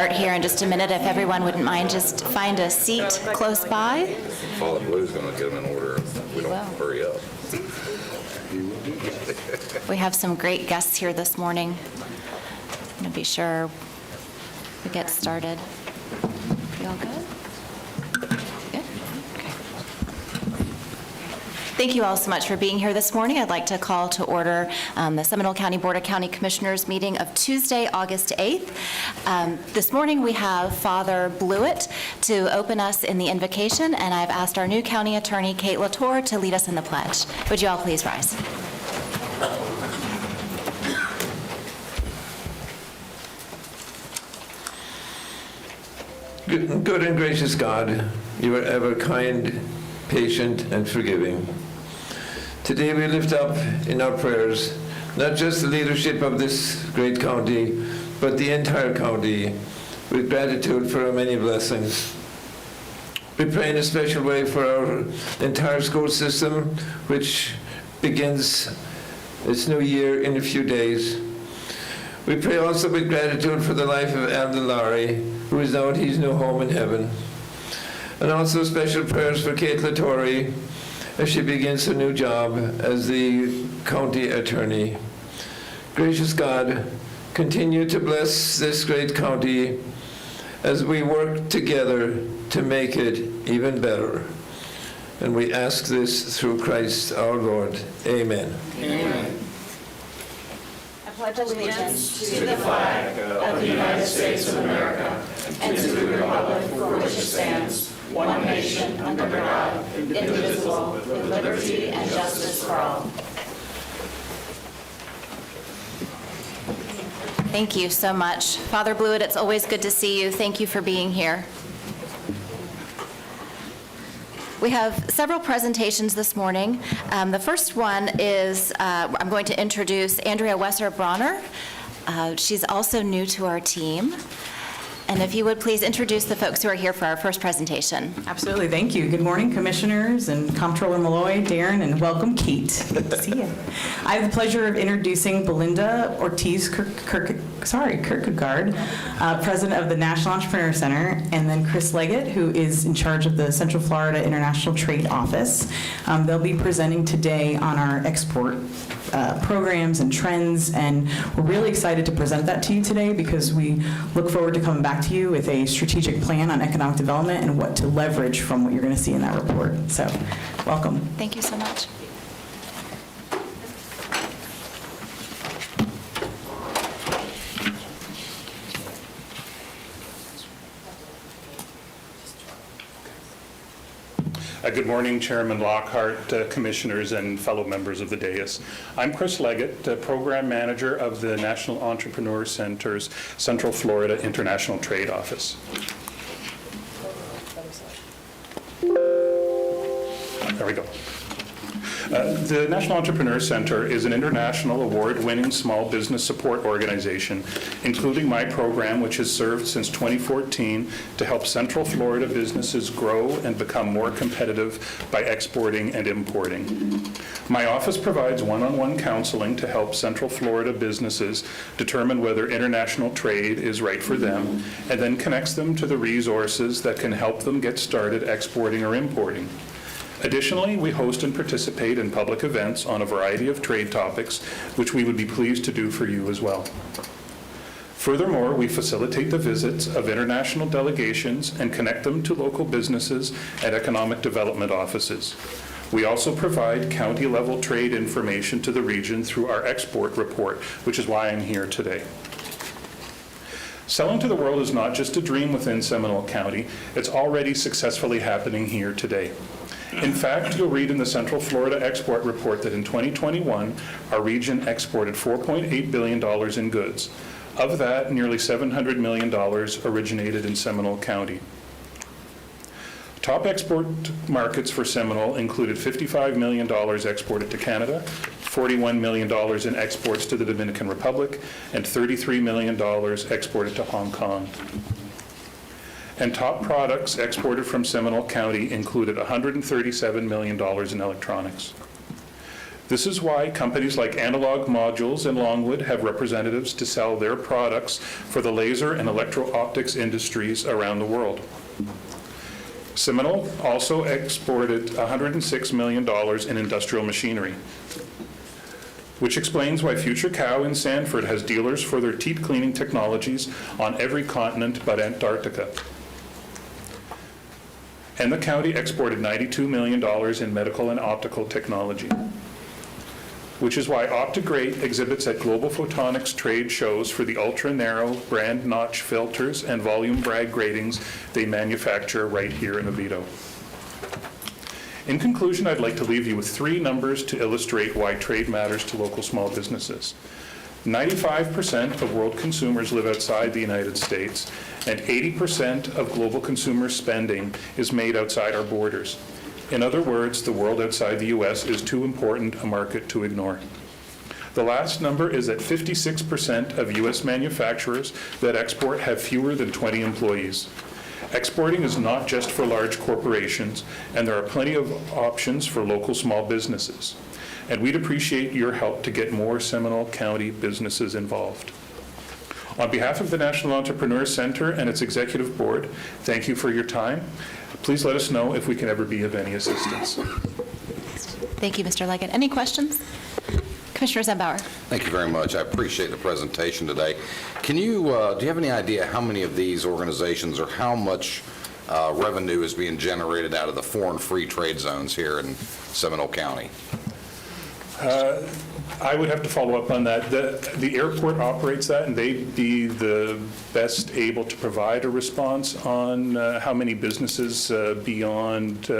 start here in just a minute. If everyone wouldn't mind, just find a seat close by. Fallen Blue's going to get them in order if we don't hurry up. We have some great guests here this morning. I'm going to be sure we get started. You all good? Good? Okay. Thank you all so much for being here this morning. I'd like to call to order the Seminole County Board of County Commissioners meeting of Tuesday, August 8th. This morning we have Father Blewett to open us in the invocation, and I've asked our new county attorney, Kate Latour, to lead us in the pledge. Would you all please rise? Good and gracious God, you are ever kind, patient, and forgiving. Today we lift up in our prayers not just the leadership of this great county, but the entire county, with gratitude for our many blessings. We pray in a special way for our entire school system, which begins its new year in a few days. We pray also with gratitude for the life of Alden Lowry, who is now at his new home in heaven. And also special prayers for Kate Latour as she begins her new job as the county attorney. Gracious God, continue to bless this great county as we work together to make it even better. And we ask this through Christ our Lord. Amen. Amen. I pledge allegiance To the flag of the United States of America and to the republic for which it stands, one nation, under God, indivisible, with liberty and justice for all. Thank you so much. Father Blewett, it's always good to see you. Thank you for being here. We have several presentations this morning. The first one is I'm going to introduce Andrea Wesser-Bronner. She's also new to our team. And if you would please introduce the folks who are here for our first presentation. Absolutely, thank you. Good morning, Commissioners and Comptroller Malloy, Darren, and welcome, Kate. Good to see you. I have the pleasure of introducing Belinda Ortiz Kierkegaard, President of the National Entrepreneur Center, and then Chris Leggett, who is in charge of the Central Florida International Trade Office. They'll be presenting today on our export programs and trends, and we're really excited to present that to you today because we look forward to coming back to you with a strategic plan on economic development and what to leverage from what you're going to see in that report. So, welcome. Thank you so much. Good morning, Chairman Lockhart, Commissioners, and fellow members of the dais. I'm Chris Leggett, Program Manager of the National Entrepreneur Center's Central Florida International Trade Office. There we go. The National Entrepreneur Center is an international award-winning small business support organization, including my program, which has served since 2014 to help Central Florida businesses grow and become more competitive by exporting and importing. My office provides one-on-one counseling to help Central Florida businesses determine whether international trade is right for them, and then connects them to the resources that can help them get started exporting or importing. Additionally, we host and participate in public events on a variety of trade topics, which we would be pleased to do for you as well. Furthermore, we facilitate the visits of international delegations and connect them to local businesses and economic development offices. We also provide county-level trade information to the region through our export report, which is why I'm here today. Selling to the world is not just a dream within Seminole County, it's already successfully happening here today. In fact, you'll read in the Central Florida Export Report that in 2021, our region exported $4.8 billion in goods. Of that, nearly $700 million originated in Seminole County. Top export markets for Seminole included $55 million exported to Canada, $41 million in exports to the Dominican Republic, and $33 million exported to Hong Kong. And top products exported from Seminole County included $137 million in electronics. This is why companies like Analog Modules and Longwood have representatives to sell their products for the laser and electro-optics industries around the world. Seminole also exported $106 million in industrial machinery, which explains why Future Cow in Sanford has dealers for their teeth cleaning technologies on every continent but Antarctica. And the county exported $92 million in medical and optical technology, which is why Optigrade exhibits at Global Photonics trade shows for the ultra-narrow brand notch filters and volume brag gratings they manufacture right here in Oviedo. In conclusion, I'd like to leave you with 3 numbers to illustrate why trade matters to local small businesses. 95% of world consumers live outside the United States, and 80% of global consumer spending is made outside our borders. In other words, the world outside the U.S. is too important a market to ignore. The last number is that 56% of U.S. manufacturers that export have fewer than 20 employees. Exporting is not just for large corporations, and there are plenty of options for local small businesses. And we'd appreciate your help to get more Seminole County businesses involved. On behalf of the National Entrepreneur Center and its executive board, thank you for your time. Please let us know if we can ever be of any assistance. Thank you, Mr. Leggett. Any questions? Commissioner Zembauer. Thank you very much. I appreciate the presentation today. Can you, do you have any idea how many of these organizations or how much revenue is being generated out of the foreign free trade zones here in Seminole County? I would have to follow up on that. The airport operates that, and they'd be the best able to provide a response on how many businesses beyond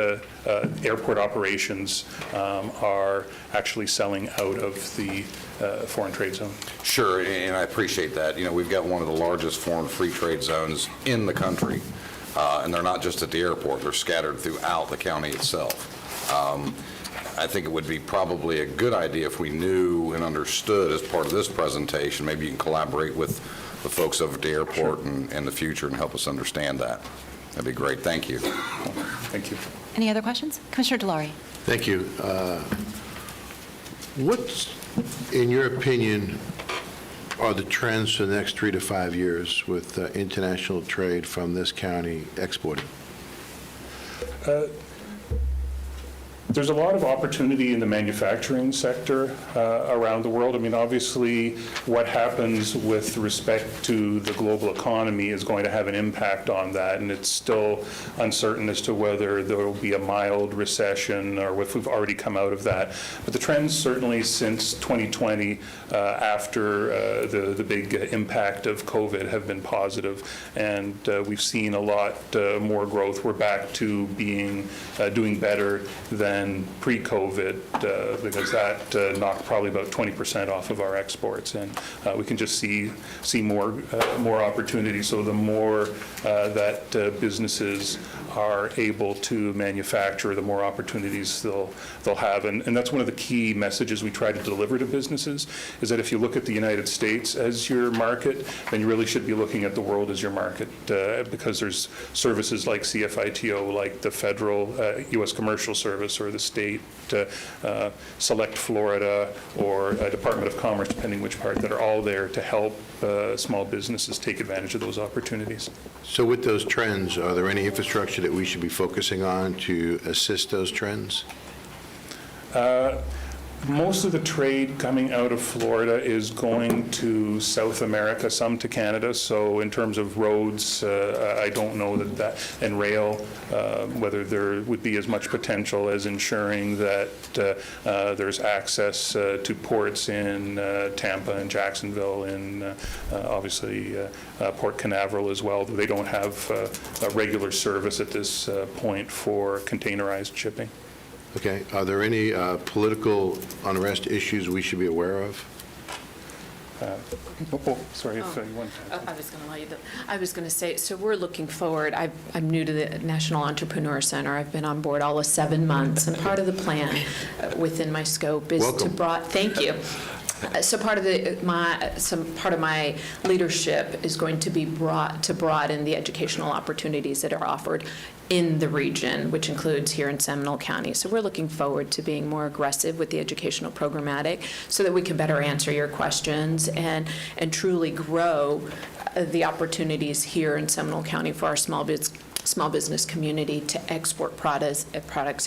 airport operations are actually selling out of the foreign trade zone. Sure, and I appreciate that. You know, we've got one of the largest foreign free trade zones in the country, and they're not just at the airport, they're scattered throughout the county itself. I think it would be probably a good idea if we knew and understood as part of this presentation, maybe you can collaborate with the folks over at the airport in the future and help us understand that. That'd be great. Thank you. Thank you. Any other questions? Commissioner DeLaurie. Thank you. What, in your opinion, are the trends for the next 3 to 5 years with international trade from this county exporting? There's a lot of opportunity in the manufacturing sector around the world. I mean, obviously, what happens with respect to the global economy is going to have an impact on that, and it's still uncertain as to whether there will be a mild recession or if we've already come out of that. But the trends certainly since 2020, after the big impact of COVID, have been positive, and we've seen a lot more growth. We're back to doing better than pre-COVID, because that knocked probably about 20% off of our exports, and we can just see more opportunity. So the more that businesses are able to manufacture, the more opportunities they'll have, and that's one of the key messages we try to deliver to businesses, is that if you look at the United States as your market, then you really should be looking at the world as your market, because there's services like CFITO, like the federal U.S. Commercial Service, or the state Select Florida, or Department of Commerce, depending which part, that are all there to help small businesses take advantage of those opportunities. So with those trends, are there any infrastructure that we should be focusing on to assist those trends? Most of the trade coming out of Florida is going to South America, some to Canada. So in terms of roads, I don't know that and rail, whether there would be as much potential as ensuring that there's access to ports in Tampa and Jacksonville, and obviously Port Canaveral as well. They don't have a regular service at this point for containerized shipping. Okay. Are there any political unrest issues we should be aware of? Sorry, if you want to. I was going to let you. I was going to say, so we're looking forward. I'm new to the National Entrepreneur Center. I've been on board all of 7 months, and part of the plan within my scope is Welcome. thank you, So part of my leadership is going to be to broaden the educational opportunities that are offered in the region, which includes here in Seminole County. So we're looking forward to being more aggressive with the educational programmatic so that we can better answer your questions and truly grow the opportunities here in Seminole County for our small business community to export products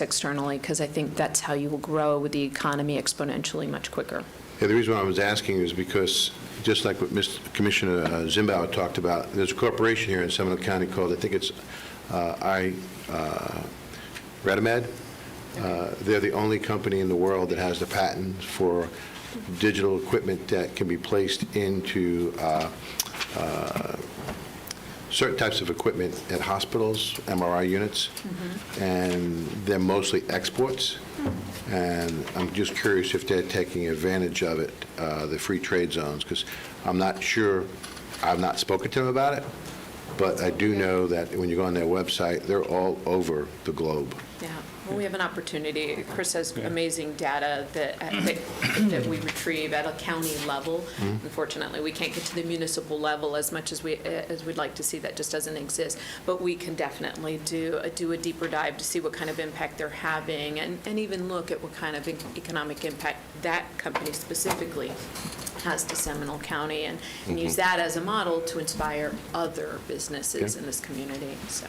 externally, because I think that's how you will grow the economy exponentially much quicker. Yeah, the reason why I was asking is because, just like what Commissioner Zimbauer talked about, there's a corporation here in Seminole County called, I think it's Redimed. They're the only company in the world that has the patent for digital equipment that can be placed into certain types of equipment at hospitals, MRI units, and they're mostly exports. And I'm just curious if they're taking advantage of it, the free trade zones, because I'm not sure, I've not spoken to them about it, but I do know that when you go on their website, they're all over the globe. Yeah, well, we have an opportunity. Chris has amazing data that we retrieve at a county level. Unfortunately, we can't get to the municipal level as much as we'd like to see. That just doesn't exist. But we can definitely do a deeper dive to see what kind of impact they're having, and even look at what kind of economic impact that company specifically has to Seminole County, and use that as a model to inspire other businesses in this community. So.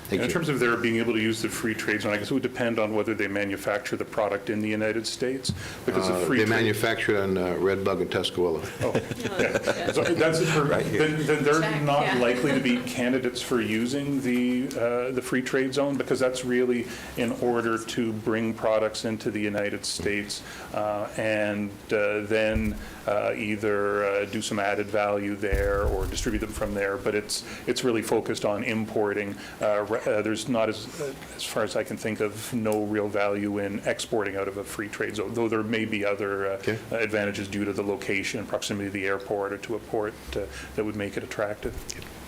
Thank In you. terms of their being able to use the free trade zone, I guess it would depend on whether they manufacture the product in the United States, because the free They trade... manufacture on Red Bug and Tuscaloosa. Oh, yeah. So that's then they're Check, not yeah. likely to be candidates for using the free trade zone, because that's really in order to bring products into the United States and then either do some added value there or distribute them from there. But it's really focused on importing. There's not, as far as I can think of, no real value in exporting out of a free trade zone, though there may be other advantages due to the location, proximity to the airport or to a port that would make it attractive.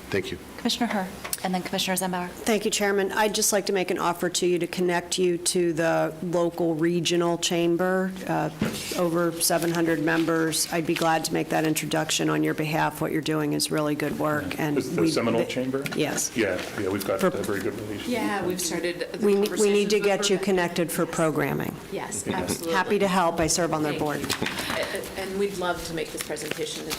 Thank you. Commissioner Herr, and then Commissioner Zimbauer. Thank you, Chairman. I'd just like to make an offer to you to connect you to the local regional chamber, over 700 members. I'd be glad to make that introduction on your behalf. What you're doing is really good work. And The Seminole Chamber? Yes. Yeah, we've got a very good relationship. Yeah, we've started the We need to conversations get with you Rebecca. connected for programming. Yes, absolutely. Happy to help. I serve on their board. And we'd love to make this presentation to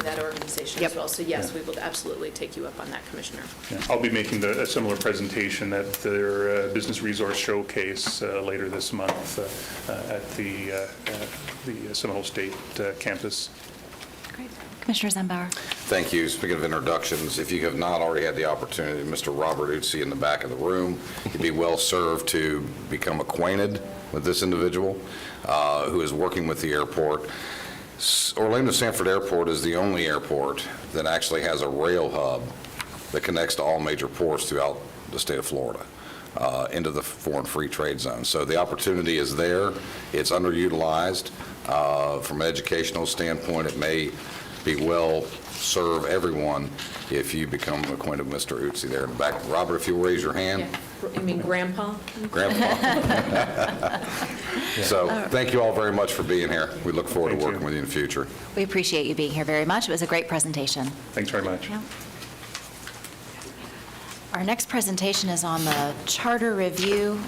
that organization Yep. as well. So yes, we will absolutely take you up on that, Commissioner. Yeah, I'll be making a similar presentation at their Business Resource Showcase later this month at the Seminole State campus. Great. Commissioner Zimbauer. Thank you. Speaking of introductions, if you have not already had the opportunity, Mr. Robert Utsi in the back of the room, you'd be well served to become acquainted with this individual who is working with the airport. Orlando Sanford Airport is the only airport that actually has a rail hub that connects to all major ports throughout the state of Florida into the foreign free trade zone. So the opportunity is there. It's underutilized. From an educational standpoint, it may be well serve everyone if you become acquainted with Mr. Utsi there in the back. Robert, if you'll raise your hand. Yeah. You mean Grandpa? Grandpa. So thank you all very much for being here. We look forward Thank to working you. with you in the future. We appreciate you being here very much. It was a great presentation. Thanks very much. Yeah. Our next presentation is on the Charter Review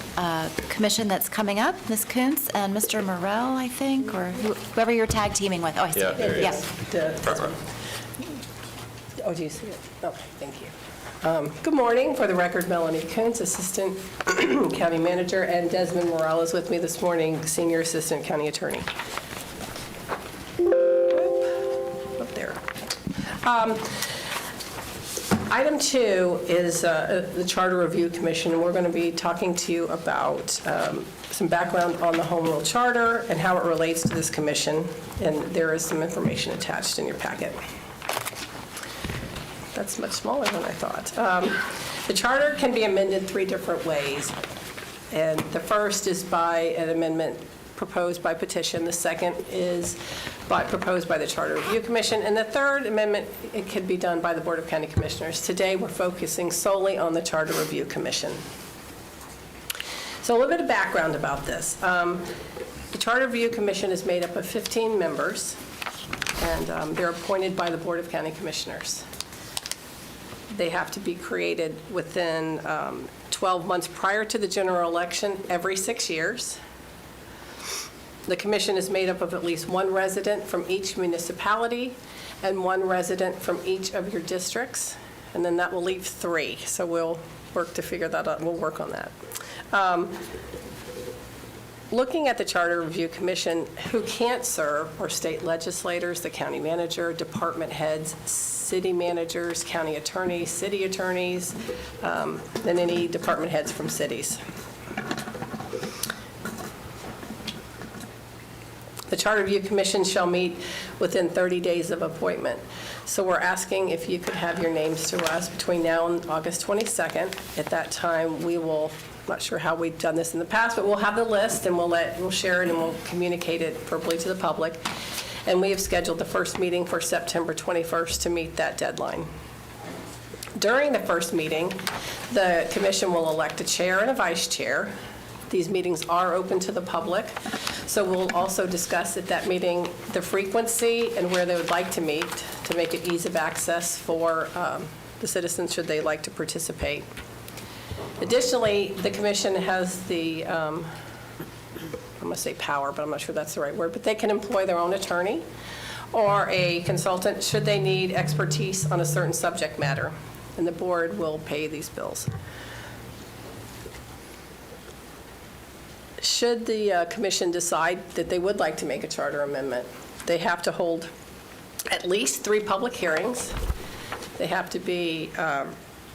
Commission that's coming up. Ms. Kuntz and Mr. Morrell, I think, or whoever you're tag teaming with. Oh, I see. Yeah, there he Yeah. is. Oh, do you see it? Okay, thank you. Good morning. For the record, Melanie Kuntz, Assistant County Manager, and Desmond Morrell is with me this morning, Senior Assistant County Attorney. Up there. Item 2 is the Charter Review Commission, and we're going to be talking to you about some background on the Home Rule Charter and how it relates to this commission, and there is some information attached in your packet. That's much smaller than I thought. The charter can be amended 3 different ways, and the first is by an amendment proposed by petition. The second is proposed by the Charter Review Commission, and the third amendment, it could be done by the Board of County Commissioners. Today, we're focusing solely on the Charter Review Commission. So a little bit of background about this. The Charter Review Commission is made up of 15 members, and they're appointed by the Board of County Commissioners. They have to be created within 12 months prior to the general election every 6 years. The commission is made up of at least one resident from each municipality and one resident from each of your districts, and then that will leave 3. So we'll work to figure that out. We'll work on that. Looking at the Charter Review Commission, who can't serve are state legislators, the county manager, department heads, city managers, county attorneys, city attorneys, and any department heads from cities. The Charter Review Commission shall meet within 30 days of appointment. So we're asking if you could have your names to us between now and August 22nd. At that time, we will, not sure how we've done this in the past, but we'll have the list and we'll share it and we'll communicate it verbally to the public. And we have scheduled the first meeting for September 21st to meet that deadline. During the first meeting, the commission will elect a chair and a vice chair. These meetings are open to the public, so we'll also discuss at that meeting the frequency and where they would like to meet to make it ease of access for the citizens should they like to participate. Additionally, the commission has the, I'm going to say power, but I'm not sure that's the right word, but they can employ their own attorney or a consultant should they need expertise on a certain subject matter, and the board will pay these bills. Should the commission decide that they would like to make a charter amendment, they have to hold at least 3 public hearings. They have to be,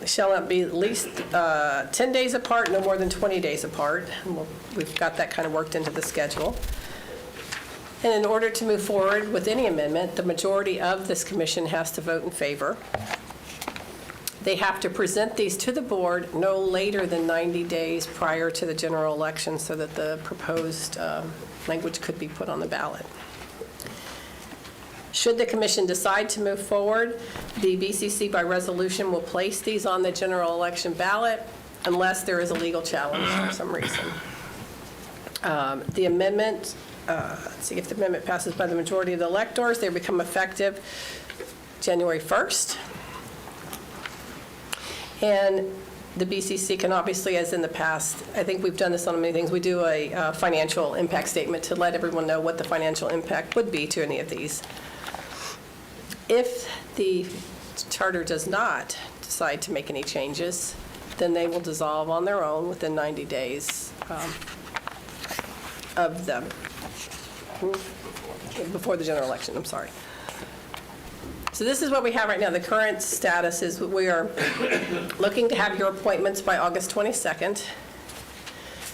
shall not be at least 10 days apart, no more than 20 days apart. And we've got that kind of worked into the schedule. And in order to move forward with any amendment, the majority of this commission has to vote in favor. They have to present these to the board no later than 90 days prior to the general election so that the proposed language could be put on the ballot. Should the commission decide to move forward, the BCC by resolution will place these on the general election ballot unless there is a legal challenge for some reason. The amendment, let's see, if the amendment passes by the majority of the electors, they become effective January 1st. And the BCC can obviously, as in the past, I think we've done this on many things, we do a financial impact statement to let everyone know what the financial impact would be to any of these. If the charter does not decide to make any changes, then they will dissolve on their own within 90 days of them, before the general election, I'm sorry. So this is what we have right now. The current status is we are looking to have your appointments by August 22nd.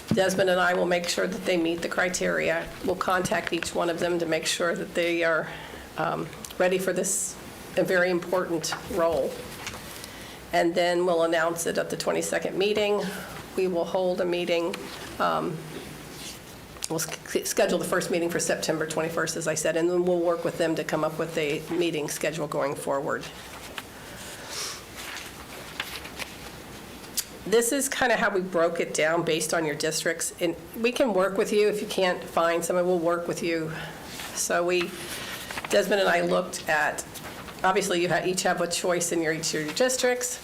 Desmond and I will make sure that they meet the criteria. We'll contact each one of them to make sure that they are ready for this a very important role. And then we'll announce it at the 22nd meeting. We will hold a meeting. We'll schedule the first meeting for September 21st, as I said, and then we'll work with them to come up with a meeting schedule going forward. This is kind of how we broke it down based on your districts. And we can work with you if you can't find someone, we'll work with you. So Desmond and I looked at, obviously you each have a choice in each of your districts.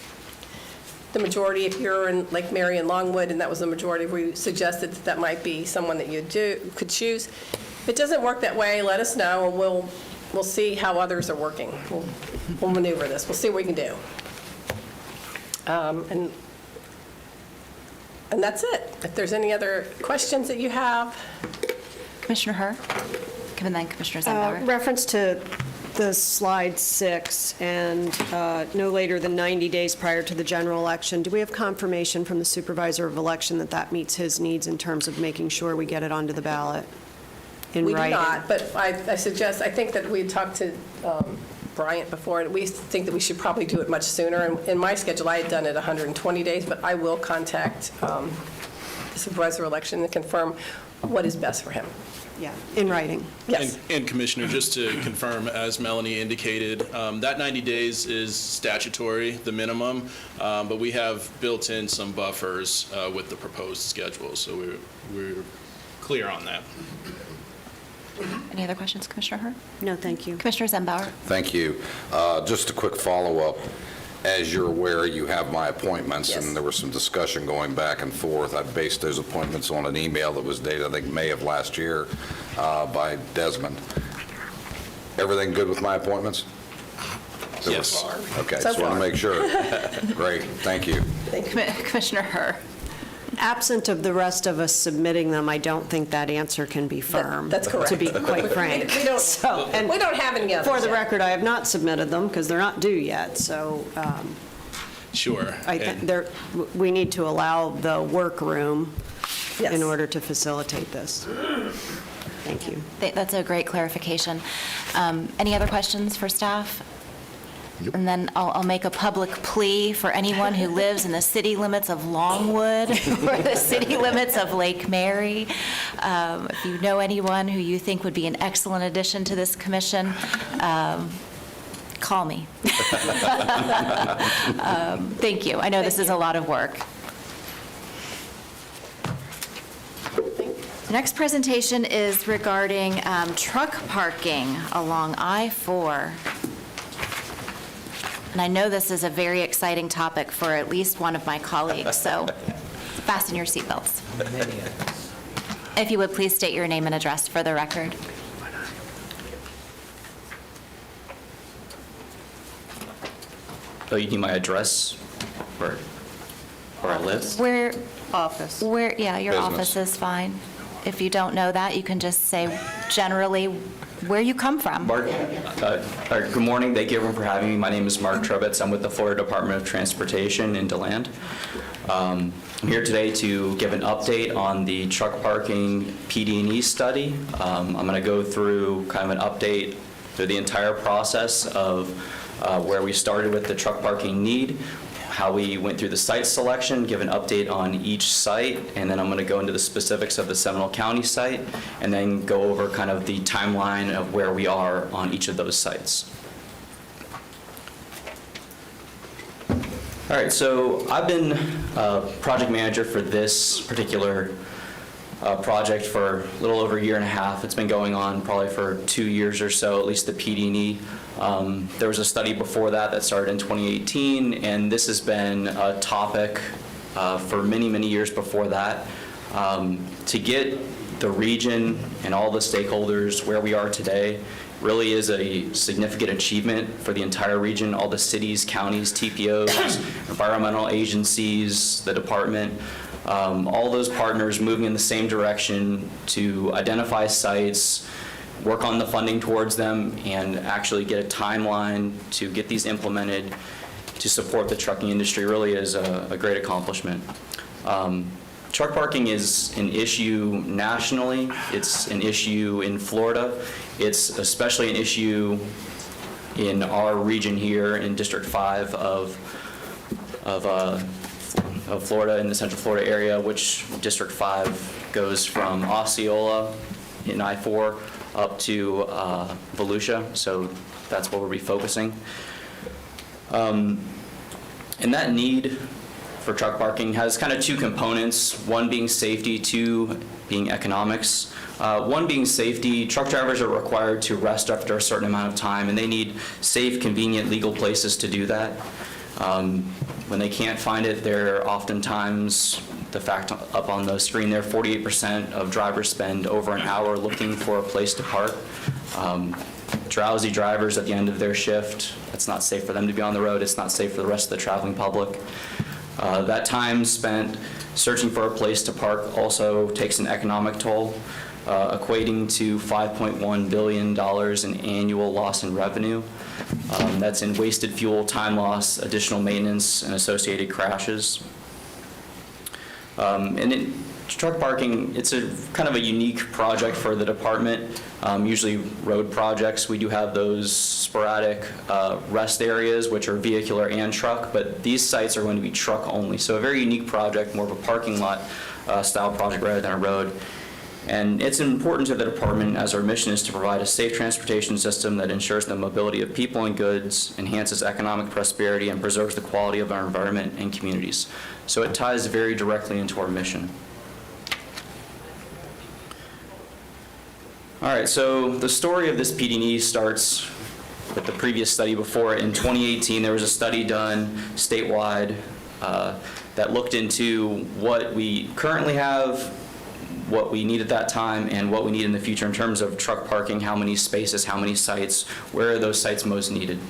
The majority, if you're in Lake Mary and Longwood, and that was the majority, we suggested that might be someone that you could choose. If it doesn't work that way, let us know, and we'll see how others are working. We'll maneuver this. We'll see what we can do. And that's it. If there's any other questions that you have. Commissioner Herr, and then Commissioner Zembauer. Reference to the slide 6 and no later than 90 days prior to the general election. Do we have confirmation from the supervisor of election that that meets his needs in terms of making sure we get it onto the ballot in We writing? do not, but I think that we talked to Bryant before, and we think that we should probably do it much sooner. And in my schedule, I had done it 120 days, but I will contact the supervisor of election to confirm what is best for him. Yeah, in writing. Yes. And Commissioner, just to confirm, as Melanie indicated, that 90 days is statutory, the minimum, but we have built in some buffers with the proposed schedule, so we're clear on that. Any other questions, Commissioner Herr? No, thank you. Commissioner Zembauer? Thank you. Just a quick follow-up. As you're aware, you have my appointments, Yes. and there was some discussion going back and forth. I based those appointments on an email that was dated, I think, May of last year by Desmond. Everything good with my appointments? Yes. Okay, So just want far. to make sure. Great, thank you. Commissioner Herr? Absent of the rest of us submitting them, I don't think that answer can be firm. That's correct. To be quite frank. We don't, So, and we don't have any others for the yet. record, I have not submitted them because they're not due yet. So Sure. I think we need to allow the workroom Yes. in order to facilitate this. Thank you. That's a great clarification. Any other questions for staff? And then I'll make a public plea for anyone who lives in the city limits of Longwood or the city limits of Lake Mary. If you know anyone who you think would be an excellent addition to this commission, call me. Thank you. I know this is a lot of work. The next presentation is regarding truck parking along I-4. And I know this is a very exciting topic for at least one of my colleagues, so fasten your seatbelts. If you would please state your name and address for the record. Oh, you need my address where I live? Where, Office. yeah, your Business. office is fine. If you don't know that, you can just say generally where you come from. Mark, good morning. Thank you everyone for having me. My name is Mark Trebitz. I'm with the Florida Department of Transportation in DeLand. I'm here today to give an update on the truck parking PD&E study. I'm going to go through kind of an update through the entire process of where we started with the truck parking need, how we went through the site selection, give an update on each site, and then I'm going to go into the specifics of the Seminole County site, and then go over kind of the timeline of where we are on each of those sites. All right, so I've been project manager for this particular project for a little over a year and a half. It's been going on probably for 2 years or so, at least the PD&E. There was a study before that started in 2018, and this has been a topic for many, many years before that. To get the region and all the stakeholders where we are today really is a significant achievement for the entire region, all the cities, counties, TPOs, environmental agencies, the department, all those partners moving in the same direction to identify sites, work on the funding towards them, and actually get a timeline to get these implemented to support the trucking industry really is a great accomplishment. Truck parking is an issue nationally. It's an issue in Florida. It's especially an issue in our region here in District 5 of Florida, in the Central Florida area, which District 5 goes from Osceola in I-4 up to Volusia, so that's where we'll be focusing. And that need for truck parking has kind of two components, one being safety, two being economics. One being safety, truck drivers are required to rest after a certain amount of time, and they need safe, convenient, legal places to do that. When they can't find it, they're oftentimes, the fact up on the screen there, 48% of drivers spend over an hour looking for a place to park. Drowsy drivers at the end of their shift, it's not safe for them to be on the road, it's not safe for the rest of the traveling public. That time spent searching for a place to park also takes an economic toll, equating to $5.1 billion in annual loss in revenue. That's in wasted fuel, time loss, additional maintenance, and associated crashes. Truck parking, it's a kind of a unique project for the department. Usually road projects, we do have those sporadic rest areas, which are vehicular and truck, but these sites are going to be truck only. So a very unique project, more of a parking lot style project rather than a road. And it's important to the department, as our mission is to provide a safe transportation system that ensures the mobility of people and goods, enhances economic prosperity, and preserves the quality of our environment and communities. So it ties very directly into our mission. All right, so the story of this PD&E starts with the previous study before it. In 2018, there was a study done statewide that looked into what we currently have, what we need at that time, and what we need in the future in terms of truck parking, how many spaces, how many sites, where are those sites most needed.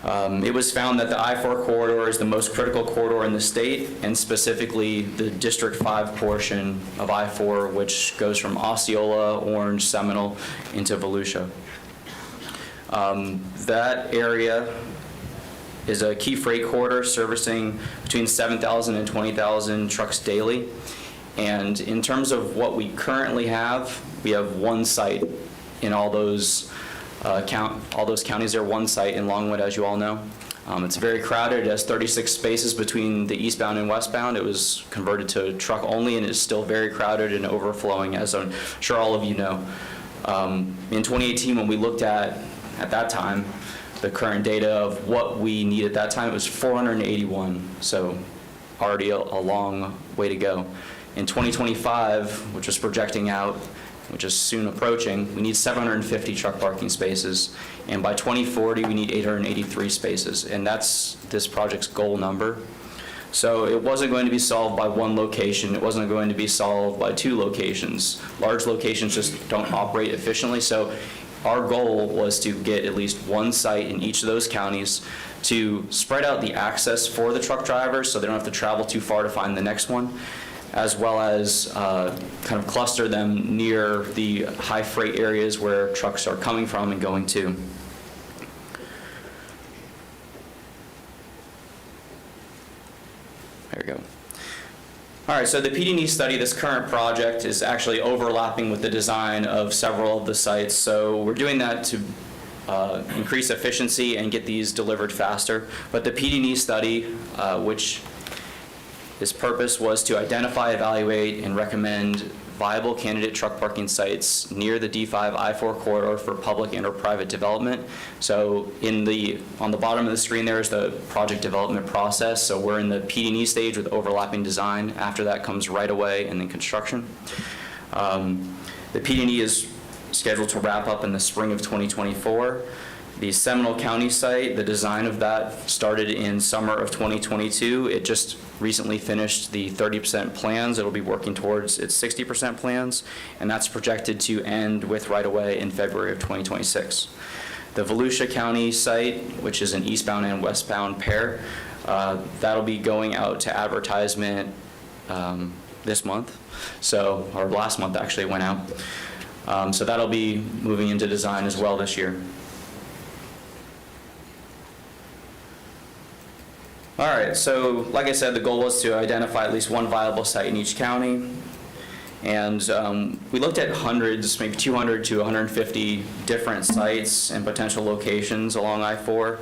It was found that the I-4 corridor is the most critical corridor in the state, and specifically the District 5 portion of I-4, which goes from Osceola, Orange, Seminole, into Volusia. That area is a key freight corridor servicing between 7,000 and 20,000 trucks daily. And in terms of what we currently have, we have one site in all those counties. There, one site in Longwood, as you all know. It's very crowded. It has 36 spaces between the eastbound and westbound. It was converted to truck only, and it's still very crowded and overflowing, as I'm sure all of you know. In 2018, when we looked at that time, the current data of what we need at that time, it was 481, so already a long way to go. In 2025, which is projecting out, which is soon approaching, we need 750 truck parking spaces, and by 2040, we need 883 spaces, and that's this project's goal number. So it wasn't going to be solved by one location. It wasn't going to be solved by two locations. Large locations just don't operate efficiently, so our goal was to get at least one site in each of those counties to spread out the access for the truck drivers so they don't have to travel too far to find the next one, as well as kind of cluster them near the high freight areas where trucks are coming from and going to. There we go. All right, so the PD&E study, this current project, is actually overlapping with the design of several of the sites. So we're doing that to increase efficiency and get these delivered faster. But the PD&E study, which its purpose was to identify, evaluate, and recommend viable candidate truck parking sites near the D5 I-4 corridor for public and or private development. So on the bottom of the screen there is the project development process. So we're in the PD&E stage with overlapping design. After that comes right away and then construction. The PD&E is scheduled to wrap up in the spring of 2024. The Seminole County site, the design of that started in summer of 2022. It just recently finished the 30% plans. It'll be working towards its 60% plans, and that's projected to end with right away in February of 2026. The Volusia County site, which is an eastbound and westbound pair, that'll be going out to advertisement this month. So, or last month actually went out. So that'll be moving into design as well this year. All right, so like I said, the goal was to identify at least one viable site in each county. And we looked at hundreds, maybe 200 to 150 different sites and potential locations along I-4.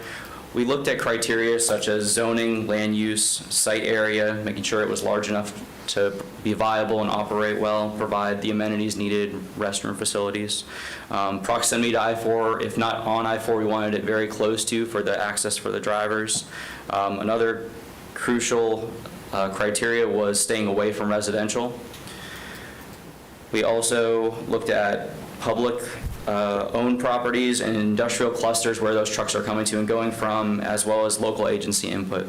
We looked at criteria such as zoning, land use, site area, making sure it was large enough to be viable and operate well, provide the amenities needed, restroom facilities. Proximity to I-4, if not on I-4, we wanted it very close to for the access for the drivers. Another crucial criteria was staying away from residential. We also looked at public owned properties and industrial clusters where those trucks are coming to and going from, as well as local agency input.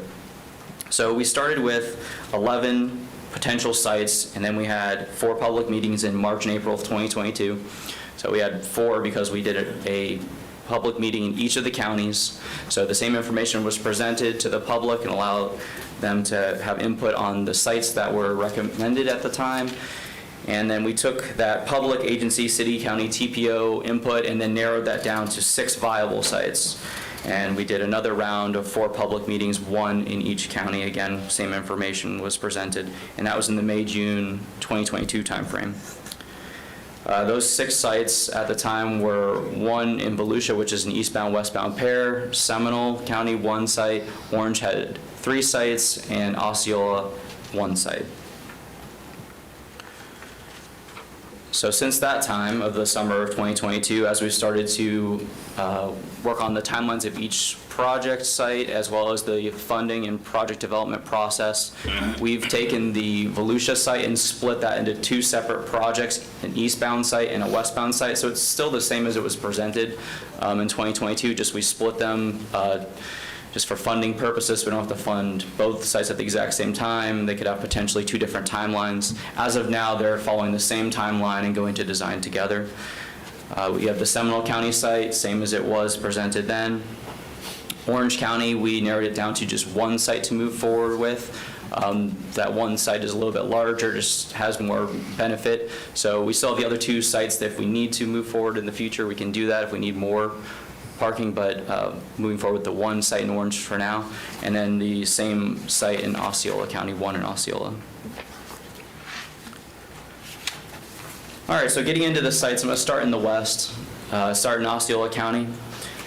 So we started with 11 potential sites, and then we had 4 public meetings in March and April of 2022. So we had 4 because we did a public meeting in each of the counties. So the same information was presented to the public and allowed them to have input on the sites that were recommended at the time. And then we took that public agency, city, county, TPO input and then narrowed that down to 6 viable sites. And we did another round of 4 public meetings, 1 in each county. Again, same information was presented. And that was in the May-June 2022 timeframe. Those 6 sites at the time were 1 in Volusia, which is an eastbound-westbound pair, Seminole County, 1 site, Orange had 3 sites, and Osceola, 1 site. So since that time of the summer of 2022, as we've started to work on the timelines of each project site, as well as the funding and project development process, we've taken the Volusia site and split that into two separate projects, an eastbound site and a westbound site. So it's still the same as it was presented in 2022, just we split them just for funding purposes. We don't have to fund both sites at the exact same time. They could have potentially two different timelines. As of now, they're following the same timeline and going to design together. We have the Seminole County site, same as it was presented then. Orange County, we narrowed it down to just one site to move forward with. That one site is a little bit larger, just has more benefit. So we still have the other two sites that if we need to move forward in the future, we can do that if we need more parking, but moving forward with the one site in Orange for now, and then the same site in Osceola County, one in Osceola. All right, so getting into the sites, I'm going to start in the west, start in Osceola County.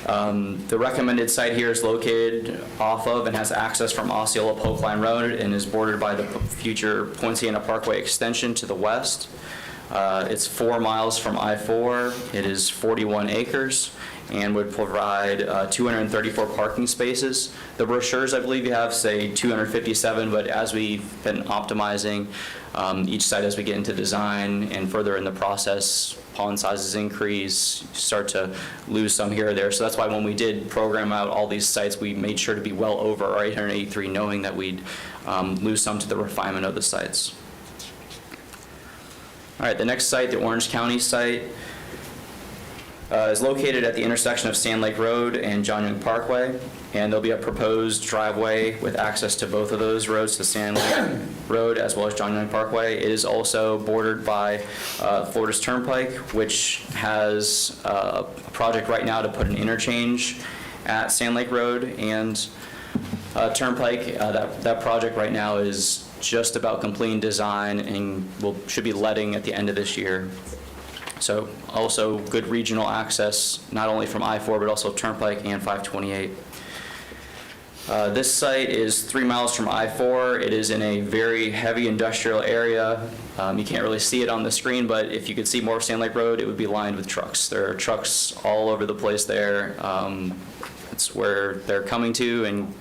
The recommended site here is located off of and has access from Osceola Polk Line Road and is bordered by the future Poinciana Parkway extension to the west. It's 4 miles from I-4. It is 41 acres and would provide 234 parking spaces. The brochures, I believe you have, say 257, but as we've been optimizing each site as we get into design and further in the process, pond sizes increase, you start to lose some here or there. So that's why when we did program out all these sites, we made sure to be well over our 883, knowing that we'd lose some to the refinement of the sites. All right, the next site, the Orange County site, is located at the intersection of Sand Lake Road and John Young Parkway, and there'll be a proposed driveway with access to both of those roads, to Sand Lake Road as well as John Young Parkway. It is also bordered by Florida's Turnpike, which has a project right now to put an interchange at Sand Lake Road and Turnpike. That project right now is just about completing design and should be letting at the end of this year. So also good regional access, not only from I-4, but also Turnpike and 528. This site is 3 miles from I-4. It is in a very heavy industrial area. You can't really see it on the screen, but if you could see more of Sand Lake Road, it would be lined with trucks. There are trucks all over the place there. It's where they're coming to and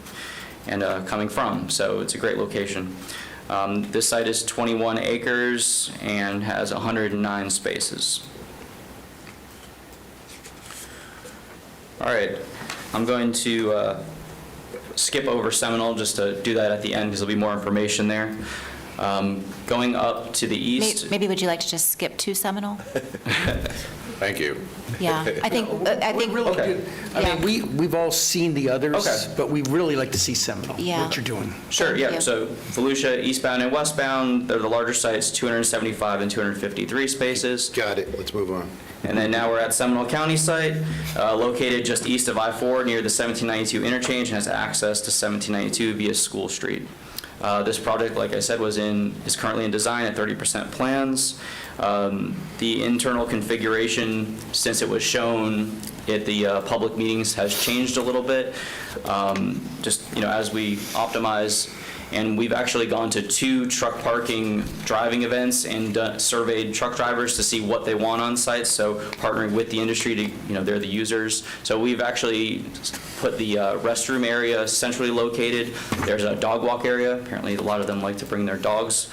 coming from, so it's a great location. This site is 21 acres and has 109 spaces. All right, I'm going to skip over Seminole just to do that at the end because there'll be more information there. Going up to the east. Maybe would you like to just skip to Seminole? Thank you. Yeah, I think. Really Okay. good. I mean, we've all seen the others, Okay. but we really like to see Seminole, Yeah. what you're doing. Sure, Thank yeah. you. So Volusia, eastbound and westbound, they're the larger sites, 275 and 253 spaces. Got it, let's move on. And then now we're at Seminole County site, located just east of I-4 near the 1792 interchange and has access to 1792 via School Street. This project, like I said, is currently in design at 30% plans. The internal configuration, since it was shown at the public meetings, has changed a little bit. Just, as we optimize, and we've actually gone to 2 truck parking driving events and surveyed truck drivers to see what they want on site. So partnering with the industry to, they're the users. So we've actually put the restroom area centrally located. There's a dog walk area. Apparently a lot of them like to bring their dogs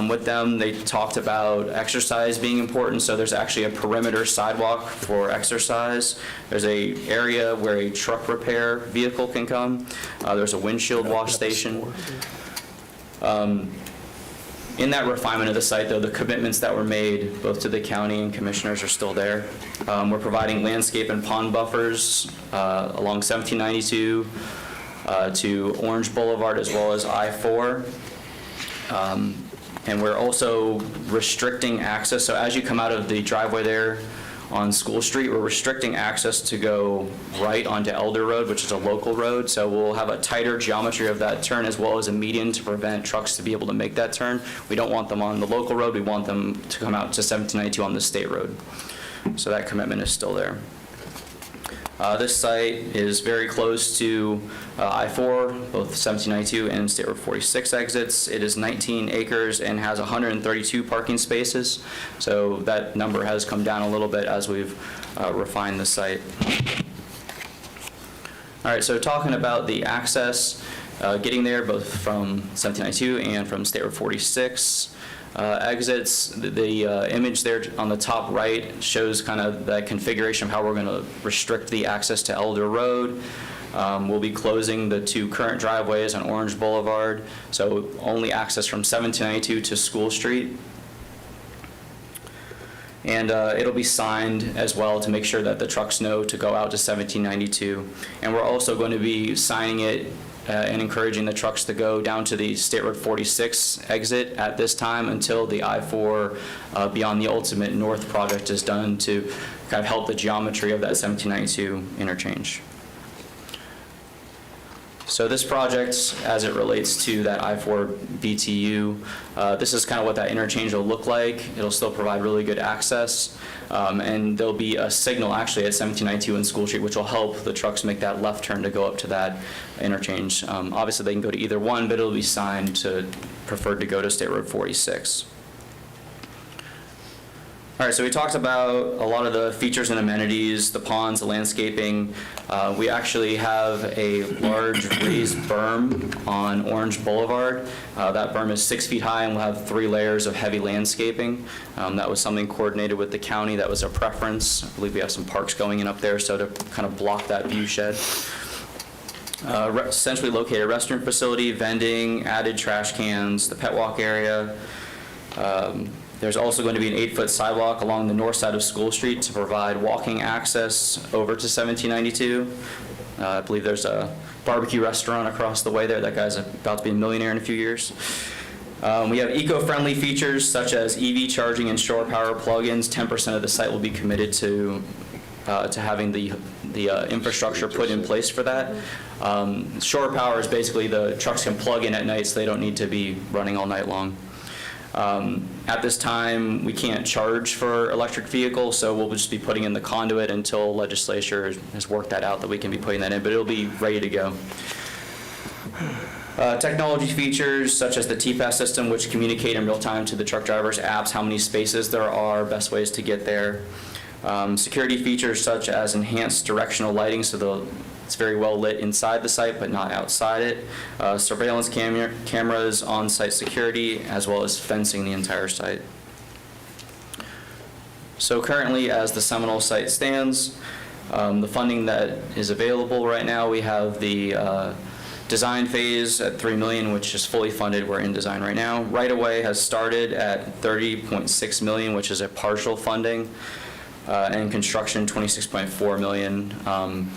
with them. They talked about exercise being important, so there's actually a perimeter sidewalk for exercise. There's a area where a truck repair vehicle can come. There's a windshield wash station. In that refinement of the site, though, the commitments that were made both to the county and commissioners are still there. We're providing landscape and pond buffers along 1792 to Orange Boulevard as well as I-4. And we're also restricting access. So as you come out of the driveway there on School Street, we're restricting access to go right onto Elder Road, which is a local road. So we'll have a tighter geometry of that turn as well as a median to prevent trucks to be able to make that turn. We don't want them on the local road. We want them to come out to 1792 on the state road. So that commitment is still there. This site is very close to I-4, both 1792 and State Road 46 exits. It is 19 acres and has 132 parking spaces, so that number has come down a little bit as we've refined the site. All right, so talking about the access, getting there both from 1792 and from State Road 46 exits, the image there on the top right shows kind of that configuration of how we're going to restrict the access to Elder Road. We'll be closing the 2 current driveways on Orange Boulevard, so only access from 1792 to School Street. And it'll be signed as well to make sure that the trucks know to go out to 1792. And we're also going to be signing it and encouraging the trucks to go down to the State Road 46 exit at this time until the I-4 Beyond the Ultimate North project is done to kind of help the geometry of that 1792 interchange. So this project, as it relates to that I-4 BTU, this is kind of what that interchange will look like. It'll still provide really good access, and there'll be a signal actually at 1792 and School Street, which will help the trucks make that left turn to go up to that interchange. Obviously, they can go to either one, but it'll be signed to preferred to go to State Road 46. All right, so we talked about a lot of the features and amenities, the ponds, the landscaping. We actually have a large raised berm on Orange Boulevard. That berm is 6 feet high and will have 3 layers of heavy landscaping. That was something coordinated with the county. That was a preference. I believe we have some parks going in up there, so to kind of block that view shed. Centrally located restroom facility, vending, added trash cans, the pet walk area. There's also going to be an 8-foot sidewalk along the north side of School Street to provide walking access over to 1792. I believe there's a barbecue restaurant across the way there. That guy's about to be a millionaire in a few years. We have eco-friendly features such as EV charging and shore power plug-ins. 10% of the site will be committed to having the infrastructure put in place for that. Shore power is basically the trucks can plug in at night, so they don't need to be running all night long. At this time, we can't charge for electric vehicles, so we'll just be putting in the conduit until legislature has worked that out that we can be putting that in, but it'll be ready to go. Technology features such as the TPAS system, which communicate in real time to the truck drivers' apps how many spaces there are, best ways to get there. Security features such as enhanced directional lighting, so it's very well lit inside the site but not outside it. Surveillance cameras, on-site security, as well as fencing the entire site. So currently, as the Seminole site stands, the funding that is available right now, we have the design phase at $3 million, which is fully funded. We're in design right now. Right away has started at $30.6 million, which is a partial funding. And construction, $26.4 million.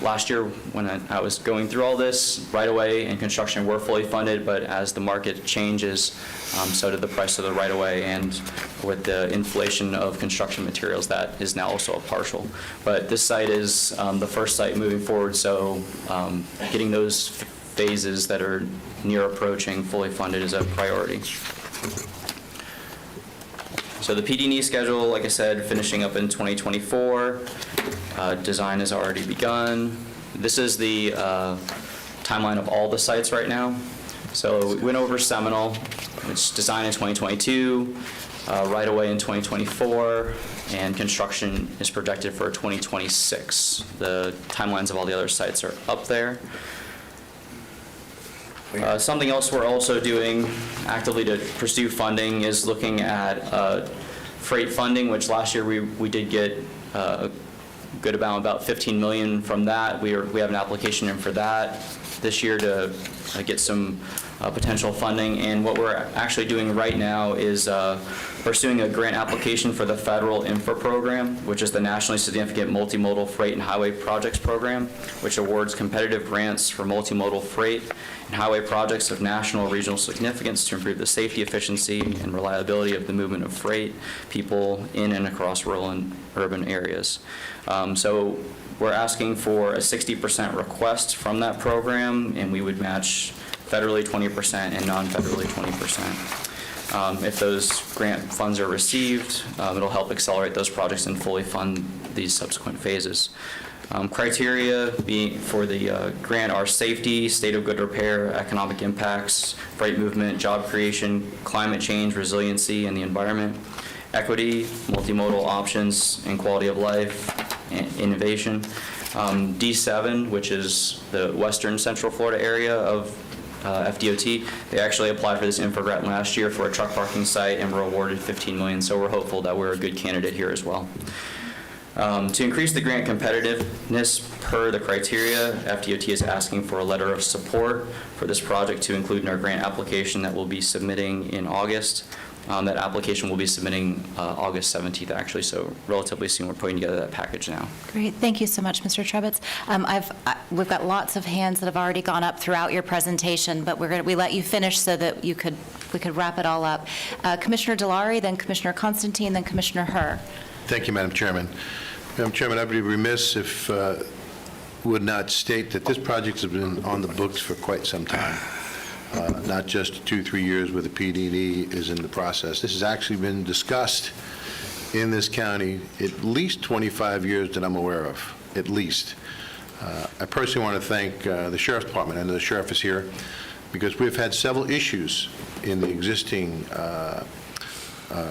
Last year, when I was going through all this, right away and construction were fully funded, but as the market changes, so did the price of the right away, and with the inflation of construction materials, that is now also a partial. But this site is the first site moving forward, so getting those phases that are near approaching fully funded is a priority. So the PD&E schedule, like I said, finishing up in 2024. Design has already begun. This is the timeline of all the sites right now. So we went over Seminole, which is designed in 2022, right away in 2024, and construction is projected for 2026. The timelines of all the other sites are up there. Something else we're also doing actively to pursue funding is looking at freight funding, which last year we did get a good amount, about $15 million from that. We have an application in for that this year to get some potential funding. And what we're actually doing right now is pursuing a grant application for the Federal Infra Program, which is the Nationally Significant Multimodal Freight and Highway Projects Program, which awards competitive grants for multimodal freight and highway projects of national or regional significance to improve the safety, efficiency, and reliability of the movement of freight, people in and across rural and urban areas. So we're asking for a 60% request from that program, and we would match federally 20% and non-federally 20%. If those grant funds are received, it'll help accelerate those projects and fully fund these subsequent phases. Criteria for the grant are safety, state of good repair, economic impacts, freight movement, job creation, climate change, resiliency, and the environment, equity, multimodal options, and quality of life, and innovation. D7, which is the western central Florida area of FDOT, they actually applied for this infra grant last year for a truck parking site and were awarded $15 million, so we're hopeful that we're a good candidate here as well. To increase the grant competitiveness per the criteria, FDOT is asking for a letter of support for this project to include in our grant application that we'll be submitting in August. That application will be submitting August 17th, actually, so relatively soon. We're putting together that package now. Great, thank you so much, Mr. Trebitz. We've got lots of hands that have already gone up throughout your presentation, but we let you finish so that we could wrap it all up. Commissioner Delary, then Commissioner Constantine, then Commissioner Herr. Thank you, Madam Chairman. Madam Chairman, I'd be remiss if would not state that this project has been on the books for quite some time. Not just 2-3 years where the PD&E is in the process. This has actually been discussed in this county at least 25 years that I'm aware of, at least. I personally want to thank the Sheriff's Department. I know the Sheriff is here because we've had several issues in the existing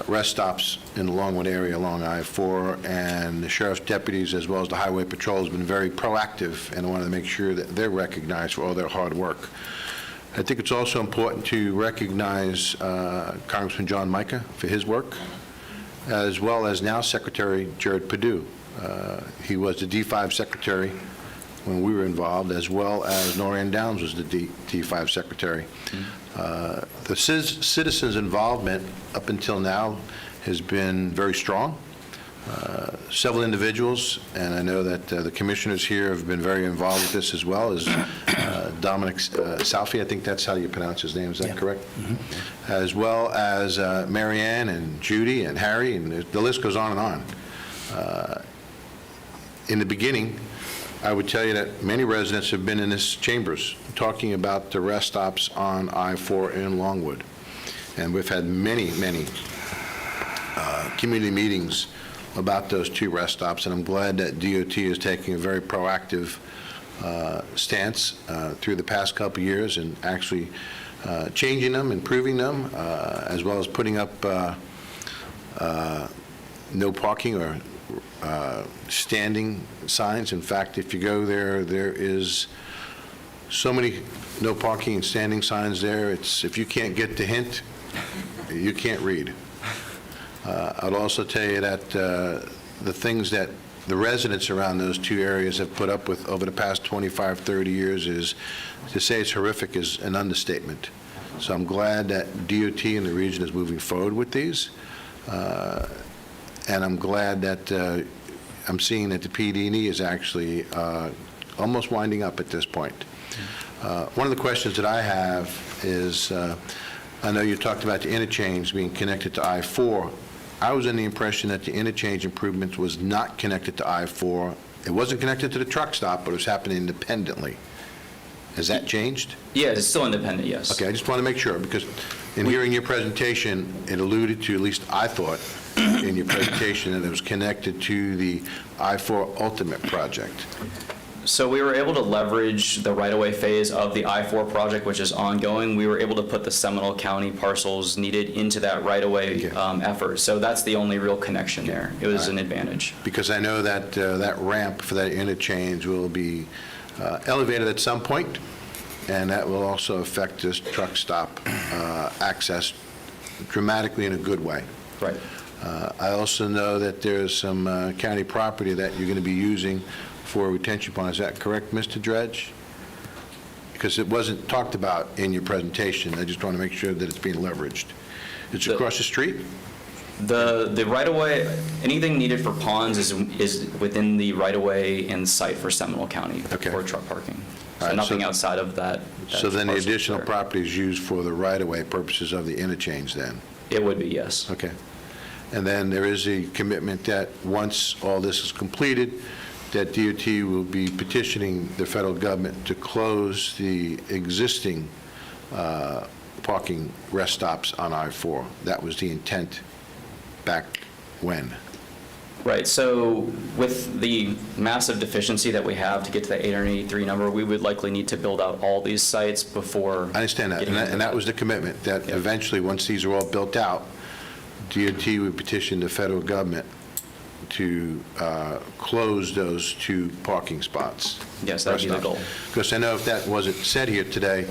rest stops in the Longwood area along I-4, and the Sheriff's deputies as well as the Highway Patrol has been very proactive, and I want to make sure that they're recognized for all their hard work. I think it's also important to recognize Congressman John Mica for his work, as well as now Secretary Jared Perdue. He was the D5 Secretary when we were involved, as well as Noreen Downs was the D5 Secretary. The citizens' involvement up until now has been very strong. Several individuals, and I know that the commissioners here have been very involved with this as well, as Dominic Salfi, I think that's how you pronounce his name, is that correct? Mm-hmm. As well as Marianne and Judy and Harry, and the list goes on and on. In the beginning, I would tell you that many residents have been in this chambers talking about the rest stops on I-4 in Longwood. And we've had many community meetings about those two rest stops, and I'm glad that DOT is taking a very proactive stance through the past couple of years and actually changing them, improving them, as well as putting up no parking or standing signs. In fact, if you go there, there is so many no parking and standing signs there. It's, if you can't get the hint, you can't read. I'd also tell you that the things that the residents around those two areas have put up with over the past 25, 30 years is, to say it's horrific is an understatement. So I'm glad that DOT in the region is moving forward with these. And I'm glad that I'm seeing that the PD&E is actually almost winding up at this point. One of the questions that I have is, I know you talked about the interchange being connected to I-4. I was in the impression that the interchange improvement was not connected to I-4. It wasn't connected to the truck stop, but it was happening independently. Has that changed? Yeah, it's still independent, yes. Okay, I just want to make sure, because in hearing your presentation, it alluded to, at least I thought, in your presentation, that it was connected to the I-4 Ultimate project. So we were able to leverage the right-of-way phase of the I-4 project, which is ongoing. We were able to put the Seminole County parcels needed into that right-of-way effort. So that's the only real connection there. It was an advantage. Because I know that that ramp for that interchange will be elevated at some point, and that will also affect this truck stop access dramatically in a good way. Right. I also know that there's some county property that you're going to be using for a retention pond. Is that correct, Mr. Dredge? Because it wasn't talked about in your presentation. I just want to make sure that it's being leveraged. It's across the street? The right-of-way, anything needed for ponds is within the right-of-way and site for Seminole County for truck parking. So Right, nothing outside of that. So then the parcel additional there. property is used for the right-of-way purposes of the interchange then? It would be, yes. Okay. And then there is a commitment that once all this is completed, that DOT will be petitioning the federal government to close the existing parking rest stops on I-4. That was the intent back when? Right, so with the massive deficiency that we have to get to the 883 number, we would likely need to build out all these sites before. I understand that, and that was the commitment, that Yep. eventually, once these are all built out, DOT would petition the federal government to close those 2 parking spots. Yes, that would be the goal. Because I know if that wasn't said here today,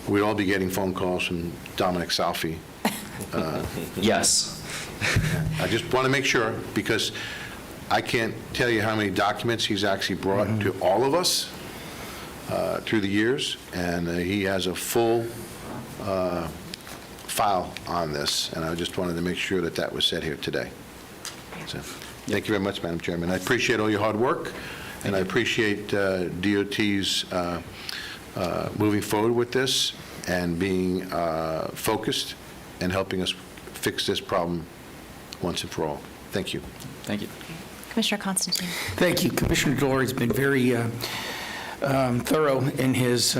we'd all be getting phone calls from Dominic Salfi. Yes. I just want to make sure, because I can't tell you how many documents he's actually brought to all of us through the years, and he has a full file on this, and I just wanted to make sure that that was said here today. So, thank you very much, Madam Chairman. I appreciate all your hard work, and I appreciate DOT's moving forward with this and being focused and helping us fix this problem once and for all. Thank you. Thank you. Commissioner Constantine. Thank you. Commissioner Delory has been very thorough in his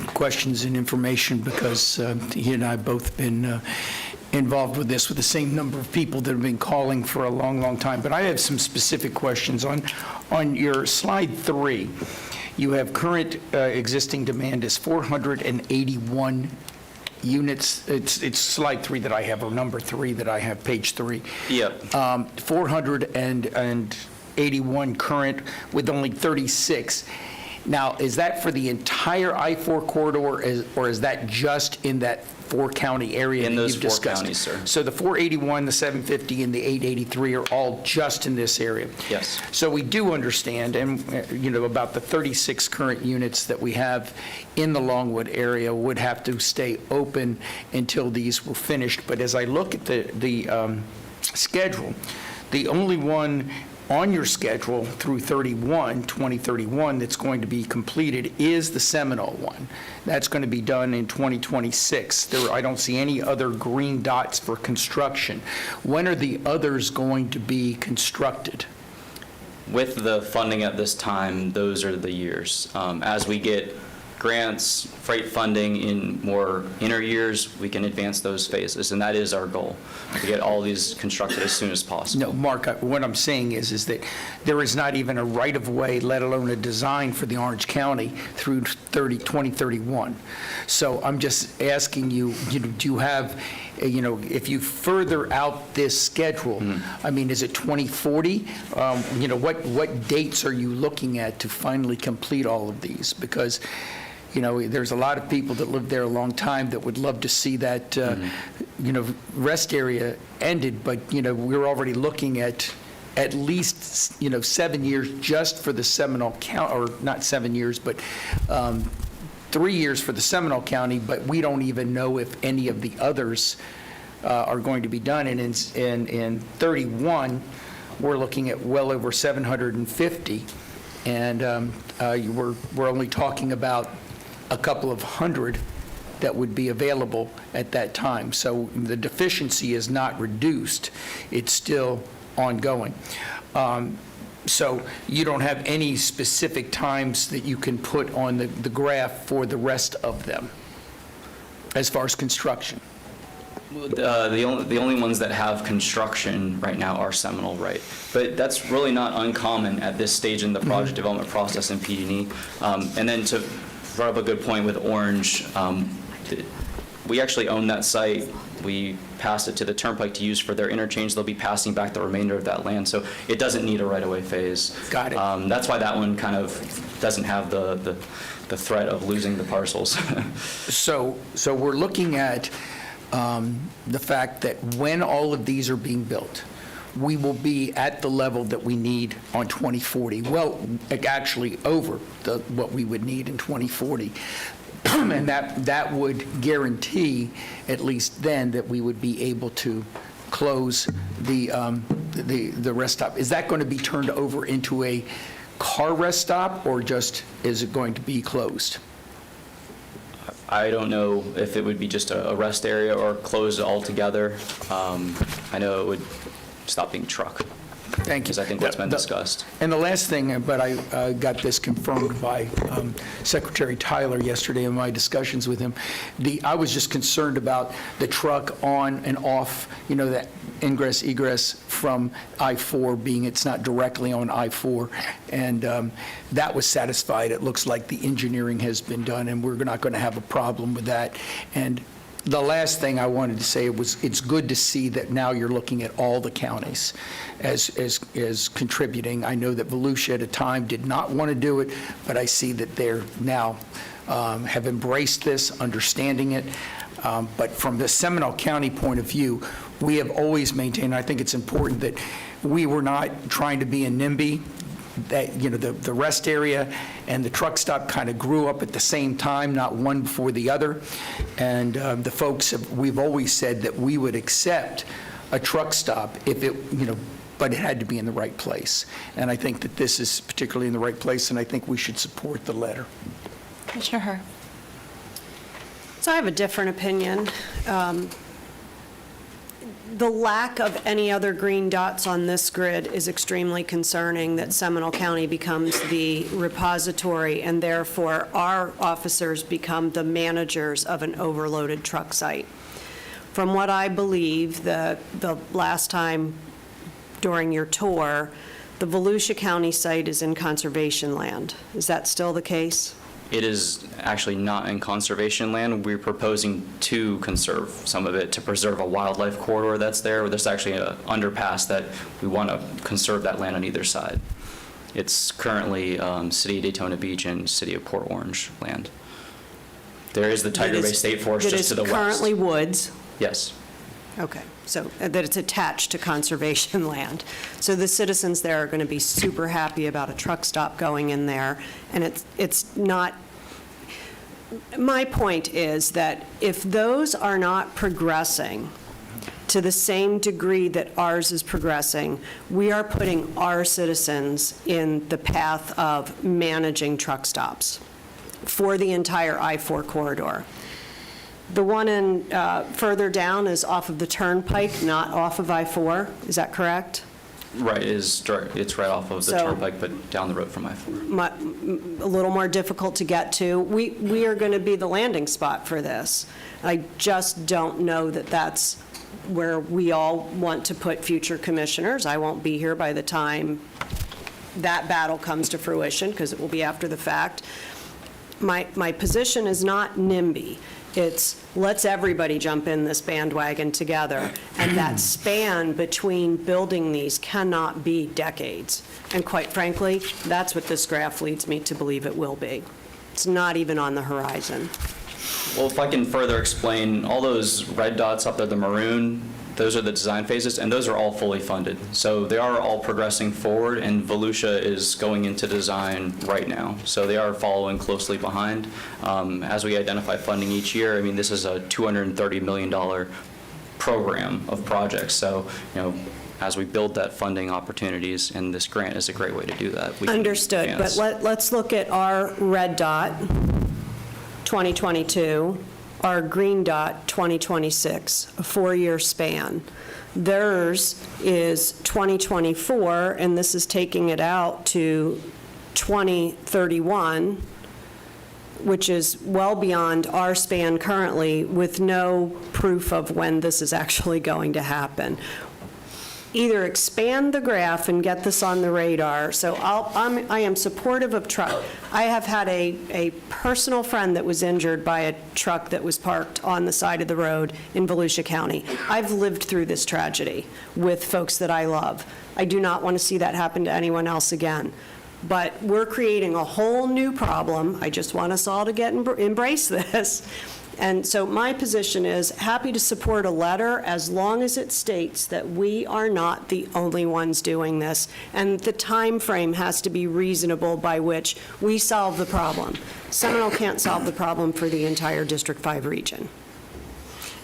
questions and information, because he and I have both been involved with this with the same number of people that have been calling for a long, long time. But I have some specific questions. On your slide 3, you have current existing demand is 481 units. It's slide 3 that I have, or number 3 that I have, page 3. Yep. 481 current with only 36. Now, is that for the entire I-4 corridor, or is that just in that 4-county area In that those you've 4 discussed? counties, sir. So the 481, the 750, and the 883 are all just in this area? Yes. So we do understand, and, about the 36 current units that we have in the Longwood area would have to stay open until these were finished. But as I look at the schedule, the only one on your schedule through 2031, that's going to be completed is the Seminole one. That's going to be done in 2026. I don't see any other green dots for construction. When are the others going to be constructed? With the funding at this time, those are the years. As we get grants, freight funding in more inner years, we can advance those phases, and that is our goal, to get all these constructed as soon as possible. No, Mark, what I'm saying is that there is not even a right-of-way, let alone a design for the Orange County through 2031. So I'm just asking you, do you have, if you further out this schedule, I mean, is it 2040? What dates are you looking at to finally complete all of these? Because there's a lot of people that lived there a long time that would love to see that, rest area ended, but, we're already looking at least, 7 years just for the Seminole County, or not 7 years, but 3 years for the Seminole County, but we don't even know if any of the others are going to be done. And in 31, we're looking at well over 750, and we're only talking about a couple of hundred that would be available at that time. So the deficiency is not reduced, it's still ongoing. So you don't have any specific times that you can put on the graph for the rest of them, as far as construction? The only ones that have construction right now are Seminole, right? But that's really not uncommon at this stage in the project development process in PG&E. And then to brought up a good point with Orange, we actually own that site. We passed it to the Turnpike to use for their interchange. They'll be passing back the remainder of that land, so it doesn't need a right-of-way phase. Got it. That's why that one kind of doesn't have the threat of losing the parcels. So we're looking at the fact that when all of these are being built, we will be at the level that we need on 2040. Well, actually over what we would need in 2040. And that would guarantee, at least then, that we would be able to close the rest stop. Is that going to be turned over into a car rest stop, or just is it going to be closed? I don't know if it would be just a rest area or closed altogether. I know it would stop being truck. Thank you. Is I think what's been discussed. And the last thing, but I got this confirmed by Secretary Tyler yesterday in my discussions with him. I was just concerned about the truck on and off, that ingress, egress from I-4 being it's not directly on I-4. And that was satisfied. It looks like the engineering has been done, and we're not going to have a problem with that. And the last thing I wanted to say was it's good to see that now you're looking at all the counties as contributing. I know that Volusia at a time did not want to do it, but I see that they're now have embraced this, understanding it. But from the Seminole County point of view, we have always maintained, I think it's important that we were not trying to be a NIMBY, that, the rest area and the truck stop kind of grew up at the same time, not one before the other. And the folks, we've always said that we would accept a truck stop if it, but it had to be in the right place. And I think that this is particularly in the right place, and I think we should support the letter. Commissioner Herr. So I have a different opinion. The lack of any other green dots on this grid is extremely concerning, that Seminole County becomes the repository and therefore our officers become the managers of an overloaded truck site. From what I believe, the last time during your tour, the Volusia County site is in conservation land. Is that still the case? It is actually not in conservation land. We're proposing to conserve some of it, to preserve a wildlife corridor that's there. There's actually an underpass that we want to conserve that land on either side. It's currently City of Daytona Beach and City of Port Orange land. There is the Tiger Bay State Forest just to the west. That is currently woods? Yes. Okay, so that it's attached to conservation land. So the citizens there are going to be super happy about a truck stop going in there, and it's not, my point is that if those are not progressing to the same degree that ours is progressing, we are putting our citizens in the path of managing truck stops for the entire I-4 corridor. The one in further down is off of the Turnpike, not off of I-4. Is that correct? Right. It's right off of the Turnpike, but down the road from I-4. A little more difficult to get to. We are going to be the landing spot for this. I just don't know that that's where we all want to put future commissioners. I won't be here by the time that battle comes to fruition, because it will be after the fact. My position is not NIMBY. It's let's everybody jump in this bandwagon together, and that span between building these cannot be decades. And quite frankly, that's what this graph leads me to believe it will be. It's not even on the horizon. Well, if I can further explain, all those red dots up there, the maroon, those are the design phases, and those are all fully funded. So they are all progressing forward, and Volusia is going into design right now. So they are following closely behind. As we identify funding each year, I mean, this is a $230 million program of projects. So, as we build that funding opportunities, and this grant is a great way to do that. Understood, but let's look at our red dot, 2022, our green dot, 2026, a 4-year span. Theirs is 2024, and this is taking it out to 2031, which is well beyond our span currently, with no proof of when this is actually going to happen. Either expand the graph and get this on the radar. So I am supportive of truck. I have had a personal friend that was injured by a truck that was parked on the side of the road in Volusia County. I've lived through this tragedy with folks that I love. I do not want to see that happen to anyone else again. But we're creating a whole new problem. I just want us all to embrace this. And so my position is happy to support a letter as long as it states that we are not the only ones doing this, and the time frame has to be reasonable by which we solve the problem. Seminole can't solve the problem for the entire District 5 region.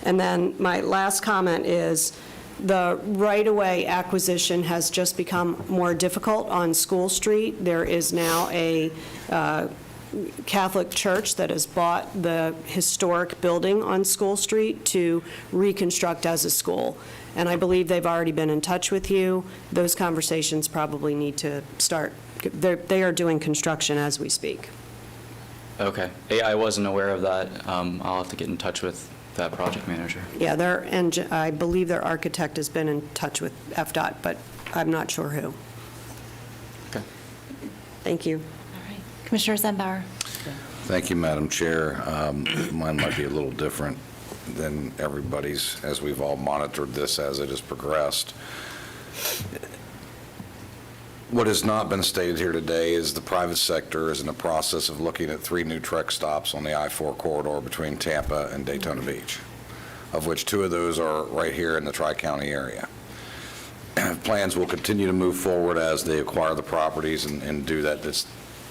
And then my last comment is the right-of-way acquisition has just become more difficult on School Street. There is now a Catholic church that has bought the historic building on School Street to reconstruct as a school. And I believe they've already been in touch with you. Those conversations probably need to start. They are doing construction as we speak. Okay. Yeah, I wasn't aware of that. I'll have to get in touch with that project manager. Yeah, I believe their architect has been in touch with FDOT, but I'm not sure who. Okay. Thank you. All right. Commissioner Zembauer. Thank you, Madam Chair. Mine might be a little different than everybody's, as we've all monitored this as it has progressed. What has not been stated here today is the private sector is in the process of looking at 3 new truck stops on the I-4 corridor between Tampa and Daytona Beach, of which 2 of those are right here in the Tri-County area. Plans will continue to move forward as they acquire the properties and do that. It's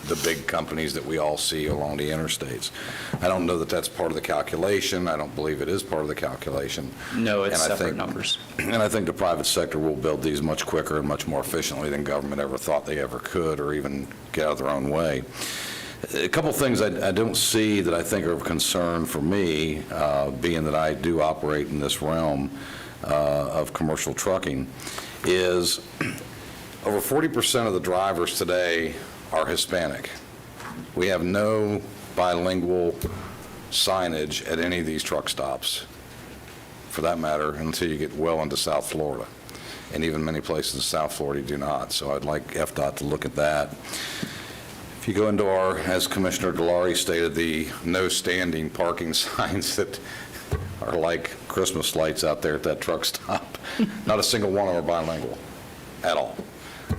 the big companies that we all see along the interstates. I don't know that that's part of the calculation. I don't believe it is part of the calculation. No, it's And I separate think- numbers. And I think the private sector will build these much quicker and much more efficiently than government ever thought they ever could, or even get out of their own way. A couple things I don't see that I think are of concern for me, being that I do operate in this realm of commercial trucking, is over 40% of the drivers today are Hispanic. We have no bilingual signage at any of these truck stops, for that matter, until you get well into South Florida. And even many places in South Florida do not. So I'd like FDOT to look at that. If you go into our, as Commissioner Delary stated, the no standing parking signs that are like Christmas lights out there at that truck stop, not a single one of them are bilingual at all.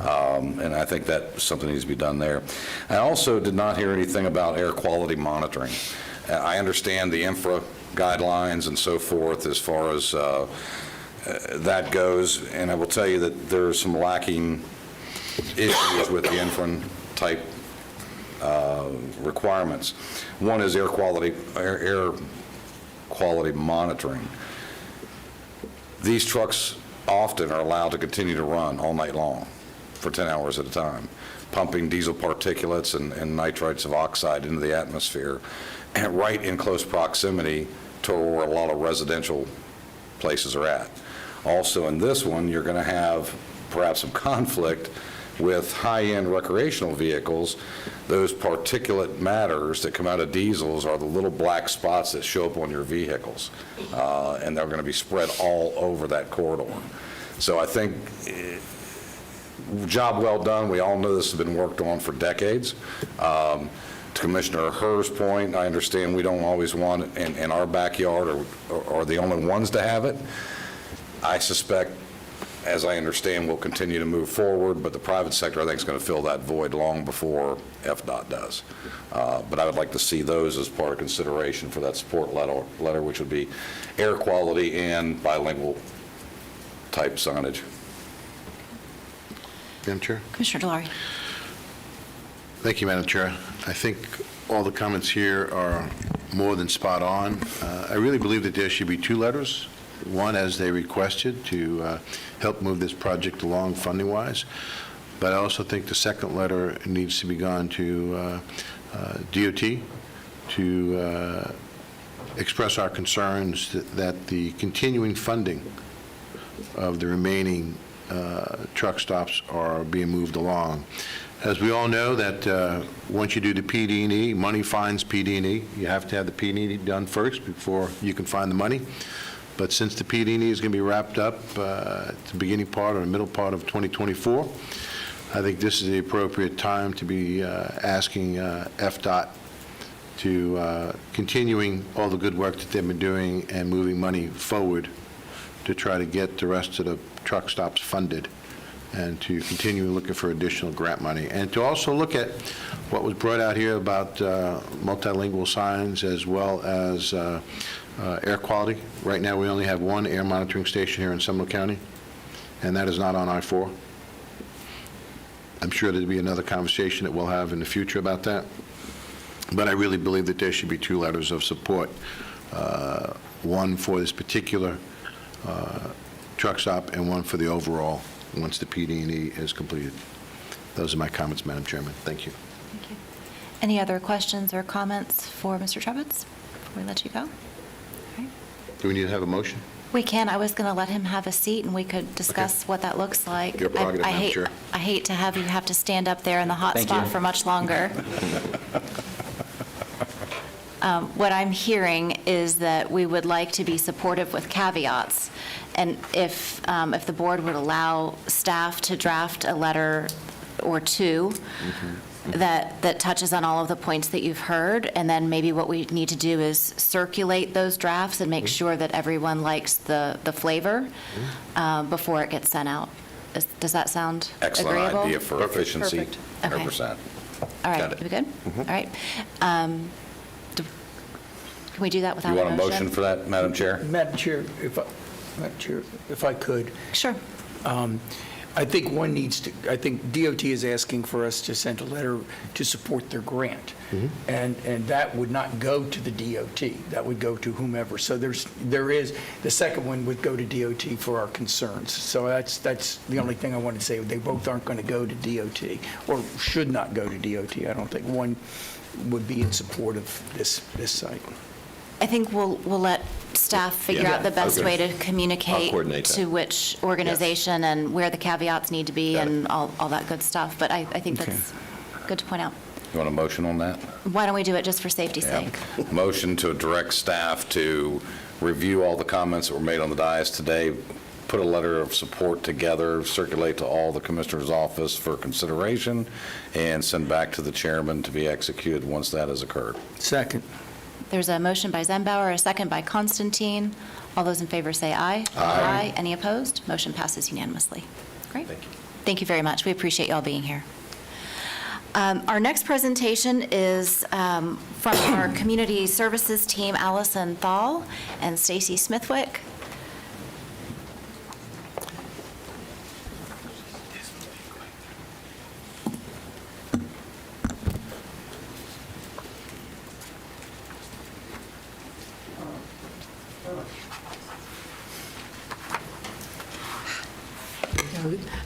And I think that something needs to be done there. I also did not hear anything about air quality monitoring. I understand the infra guidelines and so forth as far as that goes, and I will tell you that there are some lacking issues with the infra type requirements. One is air quality monitoring. These trucks often are allowed to continue to run all night long for 10 hours at a time, pumping diesel particulates and nitrites of oxide into the atmosphere, and right in close proximity to where a lot of residential places are at. Also in this one, you're going to have perhaps some conflict with high-end recreational vehicles. Those particulate matters that come out of diesels are the little black spots that show up on your vehicles, and they're going to be spread all over that corridor. So I think job well done. We all know this has been worked on for decades. To Commissioner Herr's point, I understand we don't always want it in our backyard or the only ones to have it. I suspect, as I understand, we'll continue to move forward, but the private sector, I think, is going to fill that void long before FDOT does. But I would like to see those as part of consideration for that support letter, which would be air quality and bilingual type signage. Madam Chair? Commissioner Delary. Thank you, Madam Chair. I think all the comments here are more than spot on. I really believe that there should be 2 letters, one as they requested to help move this project along funding-wise, but I also think the second letter needs to be gone to DOT to express our concerns that the continuing funding of the remaining truck stops are being moved along. As we all know, that once you do the PD&E, money finds PD&E. You have to have the PD&E done first before you can find the money. But since the PD&E is going to be wrapped up at the beginning part or the middle part of 2024, I think this is the appropriate time to be asking FDOT to continuing all the good work that they've been doing and moving money forward to try to get the rest of the truck stops funded, and to continue looking for additional grant money, and to also look at what was brought out here about multilingual signs as well as air quality. Right now, we only have 1 air monitoring station here in Seminole County, and that is not on I-4. I'm sure there'll be another conversation that we'll have in the future about that, but I really believe that there should be 2 letters of support, one for this particular truck stop and one for the overall once the PD&E is completed. Those are my comments, Madam Chairman. Thank you. Thank you. Any other questions or comments for Mr. Trevitz before we let you go? Do we need to have a motion? We can. I was going to let him have a seat, and we could discuss what that looks like. Your prerogative, Madam Chair. I hate to have to stand up there in the hot Thank spot you. for much longer. What I'm hearing is that we would like to be supportive with caveats, and if the board would allow staff to draft a letter or two that touches on all of the points that you've heard, and then maybe what we need to do is circulate those drafts and make sure that everyone likes the flavor before it gets sent out. Does that sound agreeable? Excellent idea for efficiency. Perfect. Okay. 100%. All right, Got it. we good? All right. Can we do that without You a want a motion for that, Madam Chair? Madam Chair, if I could. Sure. I think I think DOT is asking for us to send a letter to support their grant. And that would not go to the DOT. That would go to whomever. So the second one would go to DOT for our concerns. So that's the only thing I wanted to say. They both aren't going to go to DOT, or should not go to DOT. I don't think one would be in support of this site. I think we'll let staff figure Yeah. out the best Okay. way to I'll communicate coordinate that. to which organization and where the caveats need to be Got it. and all that good stuff. But I think that's good to point out. You want a motion on that? Why don't we do it just for safety's Yeah. sake? Motion to direct staff to review all the comments that were made on the dais today, put a letter of support together, circulate to all the commissioner's office for consideration, and send back to the chairman to be executed once that has occurred. Second. There's a motion by Zembauer, a second by Constantine. All those in favor say aye. Aye. Any opposed? Motion passes unanimously. Great. Thank you very much. We appreciate you all being here. Our next presentation is from our Community Services team, Allison Thal and Stacy Smithwick.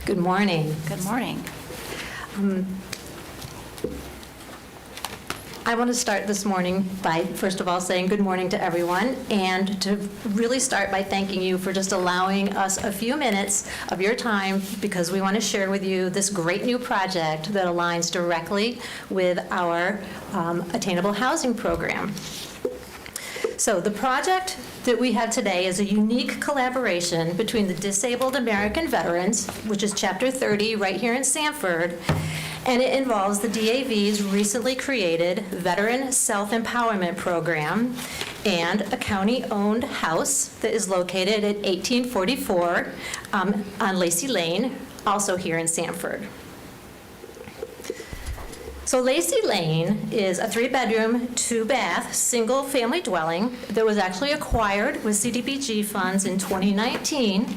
Good morning. Good morning. I want to start this morning by, first of all, saying good morning to everyone, and to really start by thanking you for just allowing us a few minutes of your time, because we want to share with you this great new project that aligns directly with our Attainable Housing Program. So the project that we have today is a unique collaboration between the Disabled American Veterans, which is Chapter 30 right here in Sanford, and it involves the DAV's recently created Veteran Self-Empowerment Program and a county-owned house that is located at 1844 on Lacey Lane, also here in Sanford. So Lacey Lane is a 3-bedroom, 2-bath, single-family dwelling that was actually acquired with CDBG funds in 2019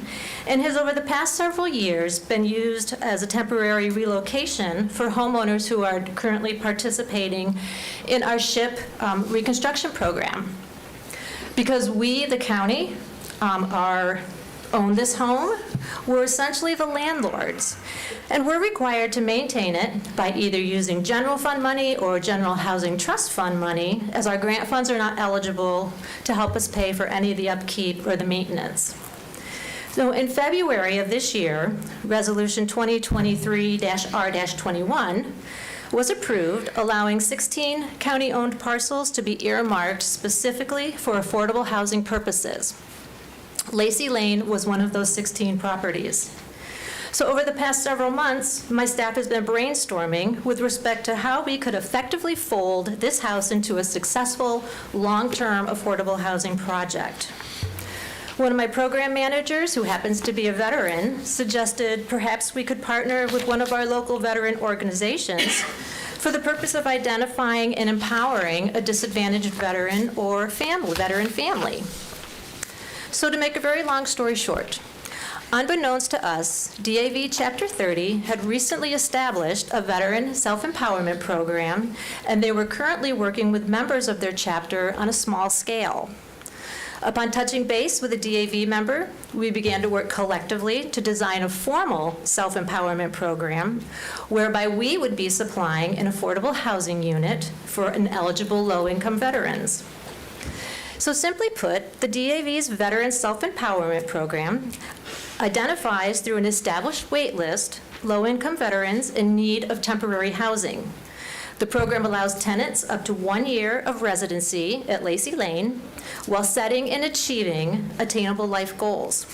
and has over the past several years been used as a temporary relocation for homeowners who are currently participating in our SHIP reconstruction program. Because we, the county, own this home, we're essentially the landlords. And we're required to maintain it by either using general fund money or general housing trust fund money, as our grant funds are not eligible to help us pay for any of the upkeep or the maintenance. So in February of this year, Resolution 2023-R-21 was approved, allowing 16 county-owned parcels to be earmarked specifically for affordable housing purposes. Lacey Lane was one of those 16 properties. So over the past several months, my staff has been brainstorming with respect to how we could effectively fold this house into a successful, long-term affordable housing project. One of my program managers, who happens to be a veteran, suggested perhaps we could partner with one of our local veteran organizations for the purpose of identifying and empowering a disadvantaged veteran or veteran family. So to make a very long story short, unbeknownst to us, DAV Chapter 30 had recently established a veteran self-empowerment program, and they were currently working with members of their chapter on a small scale. Upon touching base with a DAV member, we began to work collectively to design a formal self-empowerment program whereby we would be supplying an affordable housing unit for an eligible low-income veterans. So simply put, the DAV's Veteran Self-Empowerment Program identifies through an established wait list low-income veterans in need of temporary housing. The program allows tenants up to 1 year of residency at Lacey Lane while setting and achieving attainable life goals.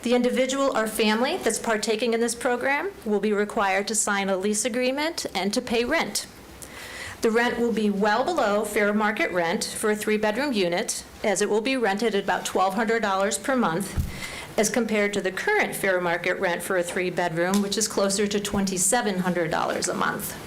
The individual or family that's partaking in this program will be required to sign a lease agreement and to pay rent. The rent will be well below fair market rent for a 3-bedroom unit, as it will be rented at about $1,200 per month, as compared to the current fair market rent for a 3-bedroom, which is closer to $2,700 a month.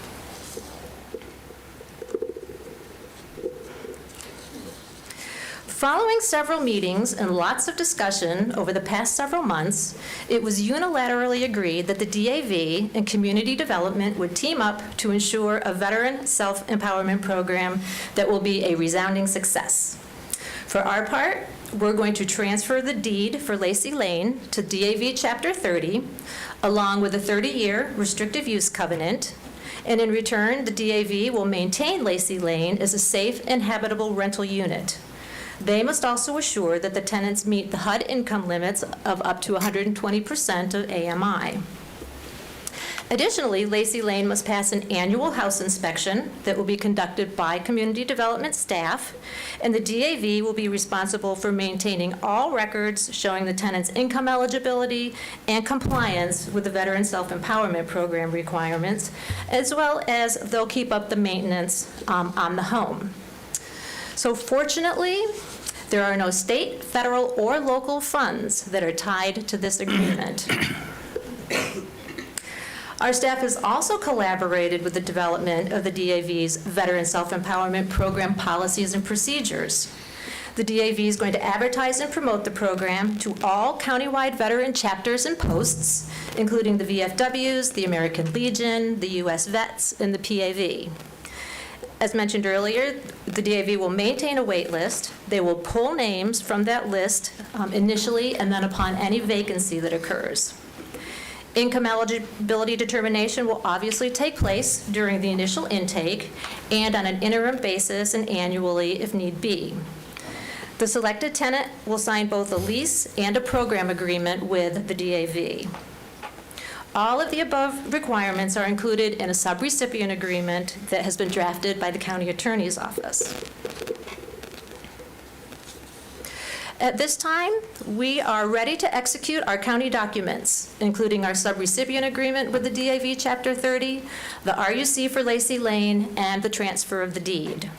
Following several meetings and lots of discussion over the past several months, it was unilaterally agreed that the DAV and Community Development would team up to ensure a veteran self-empowerment program that will be a resounding success. For our part, we're going to transfer the deed for Lacey Lane to DAV Chapter 30, along with a 30-year restrictive use covenant, and in return, the DAV will maintain Lacey Lane as a safe and habitable rental unit. They must also assure that the tenants meet the HUD income limits of up to 120% of AMI. Additionally, Lacey Lane must pass an annual house inspection that will be conducted by community development staff, and the DAV will be responsible for maintaining all records showing the tenant's income eligibility and compliance with the Veteran Self-Empowerment Program requirements, as well as they'll keep up the maintenance on the home. So fortunately, there are no state, federal, or local funds that are tied to this agreement. Our staff has also collaborated with the development of the DAV's Veteran Self-Empowerment Program policies and procedures. The DAV is going to advertise and promote the program to all countywide veteran chapters and posts, including the VFWs, the American Legion, the U.S. Vets, and the PAV. As mentioned earlier, the DAV will maintain a wait list. They will pull names from that list initially and then upon any vacancy that occurs. Income eligibility determination will obviously take place during the initial intake and on an interim basis and annually if need be. The selected tenant will sign both a lease and a program agreement with the DAV. All of the above requirements are included in a subrecipient agreement that has been drafted by the County Attorney's Office. At this time, we are ready to execute our county documents, including our subrecipient agreement with the DAV Chapter 30, the RUC for Lacey Lane, and the transfer of the deed.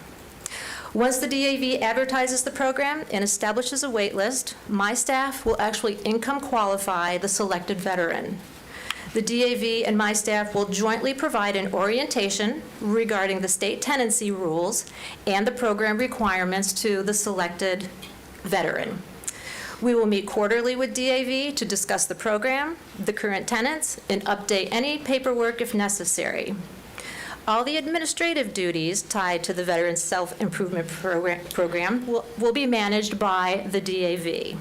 Once the DAV advertises the program and establishes a wait list, my staff will actually income qualify the selected veteran. The DAV and my staff will jointly provide an orientation regarding the state tenancy rules and the program requirements to the selected veteran. We will meet quarterly with DAV to discuss the program, the current tenants, and update any paperwork if necessary. All the administrative duties tied to the Veteran Self-Improvement Program will be managed by the DAV.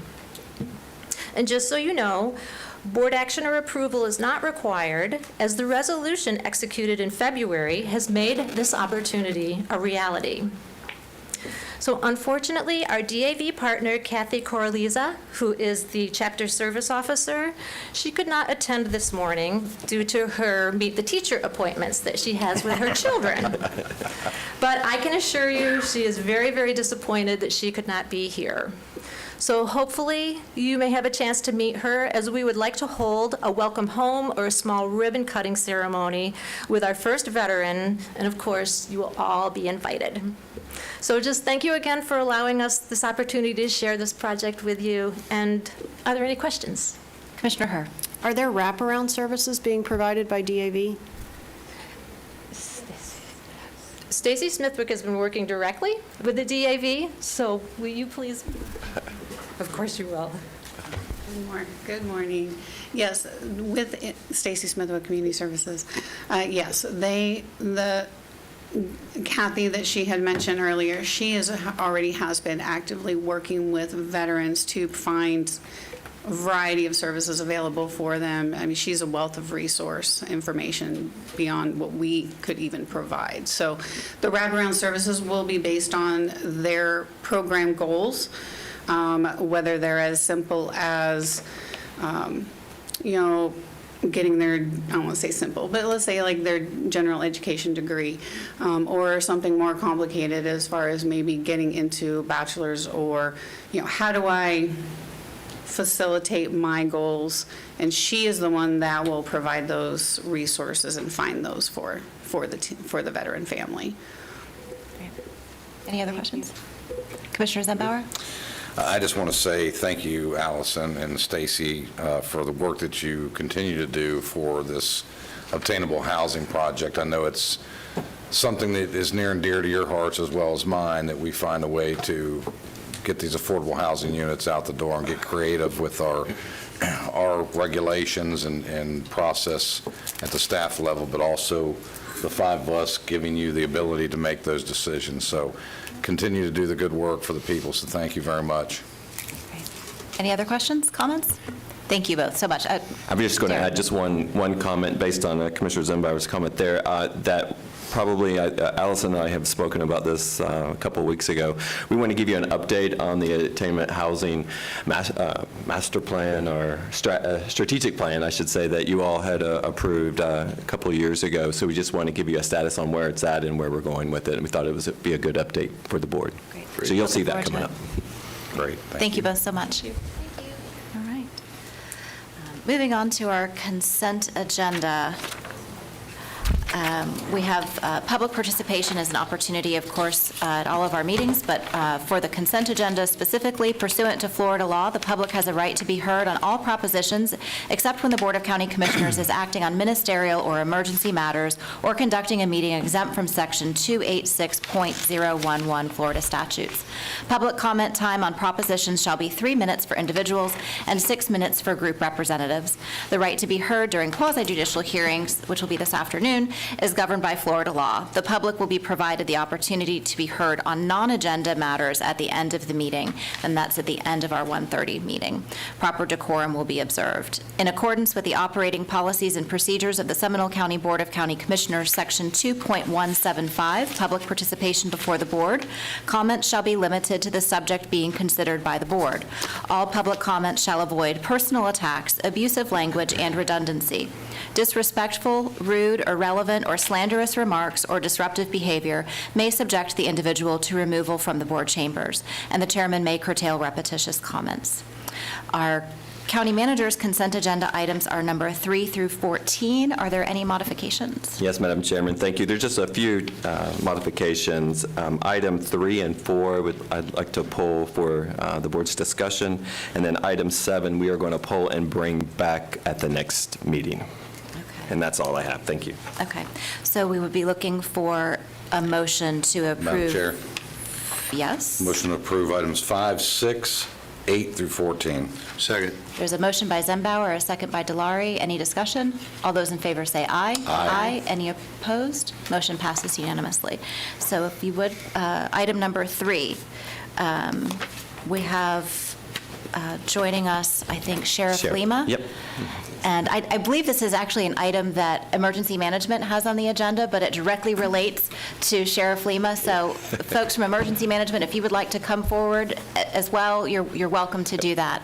And just so you know, board action or approval is not required, as the resolution executed in February has made this opportunity a reality. So unfortunately, our DAV partner, Kathy Coraliza, who is the chapter service officer, she could not attend this morning due to her meet the teacher appointments that she has with her children. But I can assure you, she is very, very disappointed that she could not be here. So hopefully you may have a chance to meet her, as we would like to hold a welcome home or a small ribbon cutting ceremony with our first veteran, and of course you will all be invited. So just thank you again for allowing us this opportunity to share this project with you. And are there any questions? Commissioner Herr. Are there wraparound services being provided by DAV? Stacy Smithwick has been working directly with the DAV, so will you please? Of course you will. Good morning. Yes, with Stacy Smithwood Community Services, yes, the Kathy, that she had mentioned earlier, she already has been actively working with veterans to find a variety of services available for them. I mean, she's a wealth of resource information beyond what we could even provide. So the wraparound services will be based on their program goals, whether they're as simple as, getting their, I don't want to say simple, but let's say like their general education degree, or something more complicated as far as maybe getting into a bachelor's, or, how do I facilitate my goals? And she is the one that will provide those resources and find those for the veteran family. Any other questions? Commissioner Zembauer? I just want to say thank you, Allison and Stacy, for the work that you continue to do for this obtainable housing project. I know it's something that is near and dear to your hearts as well as mine, that we find a way to get these affordable housing units out the door and get creative with our regulations and process at the staff level, but also the five of us giving you the ability to make those decisions. So continue to do the good work for the people, so thank you very much. Any other questions, comments? Thank you both so much. I'm just going to add just one comment based on Commissioner Zembauer's comment there, that probably Allison and I have spoken about this a couple of weeks ago. We want to give you an update on the attainment housing master plan, or strategic plan, I should say, that you all had approved a couple of years ago. So we just want to give you a status on where it's at and where we're going with it. And we thought it would be a good update for the board. Great. So you'll see that coming up. Great. Thank you both so much. Thank you. All right. Moving on to our consent agenda. We have public participation as an opportunity, of course, at all of our meetings, but for the consent agenda specifically, pursuant to Florida law, the public has a right to be heard on all propositions except when the Board of County Commissioners is acting on ministerial or emergency matters or conducting a meeting exempt from Section 286.011 Florida statutes. Public comment time on propositions shall be 3 minutes for individuals and 6 minutes for group representatives. The right to be heard during quasi-judicial hearings, which will be this afternoon, is governed by Florida law. The public will be provided the opportunity to be heard on non-agenda matters at the end of the meeting, and that's at the end of our 1:30 meeting. Proper decorum will be observed. In accordance with the operating policies and procedures of the Seminole County Board of County Commissioners, Section 2.175, public participation before the board, comments shall be limited to the subject being considered by the board. All public comments shall avoid personal attacks, abusive language, and redundancy. Disrespectful, rude, irrelevant, or slanderous remarks or disruptive behavior may subject the individual to removal from the board chambers, and the chairman may curtail repetitious comments. Our county manager's consent agenda items are number 3 through 14. Are there any modifications? Yes, Madam Chairman, thank you. There's just a few modifications. Item 3 and 4, I'd like to pull for the board's discussion. And then item 7, we are going to pull and bring back at the next meeting. And that's all I have. Thank you. Okay. So we would be looking for a motion to approve. Madam Chair. Yes? Motion to approve items 5, 6, 8 through 14. Second. There's a motion by Zembauer, a second by Delary. Any discussion? All those in favor say aye. Aye. Any opposed? Motion passes unanimously. So if you would, item number 3, we have joining us, I think, Sheriff Lima. Yep. And I believe this is actually an item that Emergency Management has on the agenda, but it directly relates to Sheriff Lima. So folks from Emergency Management, if you would like to come forward as well, you're welcome to do that.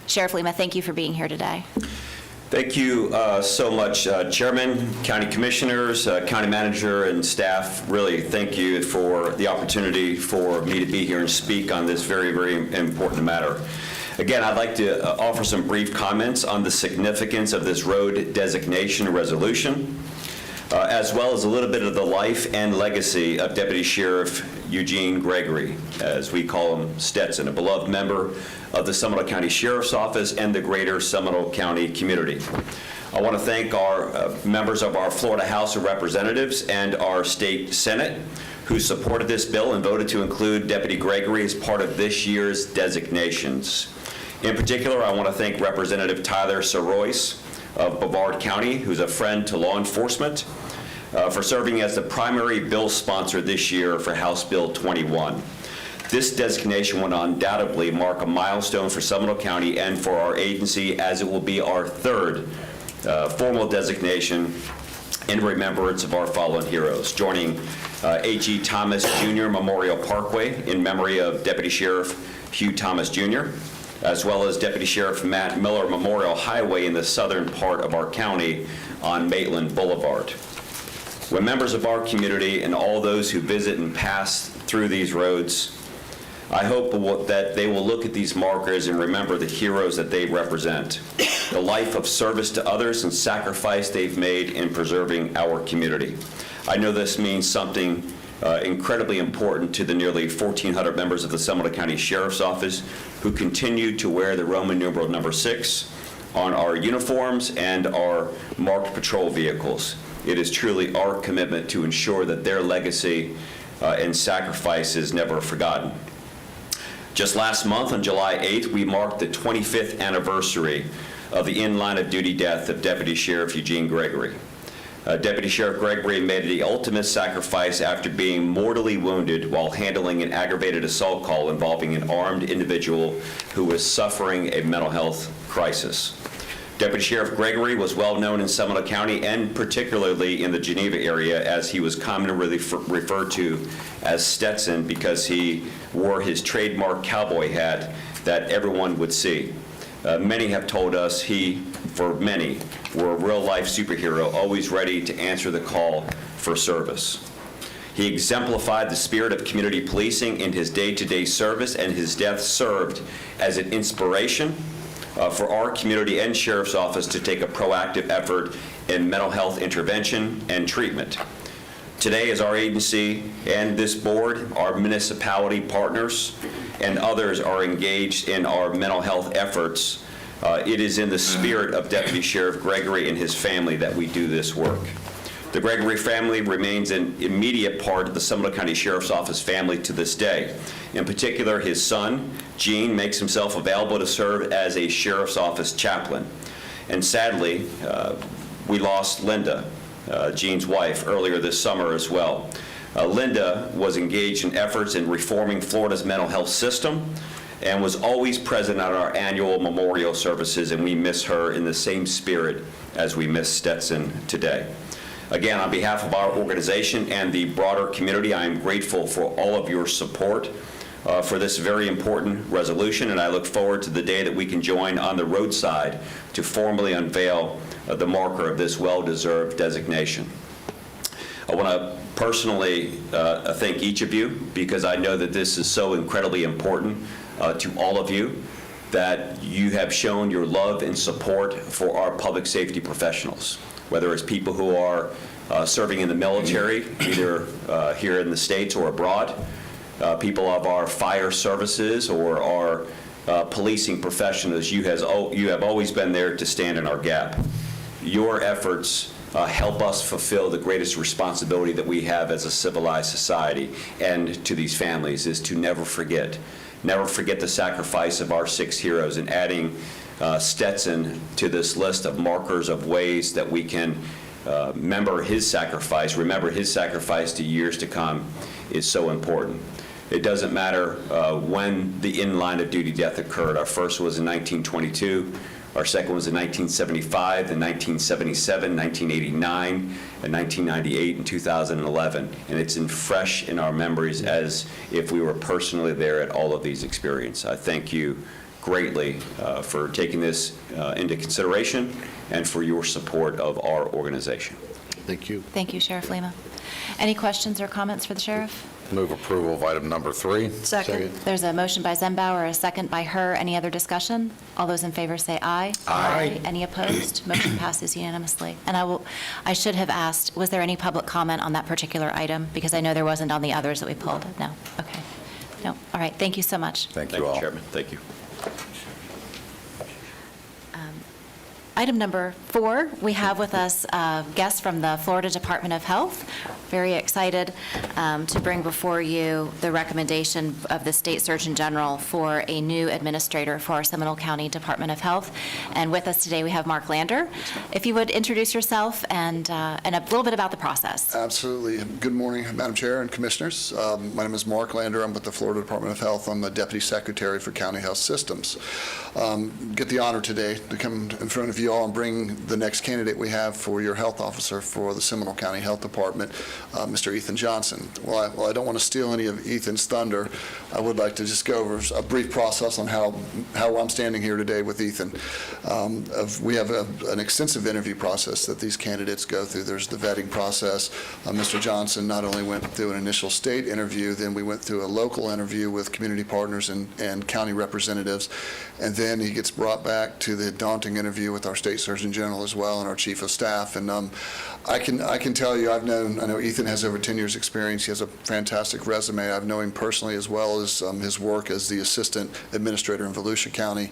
Sheriff Lima, thank you for being here today. Thank you so much, Chairman, County Commissioners, County Manager, and staff. Really, thank you for the opportunity for me to be here and speak on this very, very important matter. Again, I'd like to offer some brief comments on the significance of this road designation resolution, as well as a little bit of the life and legacy of Deputy Sheriff Eugene Gregory, as we call him Stetson, a beloved member of the Seminole County Sheriff's Office and the greater Seminole County community. I want to thank our members of our Florida House of Representatives and our state Senate who supported this bill and voted to include Deputy Gregory as part of this year's designations. In particular, I want to thank Representative Tyler Sorois of Brevard County, who's a friend to law enforcement, for serving as the primary bill sponsor this year for House Bill 21. This designation will undoubtedly mark a milestone for Seminole County and for our agency, as it will be our third formal designation in remembrance of our fallen heroes, joining H.E. Thomas Jr. Memorial Parkway in memory of Deputy Sheriff Hugh Thomas Jr., as well as Deputy Sheriff Matt Miller Memorial Highway in the southern part of our county on Maitland Boulevard. When members of our community and all those who visit and pass through these roads, I hope that they will look at these markers and remember the heroes that they represent, the life of service to others and sacrifice they've made in preserving our community. I know this means something incredibly important to the nearly 1,400 members of the Seminole County Sheriff's Office who continue to wear the Roman numeral number 6 on our uniforms and our marked patrol vehicles. It is truly our commitment to ensure that their legacy and sacrifice is never forgotten. Just last month, on July 8th, we marked the 25th anniversary of the in-line of duty death of Deputy Sheriff Eugene Gregory. Deputy Sheriff Gregory made the ultimate sacrifice after being mortally wounded while handling an aggravated assault call involving an armed individual who was suffering a mental health crisis. Deputy Sheriff Gregory was well known in Seminole County and particularly in the Geneva area, as he was commonly referred to as Stetson because he wore his trademark cowboy hat that everyone would see. Many have told us he, for many, were a real-life superhero, always ready to answer the call for service. He exemplified the spirit of community policing in his day-to-day service, and his death served as an inspiration for our community and Sheriff's Office to take a proactive effort in mental health intervention and treatment. Today, as our agency and this board, our municipality partners, and others are engaged in our mental health efforts, it is in the spirit of Deputy Sheriff Gregory and his family that we do this work. The Gregory family remains an immediate part of the Seminole County Sheriff's Office family to this day. In particular, his son, Gene, makes himself available to serve as a Sheriff's Office chaplain. And sadly, we lost Linda, Gene's wife, earlier this summer as well. Linda was engaged in efforts in reforming Florida's mental health system and was always present at our annual memorial services, and we miss her in the same spirit as we miss Stetson today. Again, on behalf of our organization and the broader community, I am grateful for all of your support for this very important resolution, and I look forward to the day that we can join on the roadside to formally unveil the marker of this well-deserved designation. I want to personally thank each of you, because I know that this is so incredibly important to all of you, that you have shown your love and support for our public safety professionals, whether it's people who are serving in the military, either here in the States or abroad, people of our fire services or our policing professionals. You have always been there to stand in our gap. Your efforts help us fulfill the greatest responsibility that we have as a civilized society and to these families, is to never forget the sacrifice of our 6 heroes, and adding Stetson to this list of markers of ways that we can remember his sacrifice to years to come is so important. It doesn't matter when the in-line of duty death occurred. Our first was in 1922. Our second was in 1975, in 1977, 1989, and 1998, and 2011. And it's fresh in our memories as if we were personally there at all of these experiences. I thank you greatly for taking this into consideration and for your support of our organization. Thank you. Thank you, Sheriff Lima. Any questions or comments for the sheriff? Move approval of item number 3. Second. There's a motion by Zembauer, a second by Her. Any other discussion? All those in favor say aye. Aye. Any opposed? Motion passes unanimously. And I should have asked, was there any public comment on that particular item? Because I know there wasn't on the others that we pulled. No? Okay. No. All right. Thank you so much. Thank you all. Chairman. Thank you. Item number 4, we have with us guests from the Florida Department of Health. Very excited to bring before you the recommendation of the State Surgeon General for a new administrator for our Seminole County Department of Health. And with us today, we have Mark Lander. If you would introduce yourself and a little bit about the process. Absolutely. Good morning, Madam Chair and Commissioners. My name is Mark Lander. I'm with the Florida Department of Health. I'm the Deputy Secretary for County Health Systems. Get the honor today to come in front of you all and bring the next candidate we have for your health officer for the Seminole County Health Department, Mr. Ethan Johnson. Well, I don't want to steal any of Ethan's thunder. I would like to just go over a brief process on how I'm standing here today with Ethan. We have an extensive interview process that these candidates go through. There's the vetting process. Mr. Johnson not only went through an initial state interview, then we went through a local interview with community partners and county representatives, and then he gets brought back to the daunting interview with our State Surgeon General as well and our Chief of Staff. And I can tell you, I know Ethan has over 10 years experience. He has a fantastic resume. I've known him personally as well as his work as the Assistant Administrator in Volusia County,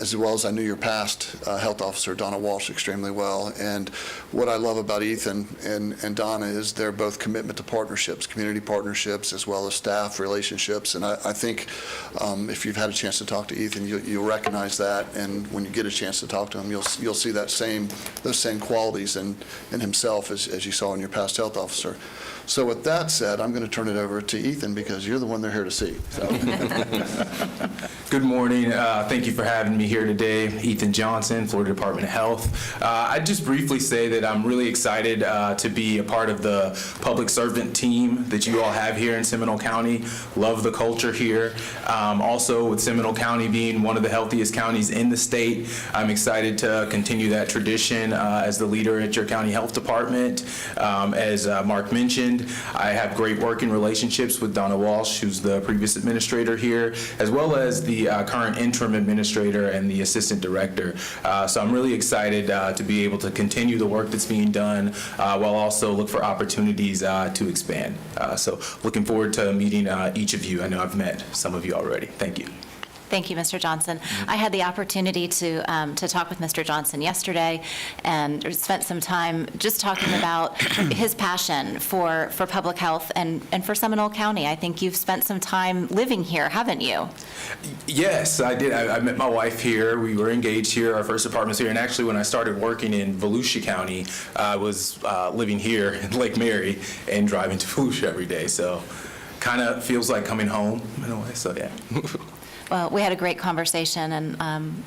as well as I knew your past health officer, Donna Walsh, extremely well. And what I love about Ethan and Donna is they're both commitment to partnerships, community partnerships, as well as staff relationships. And I think if you've had a chance to talk to Ethan, you'll recognize that. And when you get a chance to talk to him, you'll see those same qualities in himself as you saw in your past health officer. So with that said, I'm going to turn it over to Ethan because you're the one they're here to see. So. Good morning. Thank you for having me here today. Ethan Johnson, Florida Department of Health. I'd just briefly say that I'm really excited to be a part of the public servant team that you all have here in Seminole County. Love the culture here. Also, with Seminole County being one of the healthiest counties in the state, I'm excited to continue that tradition as the leader at your county health department. As Mark mentioned, I have great working relationships with Donna Walsh, who's the previous administrator here, as well as the current interim administrator and the assistant director. So I'm really excited to be able to continue the work that's being done while also look for opportunities to expand. So looking forward to meeting each of you. I know I've met some of you already. Thank you. Thank you, Mr. Johnson. I had the opportunity to talk with Mr. Johnson yesterday and spent some time just talking about his passion for public health and for Seminole County. I think you've spent some time living here, haven't you? Yes, I did. I met my wife here. We were engaged here. Our first apartment's here. And actually, when I started working in Volusia County, I was living here in Lake Mary and driving to Volusia every day. So kind of feels like coming home in a way. So, yeah. Well, we had a great conversation, and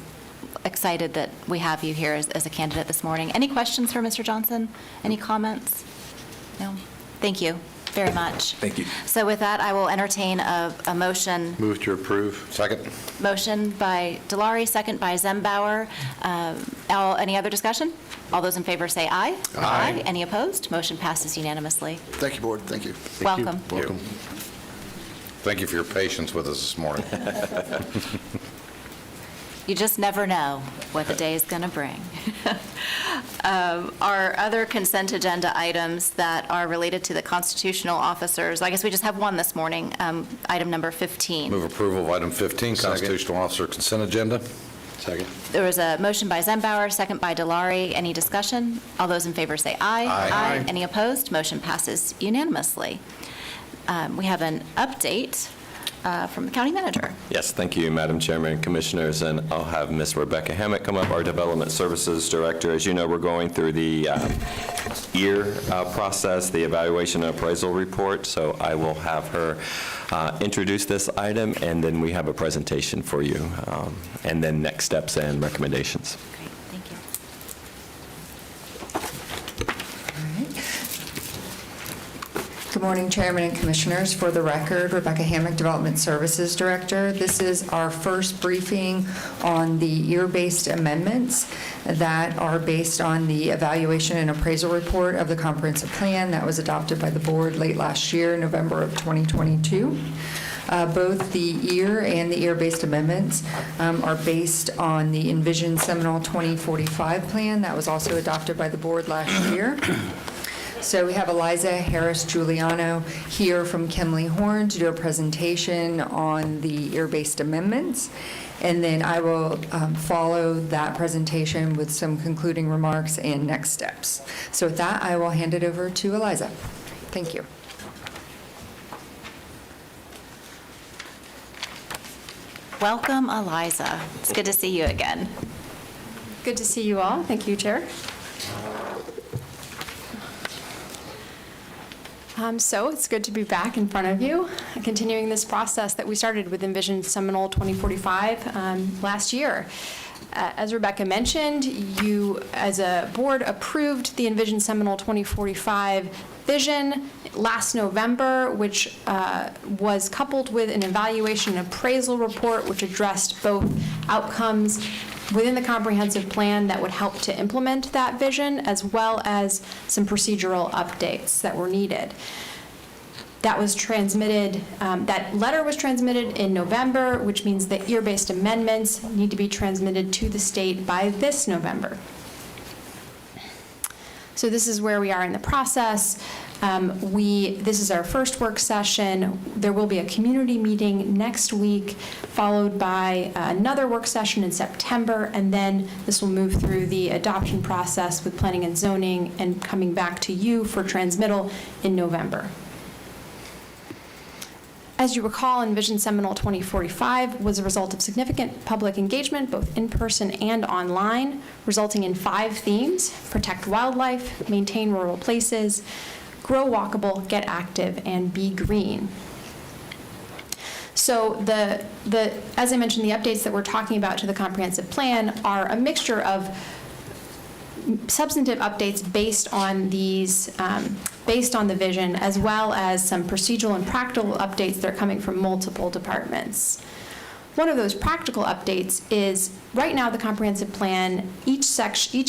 excited that we have you here as a candidate this morning. Any questions for Mr. Johnson? Any comments? No? Thank you very much. Thank you. So with that, I will entertain a motion. Move to approve. Second. Motion by Delary, second by Zembauer. Any other discussion? All those in favor say aye. Aye. Any opposed? Motion passes unanimously. Thank you, Board. Thank you. Welcome. Welcome. Thank you for your patience with us this morning. You just never know what the day is going to bring. Our other consent agenda items that are related to the constitutional officers, I guess we just have one this morning, item number 15. Move approval of item 15, constitutional officer consent agenda. Second. There was a motion by Zembauer, second by Delary. Any discussion? All those in favor say aye. Aye. Any opposed? Motion passes unanimously. We have an update from the county manager. Yes, thank you, Madam Chairman and Commissioners, and I'll have Ms. Rebecca Hammett come up, our Development Services Director. As you know, we're going through the year process, the evaluation and appraisal report, so I will have her introduce this item, and then we have a presentation for you, and then next steps and recommendations. Great, thank you. Good morning, Chairman and Commissioners. For the record, Rebecca Hammock, Development Services Director. This is our first briefing on the year-based amendments that are based on the evaluation and appraisal report of the comprehensive plan that was adopted by the board late last year, November of 2022. Both the year and the year-based amendments are based on the Envision Seminole 2045 plan that was also adopted by the board last year. So we have Eliza Harris-Giuliano here from Kimley Horn to do a presentation on the ear-based amendments. And then I will follow that presentation with some concluding remarks and next steps. So with that, I will hand it over to Eliza. Thank you. Welcome, Eliza. It's good to see you again. Good to see you all. Thank you, Chair. So it's good to be back in front of you, continuing this process that we started with Envision Seminole 2045 last year. As Rebecca mentioned, you, as a board, approved the Envision Seminole 2045 vision last November, which was coupled with an evaluation and appraisal report, which addressed both outcomes within the comprehensive plan that would help to implement that vision, as well as some procedural updates that were needed. That was transmitted, that letter was transmitted in November, which means that ear-based amendments need to be transmitted to the state by this November. So this is where we are in the process. This is our first work session. There will be a community meeting next week, followed by another work session in September, and then this will move through the adoption process with planning and zoning and coming back to you for transmittal in November. As you recall, Envision Seminole 2045 was a result of significant public engagement, both in person and online, resulting in 5 themes: protect wildlife, maintain rural places, grow walkable, get active, and be green. So as I mentioned, the updates that we're talking about to the comprehensive plan are a mixture of substantive updates based on these, based on the vision, as well as some procedural and practical updates that are coming from multiple departments. One of those practical updates is, right now the comprehensive plan, each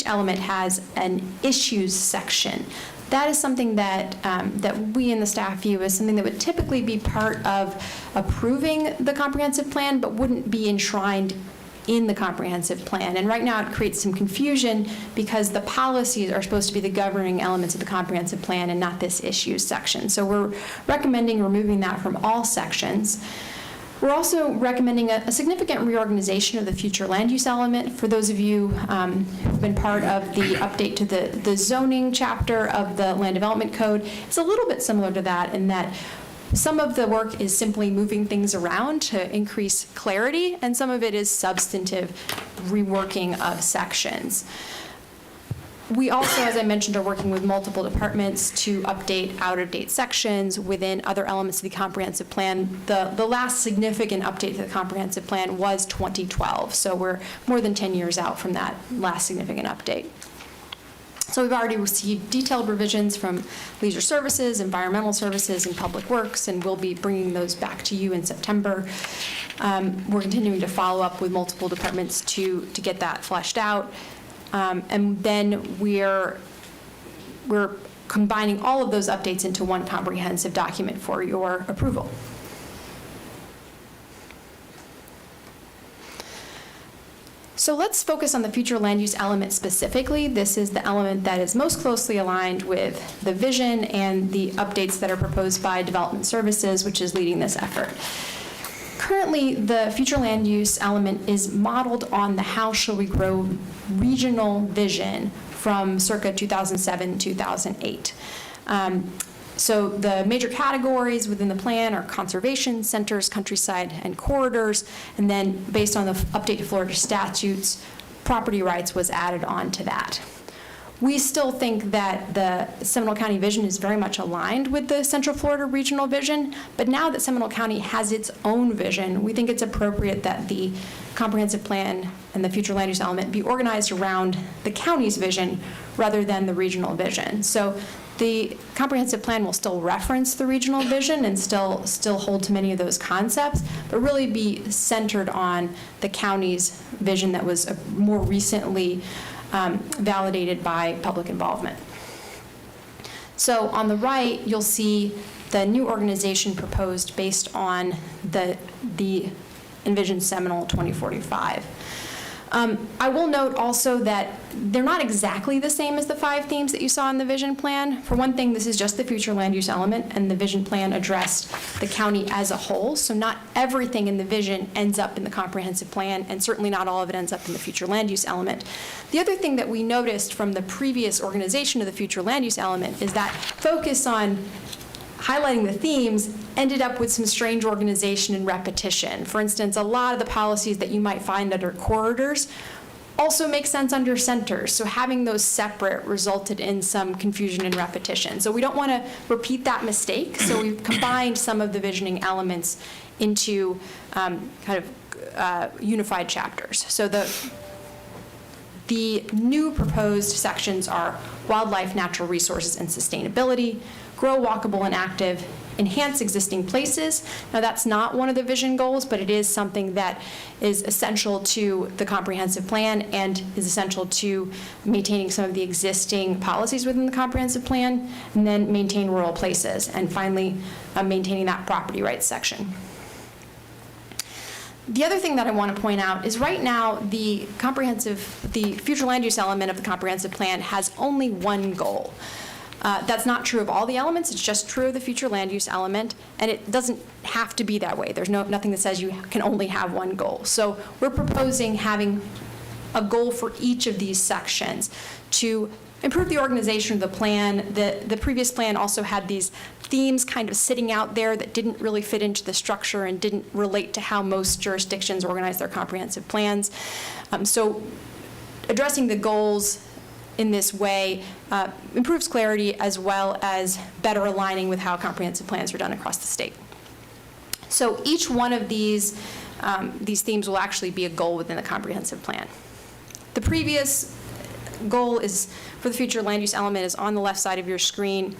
element has an issues section. That is something that we in the staff view as something that would typically be part of approving the comprehensive plan, but wouldn't be enshrined in the comprehensive plan. And right now it creates some confusion because the policies are supposed to be the governing elements of the comprehensive plan and not this issues section. So we're recommending removing that from all sections. We're also recommending a significant reorganization of the future land use element. For those of you who've been part of the update to the zoning chapter of the Land Development Code, it's a little bit similar to that in that some of the work is simply moving things around to increase clarity, and some of it is substantive reworking of sections. We also, as I mentioned, are working with multiple departments to update out-of-date sections within other elements of the comprehensive plan. The last significant update to the comprehensive plan was 2012, so we're more than 10 years out from that last significant update. So we've already received detailed revisions from Leisure Services, Environmental Services, and Public Works, and we'll be bringing those back to you in September. We're continuing to follow up with multiple departments to get that fleshed out. And then we're combining all of those updates into one comprehensive document for your approval. So let's focus on the future land use element specifically. This is the element that is most closely aligned with the vision and the updates that are proposed by Development Services, which is leading this effort. Currently, the future land use element is modeled on the How Shall We Grow regional vision from circa 2007-2008. So the major categories within the plan are conservation, centers, countryside, and corridors, and then based on the updated Florida statutes, property rights was added on to that. We still think that the Seminole County vision is very much aligned with the Central Florida regional vision, but now that Seminole County has its own vision, we think it's appropriate that the comprehensive plan and the future land use element be organized around the county's vision rather than the regional vision. So the comprehensive plan will still reference the regional vision and still hold to many of those concepts, but really be centered on the county's vision that was more recently validated by public involvement. So on the right, you'll see the new organization proposed based on the Envision Seminole 2045. I will note also that they're not exactly the same as the 5 themes that you saw in the vision plan. For one thing, this is just the future land use element, and the vision plan addressed the county as a whole. So not everything in the vision ends up in the comprehensive plan, and certainly not all of it ends up in the future land use element. The other thing that we noticed from the previous organization of the future land use element is that focus on highlighting the themes ended up with some strange organization and repetition. For instance, a lot of the policies that you might find under corridors also make sense under centers. So having those separate resulted in some confusion and repetition. So we don't want to repeat that mistake. So we've combined some of the visioning elements into unified chapters. So the new proposed sections are wildlife, natural resources, and sustainability, grow walkable and active, enhance existing places. Now, that's not one of the vision goals, but it is something that is essential to the comprehensive plan and is essential to maintaining some of the existing policies within the comprehensive plan, and then maintain rural places, and finally, maintaining that property rights section. The other thing that I want to point out is right now the future land use element of the comprehensive plan has only one goal. That's not true of all the elements, it's just true of the future land use element, and it doesn't have to be that way. There's nothing that says you can only have one goal. So we're proposing having a goal for each of these sections to improve the organization of the plan. The previous plan also had these themes kind of sitting out there that didn't really fit into the structure and didn't relate to how most jurisdictions organize their comprehensive plans. So addressing the goals in this way improves clarity as well as better aligning with how comprehensive plans are done across the state. So each one of these themes will actually be a goal within the comprehensive plan. The previous goal is for the future land use element is on the left side of your screen.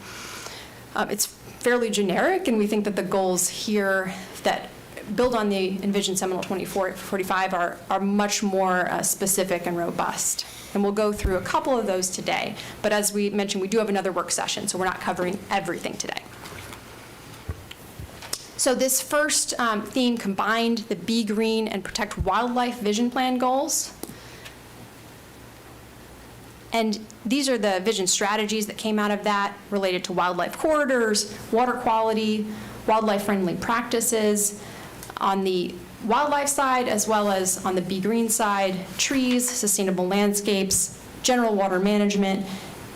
It's fairly generic, and we think that the goals here that build on the Envision Seminole 2045 are much more specific and robust. And we'll go through a couple of those today. But as we mentioned, we do have another work session, so we're not covering everything today. So this first theme combined the Be Green and Protect Wildlife Vision Plan goals. And these are the vision strategies that came out of that related to wildlife corridors, water quality, wildlife-friendly practices on the wildlife side, as well as on the Be Green side, trees, sustainable landscapes, general water management,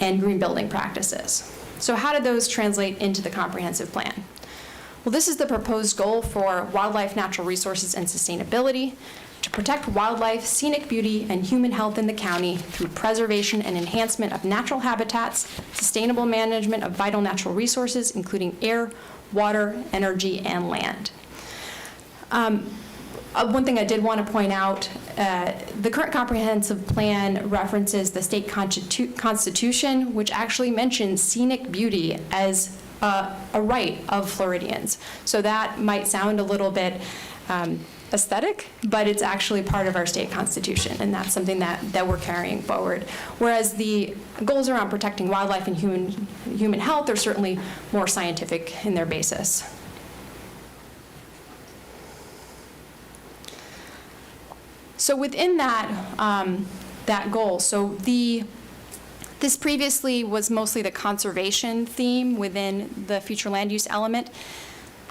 and green building practices. So how did those translate into the comprehensive plan? Well, this is the proposed goal for wildlife, natural resources, and sustainability: to protect wildlife, scenic beauty, and human health in the county through preservation and enhancement of natural habitats, sustainable management of vital natural resources, including air, water, energy, and land. One thing I did want to point out, the current comprehensive plan references the state constitution, which actually mentions scenic beauty as a right of Floridians. So that might sound a little bit aesthetic, but it's actually part of our state constitution, and that's something that we're carrying forward. Whereas the goals around protecting wildlife and human health are certainly more scientific in their basis. So within that goal, so this previously was mostly the conservation theme within the future land use element.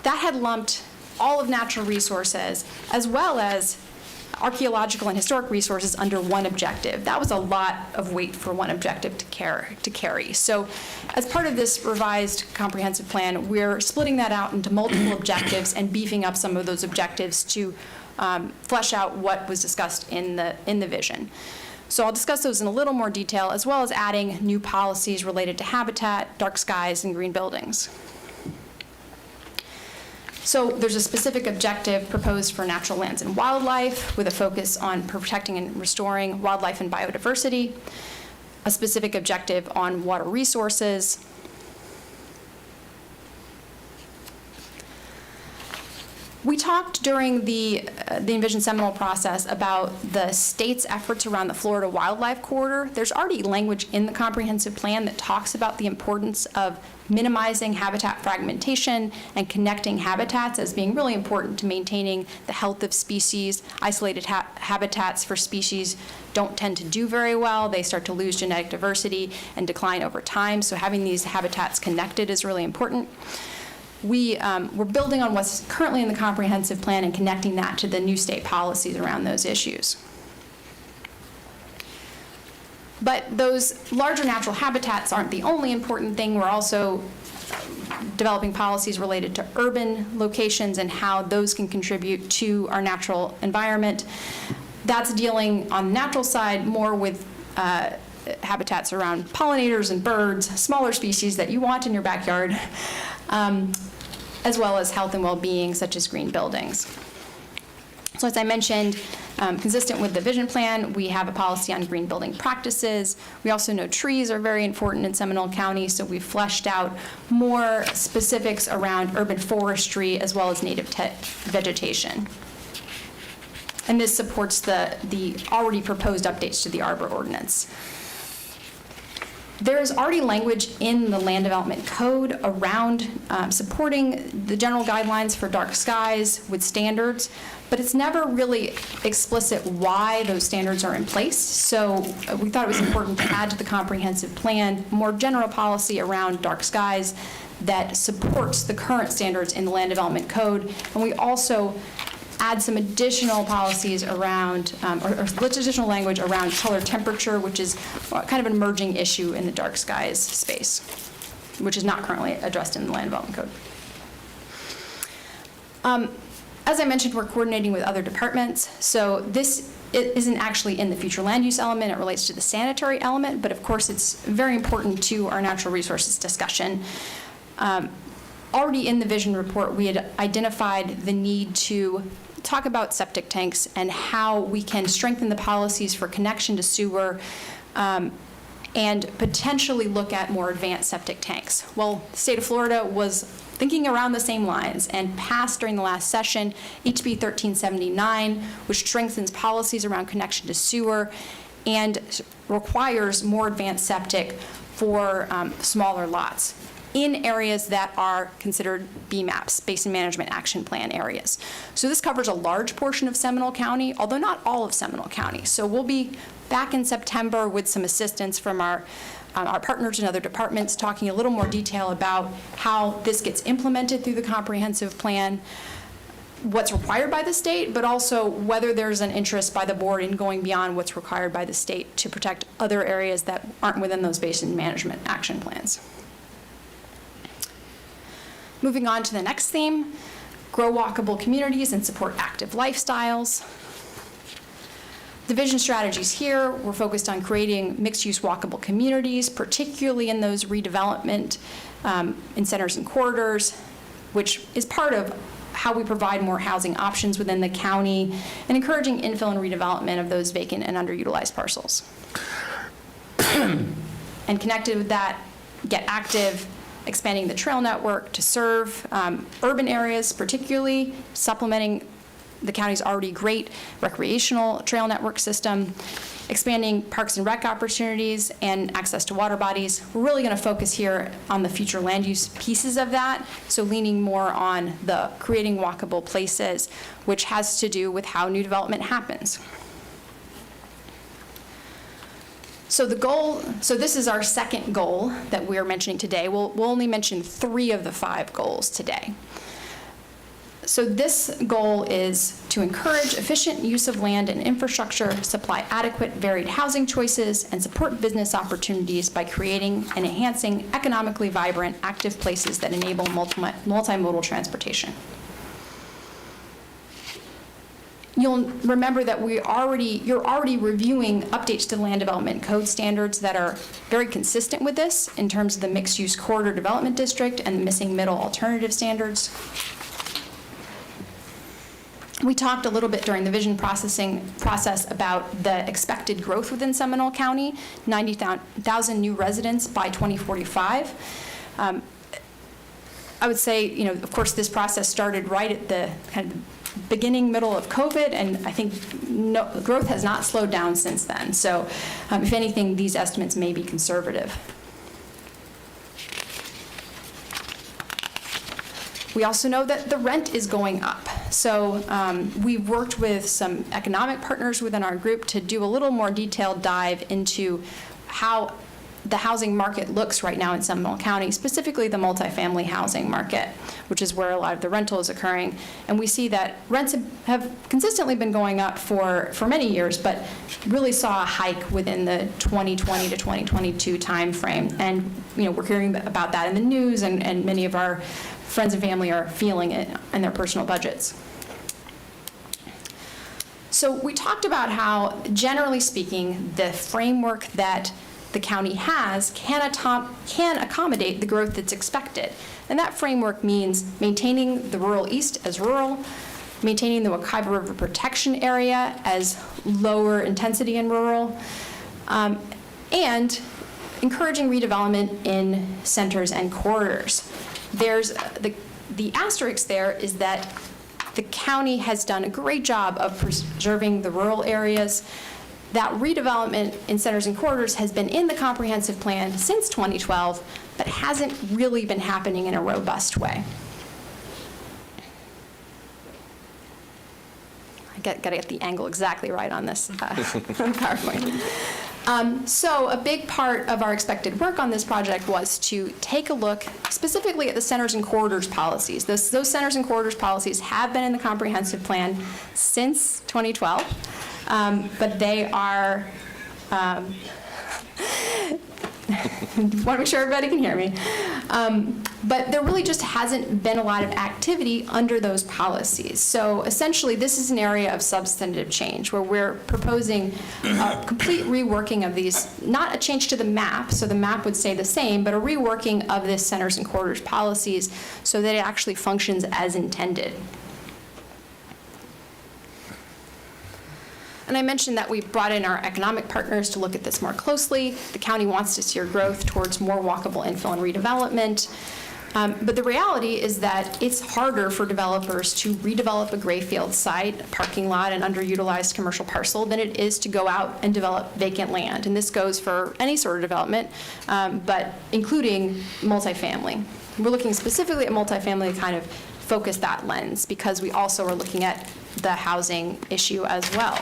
That had lumped all of natural resources as well as archaeological and historic resources under one objective. That was a lot of weight for one objective to carry. So as part of this revised comprehensive plan, we're splitting that out into multiple objectives and beefing up some of those objectives to flesh out what was discussed in the vision. So I'll discuss those in a little more detail, as well as adding new policies related to habitat, dark skies, and green buildings. So there's a specific objective proposed for natural lands and wildlife with a focus on protecting and restoring wildlife and biodiversity, a specific objective on water resources, We talked during the Envision Seminole process about the state's efforts around the Florida Wildlife Corridor. There's already language in the comprehensive plan that talks about the importance of minimizing habitat fragmentation and connecting habitats as being really important to maintaining the health of species. Isolated habitats for species don't tend to do very well. They start to lose genetic diversity and decline over time. So having these habitats connected is really important. We're building on what's currently in the comprehensive plan and connecting that to the new state policies around those issues. But those larger natural habitats aren't the only important thing. We're also developing policies related to urban locations and how those can contribute to our natural environment. That's dealing on the natural side more with habitats around pollinators and birds, smaller species that you want in your backyard, as well as health and well-being, such as green buildings. So as I mentioned, consistent with the vision plan, we have a policy on green building practices. We also know trees are very important in Seminole County, so we've fleshed out more specifics around urban forestry as well as native vegetation. And this supports the already proposed updates to the Arbor Ordinance. There is already language in the Land Development Code around supporting the general guidelines for dark skies with standards, but it's never really explicit why those standards are in place. So we thought it was important to add to the comprehensive plan more general policy around dark skies that supports the current standards in the Land Development Code. And we also add some additional policies around, or additional language around color temperature, which is kind of an emerging issue in the dark skies space, which is not currently addressed in the Land Development Code. As I mentioned, we're coordinating with other departments. So this isn't actually in the future land use element. It relates to the sanitary element, but of course it's very important to our natural resources discussion. Already in the vision report, we had identified the need to talk about septic tanks and how we can strengthen the policies for connection to sewer and potentially look at more advanced septic tanks. Well, the state of Florida was thinking around the same lines and passed during the last session HB 1379, which strengthens policies around connection to sewer and requires more advanced septic for smaller lots in areas that are considered BMAPs, Basin Management Action Plan areas. So this covers a large portion of Seminole County, although not all of Seminole County. So we'll be back in September with some assistance from our partners in other departments, talking a little more detail about how this gets implemented through the comprehensive plan, what's required by the state, but also whether there's an interest by the board in going beyond what's required by the state to protect other areas that aren't within those basin management action plans. Moving on to the next theme, grow walkable communities and support active lifestyles. The vision strategies here, we're focused on creating mixed-use walkable communities, particularly in those redevelopment in centers and corridors, which is part of how we provide more housing options within the county and encouraging infill and redevelopment of those vacant and underutilized parcels. And connected with that, get active, expanding the trail network to serve urban areas, particularly supplementing the county's already great recreational trail network system, expanding parks and rec opportunities and access to water bodies. We're really going to focus here on the future land use pieces of that, so leaning more on the creating walkable places, which has to do with how new development happens. So this is our second goal that we're mentioning today. We'll only mention 3 of the 5 goals today. So this goal is to encourage efficient use of land and infrastructure, supply adequate varied housing choices, and support business opportunities by creating and enhancing economically vibrant, active places that enable multimodal transportation. You'll remember that you're already reviewing updates to the Land Development Code standards that are very consistent with this in terms of the mixed-use corridor development district and the missing middle alternative standards. We talked a little bit during the vision process about the expected growth within Seminole County, 90,000 new residents by 2045. I would say, of course, this process started right at the kind of beginning, middle of COVID, and I think growth has not slowed down since then. So if anything, these estimates may be conservative. We also know that the rent is going up. So we've worked with some economic partners within our group to do a little more detailed dive into how the housing market looks right now in Seminole County, specifically the multifamily housing market, which is where a lot of the rental is occurring. And we see that rents have consistently been going up for many years, but really saw a hike within the 2020 to 2022 timeframe. And we're hearing about that in the news, and many of our friends and family are feeling it in their personal budgets. So we talked about how, generally speaking, the framework that the county has can accommodate the growth that's expected. And that framework means maintaining the rural east as rural, maintaining the Wekiva River Protection Area as lower intensity and rural, and encouraging redevelopment in centers and corridors. There's the asterisk there is that the county has done a great job of preserving the rural areas. That redevelopment in centers and corridors has been in the comprehensive plan since 2012, but hasn't really been happening in a robust way. I got to get the angle exactly right on this PowerPoint. So a big part of our expected work on this project was to take a look specifically at the centers and corridors policies. Those centers and corridors policies have been in the comprehensive plan since 2012, but they are, want to make sure everybody can hear me. But there really just hasn't been a lot of activity under those policies. So essentially, this is an area of substantive change where we're proposing a complete reworking of these, not a change to the map, so the map would stay the same, but a reworking of this centers and corridors policies so that it actually functions as intended. And I mentioned that we brought in our economic partners to look at this more closely. The county wants to steer growth towards more walkable infill and redevelopment. But the reality is that it's harder for developers to redevelop a grayfield site, a parking lot, an underutilized commercial parcel than it is to go out and develop vacant land. And this goes for any sort of development, but including multifamily. We're looking specifically at multifamily to kind of focus that lens because we also are looking at the housing issue as well.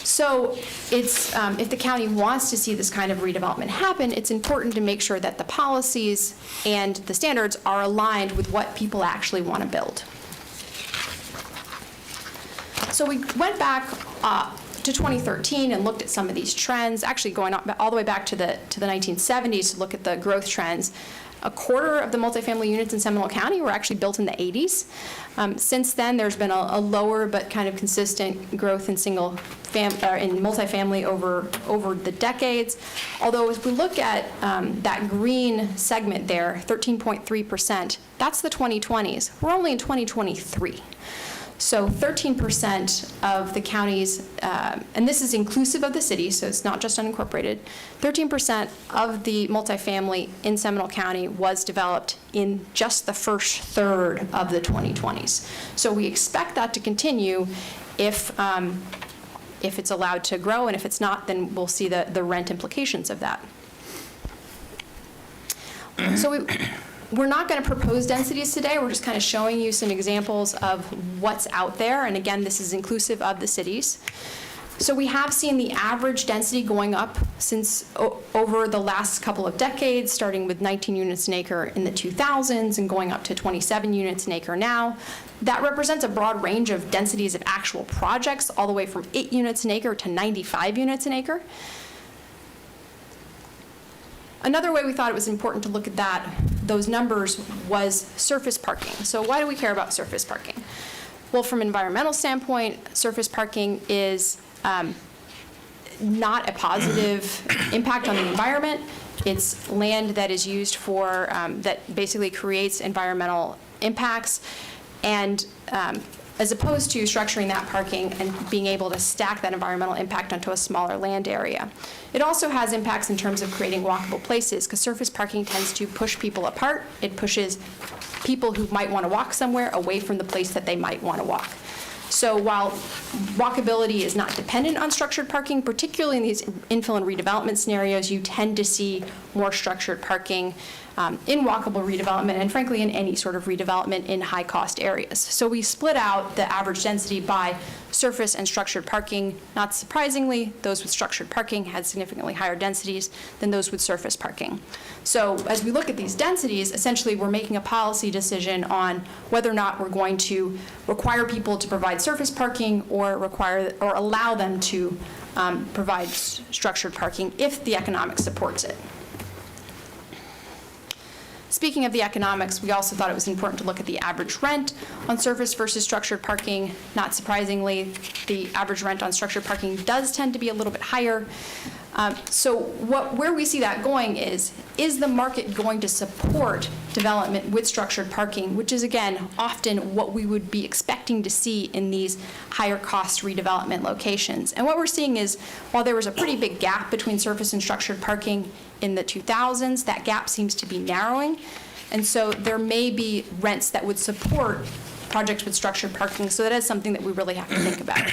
So it's, if the county wants to see this kind of redevelopment happen, it's important to make sure that the policies and the standards are aligned with what people actually want to build. So we went back to 2013 and looked at some of these trends, actually going all the way back to the 1970s to look at the growth trends. A quarter of the multifamily units in Seminole County were actually built in the 80s. Since then, there's been a lower but kind of consistent growth in multifamily over the decades. Although if we look at that green segment there, 13.3%, that's the 2020s. We're only in 2023. So 13% of the counties, and this is inclusive of the city, so it's not just unincorporated, 13% of the multifamily in Seminole County was developed in just the first third of the 2020s. So we expect that to continue if it's allowed to grow, and if it's not, then we'll see the rent implications of that. So we're not going to propose densities today. We're just kind of showing you some examples of what's out there. And again, this is inclusive of the cities. So we have seen the average density going up since over the last couple of decades, starting with 19 units an acre in the 2000s and going up to 27 units an acre now. That represents a broad range of densities of actual projects, all the way from 8 units an acre to 95 units an acre. Another way we thought it was important to look at those numbers was surface parking. So why do we care about surface parking? Well, from an environmental standpoint, surface parking is not a positive impact on the environment. It's land that is used for, that basically creates environmental impacts. And as opposed to structuring that parking and being able to stack that environmental impact onto a smaller land area. It also has impacts in terms of creating walkable places, because surface parking tends to push people apart. It pushes people who might want to walk somewhere away from the place that they might want to walk. So while walkability is not dependent on structured parking, particularly in these infill and redevelopment scenarios, you tend to see more structured parking in walkable redevelopment, and frankly in any sort of redevelopment in high-cost areas. So we split out the average density by surface and structured parking. Not surprisingly, those with structured parking had significantly higher densities than those with surface parking. So as we look at these densities, essentially we're making a policy decision on whether or not we're going to require people to provide surface parking or allow them to provide structured parking if the economics supports it. Speaking of the economics, we also thought it was important to look at the average rent on surface versus structured parking. Not surprisingly, the average rent on structured parking does tend to be a little bit higher. So where we see that going is the market going to support development with structured parking, which is, again, often what we would be expecting to see in these higher cost redevelopment locations. And what we're seeing is, while there was a pretty big gap between surface and structured parking in the 2000s, that gap seems to be narrowing. And so there may be rents that would support projects with structured parking, so that is something that we really have to think about.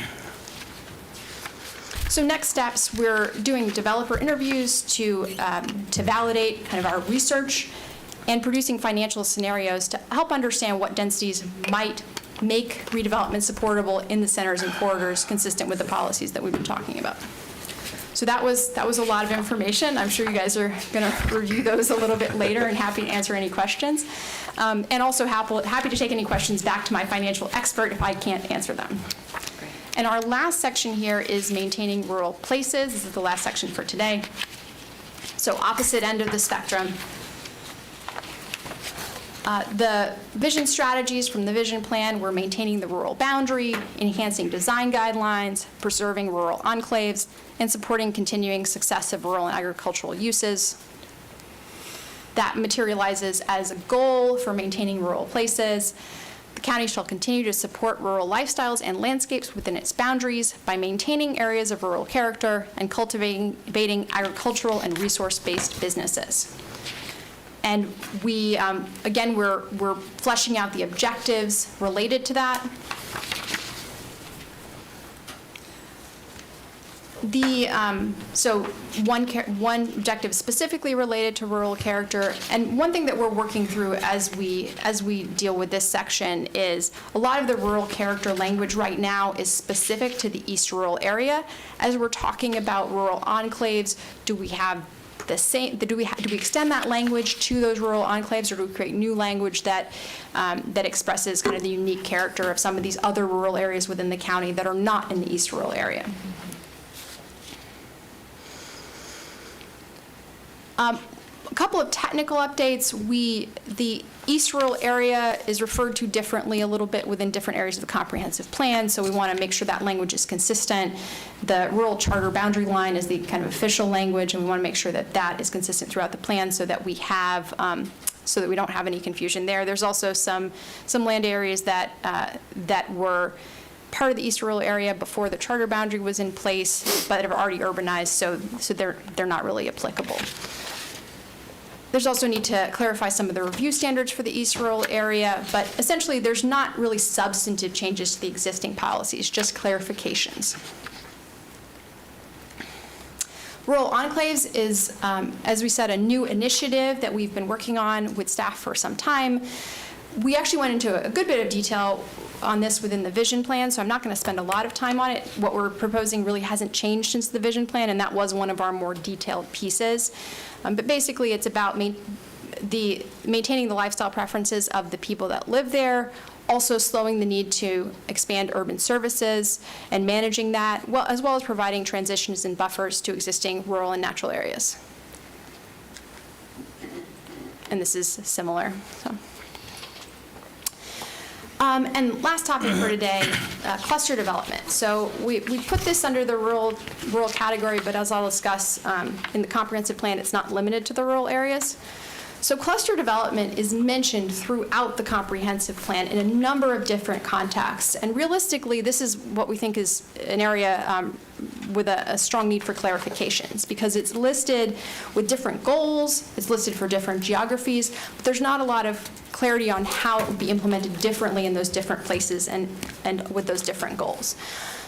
So next steps, we're doing developer interviews to validate kind of our research and producing financial scenarios to help understand what densities might make redevelopment supportable in the centers and corridors consistent with the policies that we've been talking about. So that was a lot of information. I'm sure you guys are going to review those a little bit later and happy to answer any questions. And also happy to take any questions back to my financial expert if I can't answer them. And our last section here is maintaining rural places. This is the last section for today. So opposite end of the spectrum. The vision strategies from the vision plan were maintaining the rural boundary, enhancing design guidelines, preserving rural enclaves, and supporting continuing success of rural and agricultural uses. That materializes as a goal for maintaining rural places. The county shall continue to support rural lifestyles and landscapes within its boundaries by maintaining areas of rural character and cultivating agricultural and resource-based businesses. And we, again, we're fleshing out the objectives related to that. So one objective specifically related to rural character, and one thing that we're working through as we deal with this section is a lot of the rural character language right now is specific to the East Rural area. As we're talking about rural enclaves, do we have the same? Do we extend that language to those rural enclaves, or do we create new language that expresses kind of the unique character of some of these other rural areas within the county that are not in the East Rural area? A couple of technical updates. The East Rural area is referred to differently a little bit within different areas of the comprehensive plan, so we want to make sure that language is consistent. The rural charter boundary line is the kind of official language, and we want to make sure that that is consistent throughout the plan so that we have so that we don't have any confusion there. There's also some land areas that were part of the East Rural area before the charter boundary was in place, but have already urbanized, so they're not really applicable. There's also a need to clarify some of the review standards for the East Rural area, but essentially there's not really substantive changes to the existing policies, just clarifications. Rural Enclaves is, as we said, a new initiative that we've been working on with staff for some time. We actually went into a good bit of detail on this within the vision plan, so I'm not going to spend a lot of time on it. What we're proposing really hasn't changed since the vision plan, and that was one of our more detailed pieces. But basically, it's about maintaining the lifestyle preferences of the people that live there, also slowing the need to expand urban services and managing that, as well as providing transitions and buffers to existing rural and natural areas. And this is similar. So. And last topic for today, cluster development. So we put this under the rural category, but as I'll discuss in the comprehensive plan, it's not limited to the rural areas. So cluster development is mentioned throughout the comprehensive plan in a number of different contexts. And realistically, this is what we think is an area with a strong need for clarifications, because it's listed with different goals, it's listed for different geographies, but there's not a lot of clarity on how it would be implemented differently in those different places and with those different goals.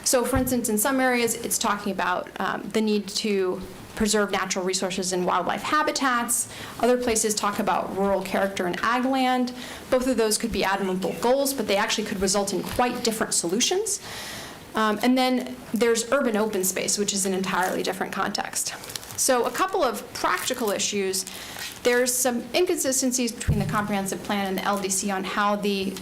So for instance, in some areas, it's talking about the need to preserve natural resources and wildlife habitats. Other places talk about rural character and ag land. Both of those could be admirable goals, but they actually could result in quite different solutions. And then there's urban open space, which is an entirely different context. So a couple of practical issues. There's some inconsistencies between the comprehensive plan and the LDC on how the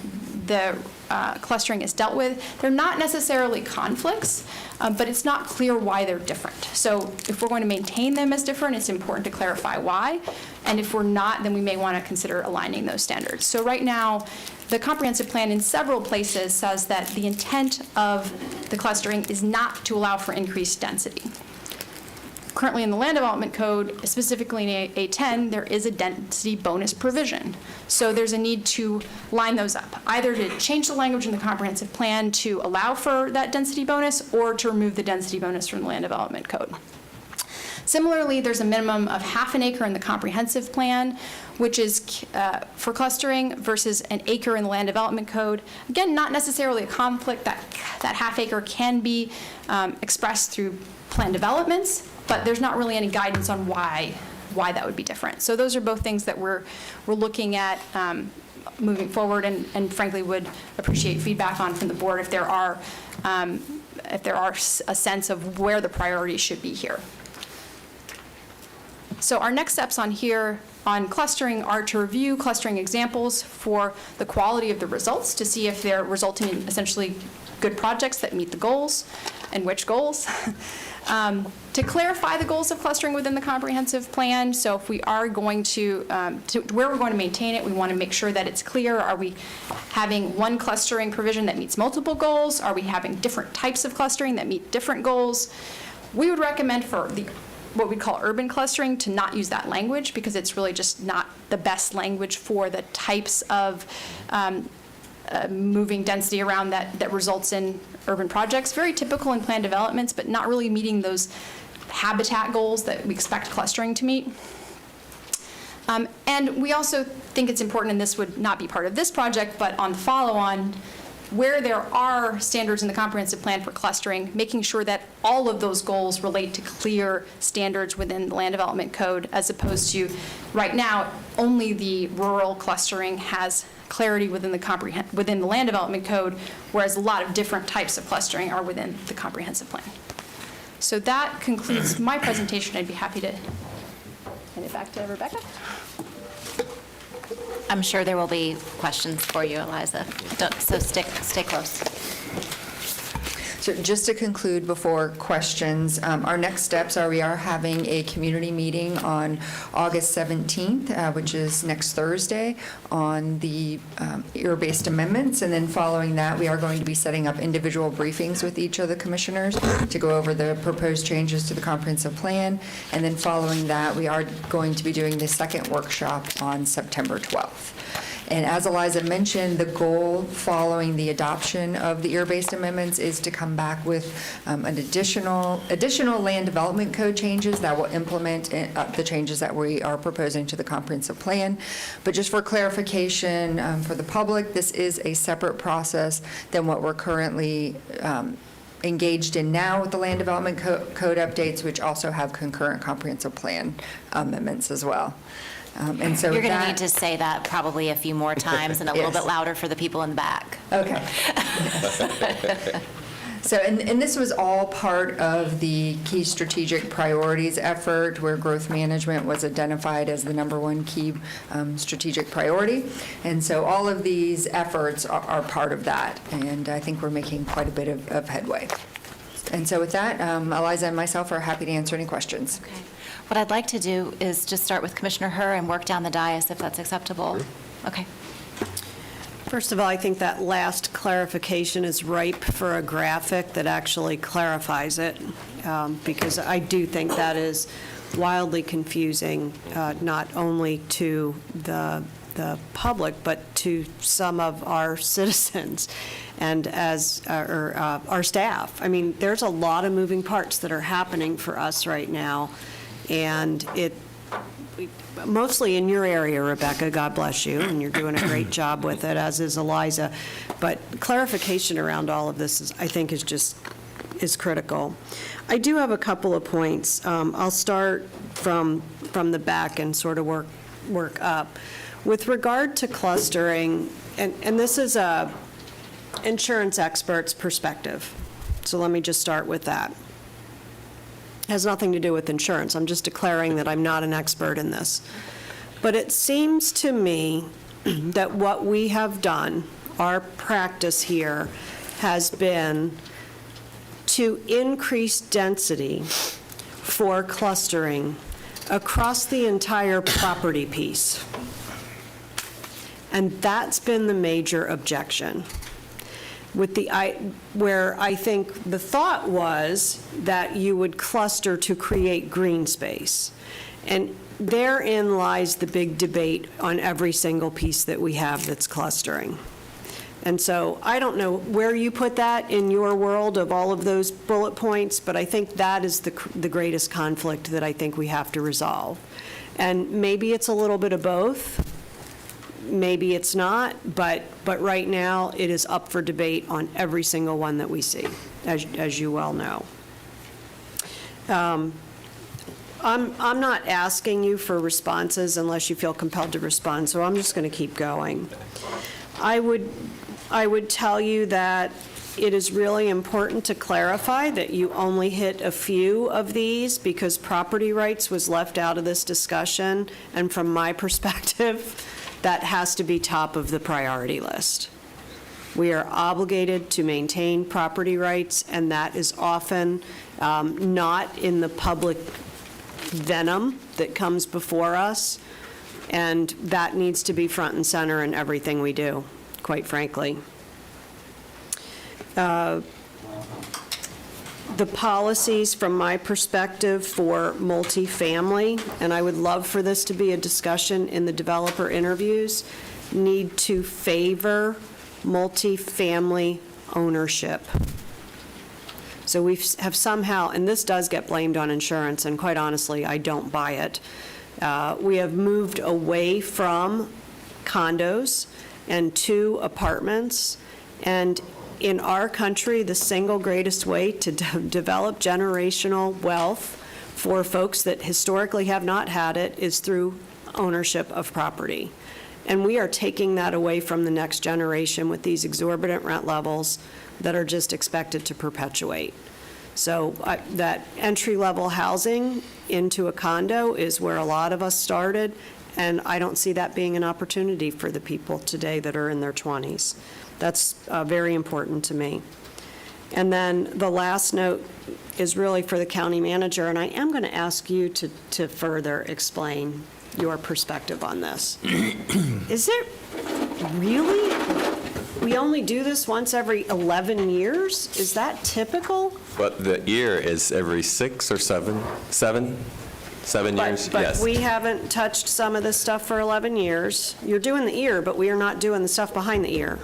clustering is dealt with. They're not necessarily conflicts, but it's not clear why they're different. So if we're going to maintain them as different, it's important to clarify why. And if we're not, then we may want to consider aligning those standards. So right now, the comprehensive plan in several places says that the intent of the clustering is not to allow for increased density. Currently in the Land Development Code, specifically in A10, there is a density bonus provision. So there's a need to line those up, either to change the language in the comprehensive plan to allow for that density bonus or to remove the density bonus from the Land Development Code. Similarly, there's a minimum of half an acre in the comprehensive plan, which is for clustering, versus an acre in the Land Development Code. Again, not necessarily a conflict. That half acre can be expressed through plan developments, but there's not really any guidance on why that would be different. So those are both things that we're looking at moving forward, and frankly would appreciate feedback on from the board if there are a sense of where the priorities should be here. So our next steps on here on clustering are to review clustering examples for the quality of the results, to see if they're resulting in essentially good projects that meet the goals, and which goals. To clarify the goals of clustering within the comprehensive plan. So if we are going to where we're going to maintain it, we want to make sure that it's clear. Are we having one clustering provision that meets multiple goals? Are we having different types of clustering that meet different goals? We would recommend for what we call urban clustering to not use that language, because it's really just not the best language for the types of moving density around that results in urban projects. Very typical in planned developments, but not really meeting those habitat goals that we expect clustering to meet. And we also think it's important, and this would not be part of this project, but on the follow-on, where there are standards in the comprehensive plan for clustering, making sure that all of those goals relate to clear standards within the Land Development Code, as opposed to right now, only the rural clustering has clarity within the Land Development Code, whereas a lot of different types of clustering are within the comprehensive plan. So that concludes my presentation. I'd be happy to hand it back to Rebecca. I'm sure there will be questions for you, Eliza. So stay close. So just to conclude before questions, our next steps are we are having a community meeting on August 17th, which is next Thursday, on the ear-based amendments. And then following that, we are going to be setting up individual briefings with each of the commissioners to go over the proposed changes to the comprehensive plan. And then following that, we are going to be doing the second workshop on September 12th. And as Eliza mentioned, the goal following the adoption of the ear-based amendments is to come back with an additional land development code changes that will implement the changes that we are proposing to the comprehensive plan. But just for clarification for the public, this is a separate process than what we're currently engaged in now with the land development code updates, which also have concurrent comprehensive plan amendments as well. And so you're going to need to say that probably a few more times and a little bit louder for the people in the back. Okay. So, and this was all part of the key strategic priorities effort, where growth management was identified as the #1 key strategic priority. And so all of these efforts are part of that. And I think we're making quite a bit of headway. And so with that, Eliza and myself are happy to answer any questions. Okay. What I'd like to do is just start with Commissioner Herr and work down the dais, if that's acceptable. Sure. Okay. First of all, I think that last clarification is ripe for a graphic that actually clarifies it, because I do think that is wildly confusing, not only to the public, but to some of our citizens and our staff. I mean, there's a lot of moving parts that are happening for us right now, and mostly in your area, Rebecca, God bless you, and you're doing a great job with it, as is Eliza. But clarification around all of this I think is critical. I do have a couple of points. I'll start from the back and sort of work up. With regard to clustering, and this is a insurance expert's perspective, so let me just start with that. It has nothing to do with insurance. I'm just declaring that I'm not an expert in this. But it seems to me that what we have done, our practice here, has been to increase density for clustering across the entire property piece. And that's been the major objection. Where I think the thought was that you would cluster to create green space. And therein lies the big debate on every single piece that we have that's clustering. And so I don't know where you put that in your world of all of those bullet points, but I think that is the greatest conflict that I think we have to resolve. And maybe it's a little bit of both. Maybe it's not, but right now it is up for debate on every single one that we see, as you well know. I'm not asking you for responses unless you feel compelled to respond, so I'm just going to keep going. I would tell you that it is really important to clarify that you only hit a few of these because property rights was left out of this discussion, and from my perspective, that has to be top of the priority list. We are obligated to maintain property rights, and that is often not in the public venom that comes before us, and that needs to be front and center in everything we do, quite frankly. The policies, from my perspective, for multifamily, and I would love for this to be a discussion in the developer interviews, need to favor multifamily ownership. So we have somehow, and this does get blamed on insurance, and quite honestly, I don't buy it. We have moved away from condos and to apartments, and in our country, the single greatest way to develop generational wealth for folks that historically have not had it is through ownership of property. And we are taking that away from the next generation with these exorbitant rent levels that are just expected to perpetuate. So that entry-level housing into a condo is where a lot of us started, and I don't see that being an opportunity for the people today that are in their 20s. That's very important to me. And then the last note is really for the county manager, and I am going to ask you to further explain your perspective on this. Is it really, we only do this once every 11 years? Is that typical? But the year is every 6 or 7 years? But Yes. we haven't touched some of this stuff for 11 years. You're doing the ear, but we are not doing the stuff behind the ear,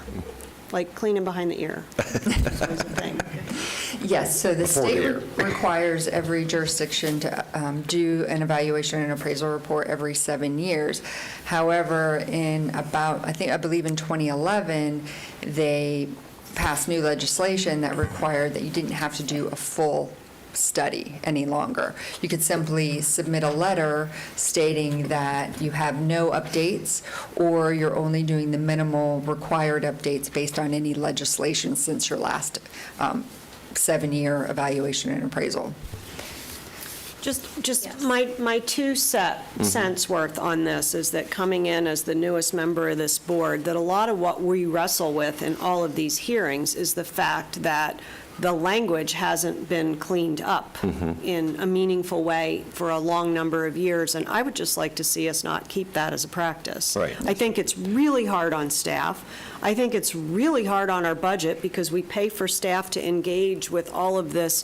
like cleaning behind the ear. That's always a thing. Yes, so the state requires every jurisdiction to do an evaluation and appraisal report every 7 years. However, in about, I believe in 2011, they passed new legislation that required that you didn't have to do a full study any longer. You could simply submit a letter stating that you have no updates, or you're only doing the minimal required updates based on any legislation since your last 7-year evaluation and appraisal. Just my 2 cents worth on this is that, coming in as the newest member of this board, that a lot of what we wrestle with in all of these hearings is the fact that the language hasn't been cleaned up in a meaningful way for a long number of years, and I would just like to see us not keep that as a practice. Right. I think it's really hard on staff. I think it's really hard on our budget because we pay for staff to engage with all of this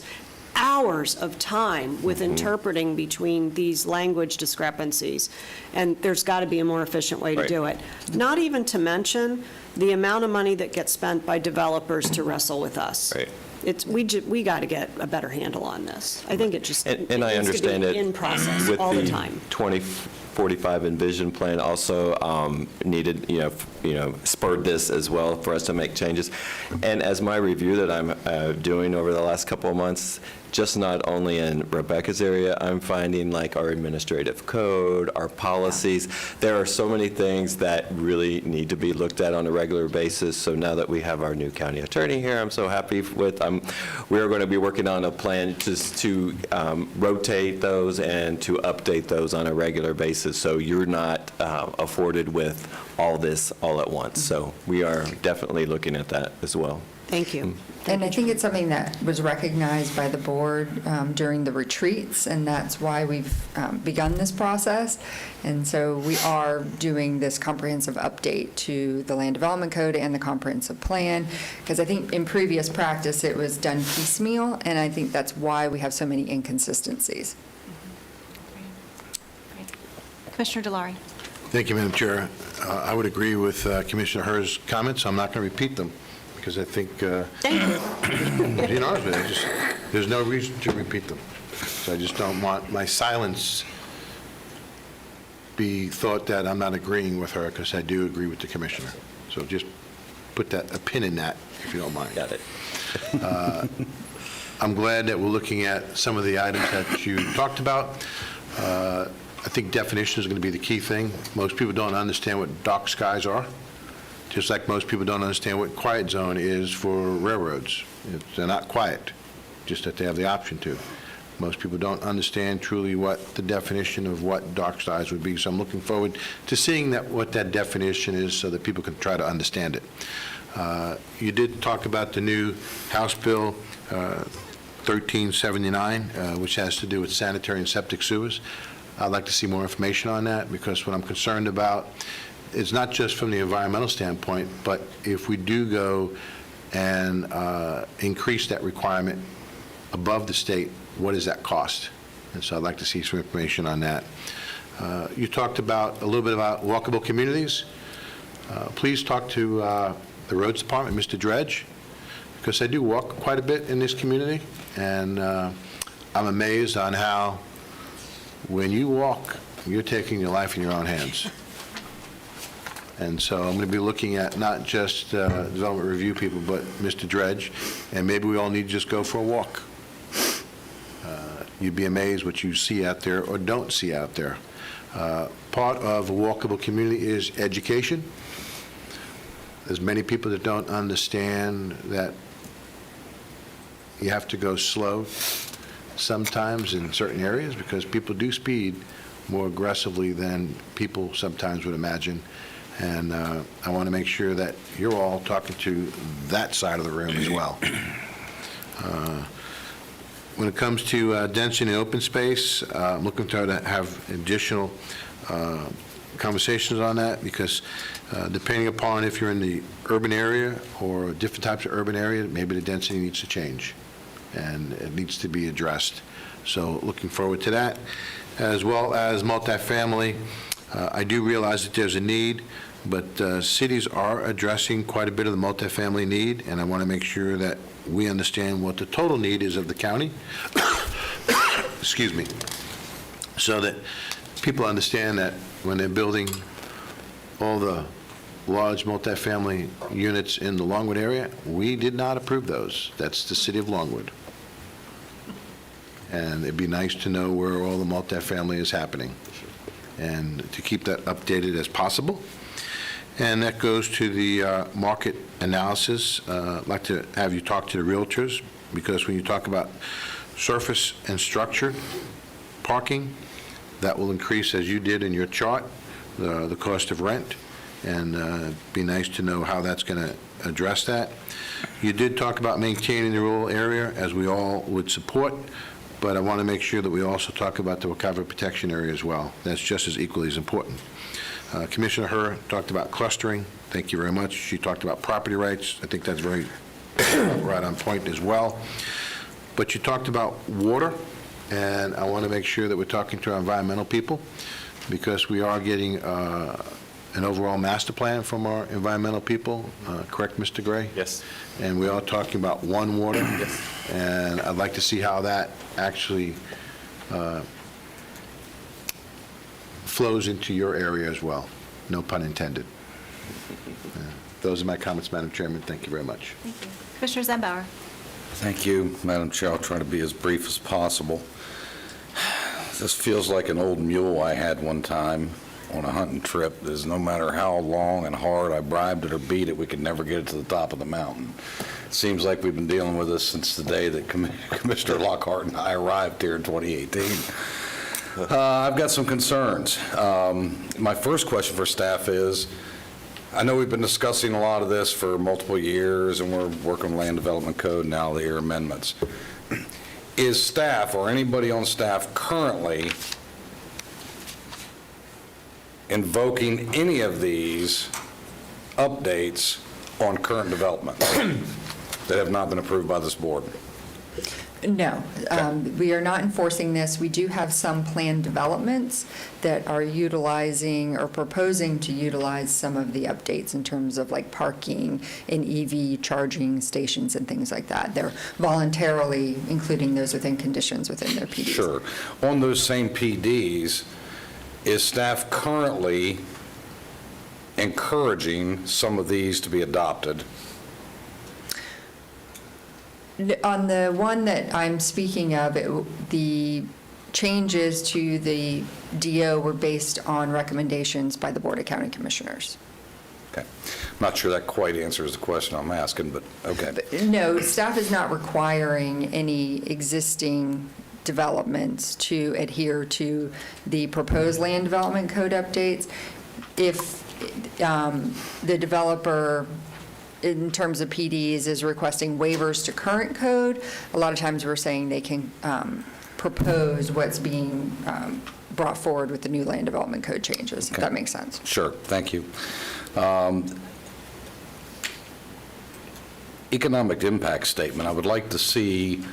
hours of time with interpreting between these language discrepancies, and there's got to be a more efficient way to do it. Not even to mention the amount of money that gets spent by developers to wrestle with us. Right. We got to get a better handle on this. I think it just And I understand it in process with all the the time. 2045 Envision Plan also needed, spurred this as well for us to make changes. And as my review that I'm doing over the last couple of months, just not only in Rebecca's area, I'm finding like our administrative code, our policies, there are so many things that really need to be looked at on a regular basis. So now that we have our new county attorney here, I'm so happy with, we're going to be working on a plan just to rotate those and to update those on a regular basis, so you're not afforded with all this all at once. So we are definitely looking at that as well. Thank you. And I think it's something that was recognized by the board during the retreats, and that's why we've begun this process. And so we are doing this comprehensive update to the Land Development Code and the comprehensive plan, because I think in previous practice it was done piecemeal, and I think that's why we have so many inconsistencies. Commissioner Delary. Thank you, Madam Chair. I would agree with Commissioner Herr's comments. I'm not going to repeat them, because I think, being honest with you, there's no reason to repeat them. So I just don't want my silence be thought that I'm not agreeing with her, because I do agree with the Commissioner. So just put a pin in that, if you don't mind. Got it. I'm glad that we're looking at some of the items that you talked about. I think definition is going to be the key thing. Most people don't understand what dark skies are, just like most people don't understand what quiet zone is for railroads. They're not quiet, just that they have the option to. Most people don't understand truly what the definition of what dark skies would be, so I'm looking forward to seeing what that definition is so that people can try to understand it. You did talk about the new House Bill 1379, which has to do with sanitary and septic sewers. I'd like to see more information on that, because what I'm concerned about is not just from the environmental standpoint, but if we do go and increase that requirement above the state, what does that cost? And so I'd like to see some information on that. You talked about a little bit about walkable communities. Please talk to the roads department, Mr. Dredge, because I do walk quite a bit in this community, and I'm amazed on how when you walk, you're taking your life in your own hands. And so I'm going to be looking at not just development review people, but Mr. Dredge, and maybe we all need to just go for a walk. You'd be amazed what you see out there or don't see out there. Part of a walkable community is education. There's many people that don't understand that you have to go slow sometimes in certain areas, because people do speed more aggressively than people sometimes would imagine. And I want to make sure that you're all talking to that side of the room as well. When it comes to density and open space, I'm looking to have additional conversations on that, because depending upon if you're in the urban area or different types of urban area, maybe the density needs to change, and it needs to be addressed. So looking forward to that, as well as multifamily. I do realize that there's a need, but cities are addressing quite a bit of the multifamily need, and I want to make sure that we understand what the total need is of the county, excuse me, so that people understand that when they're building all the large multifamily units in the Longwood area, we did not approve those. That's the city of Longwood. And it'd be nice to know where all the multifamily is happening, and to keep that updated as possible. And that goes to the market analysis. I'd like to have you talk to the realtors, because when you talk about surface and structured parking, that will increase, as you did in your chart, the cost of rent, and it'd be nice to know how that's going to address that. You did talk about maintaining the rural area, as we all would support, but I want to make sure that we also talk about the Wakawa protection area as well. That's just as equally as important. Commissioner Herr talked about clustering. Thank you very much. She talked about property rights. I think that's very right on point as well. But you talked about water, and I want to make sure that we're talking to our environmental people, because we are getting an overall master plan from our environmental people, correct, Mr. Gray? Yes. And we are talking about One Water. Yes. And I'd like to see how that actually flows into your area as well, no pun intended. Those are my comments, Madam Chairman. Thank you very much. Thank you. Commissioner Zembauer. Thank you, Madam Chair. I'll try to be as brief as possible. This feels like an old mule I had one time on a hunting trip. Is no matter how long and hard I bribed it or beat it, we could never get it to the top of the mountain. It seems like we've been dealing with this since the day that Commissioner Lockhart and I arrived here in 2018. I've got some concerns. My first question for staff is, I know we've been discussing a lot of this for multiple years, and we're working on Land Development Code now, the air amendments. Is staff or anybody on staff currently invoking any of these updates on current developments that have not been approved by this board? No, we are not enforcing this. We do have some planned developments that are utilizing or proposing to utilize some of the updates in terms of like parking and EV charging stations and things like that. They're voluntarily including those within conditions within their PDs. Sure. On those same PDs, is staff currently encouraging some of these to be adopted? On the one that I'm speaking of, the changes to the DO were based on recommendations by the Board of County Commissioners. Okay. I'm not sure that quite answers the question I'm asking, but okay. No, staff is not requiring any existing developments to adhere to the proposed land development code updates. If the developer, in terms of PDs, is requesting waivers to current code, a lot of times we're saying they can propose what's being brought forward with the new land development code changes, if that makes sense. Sure, thank you. Economic impact statement, I would like to see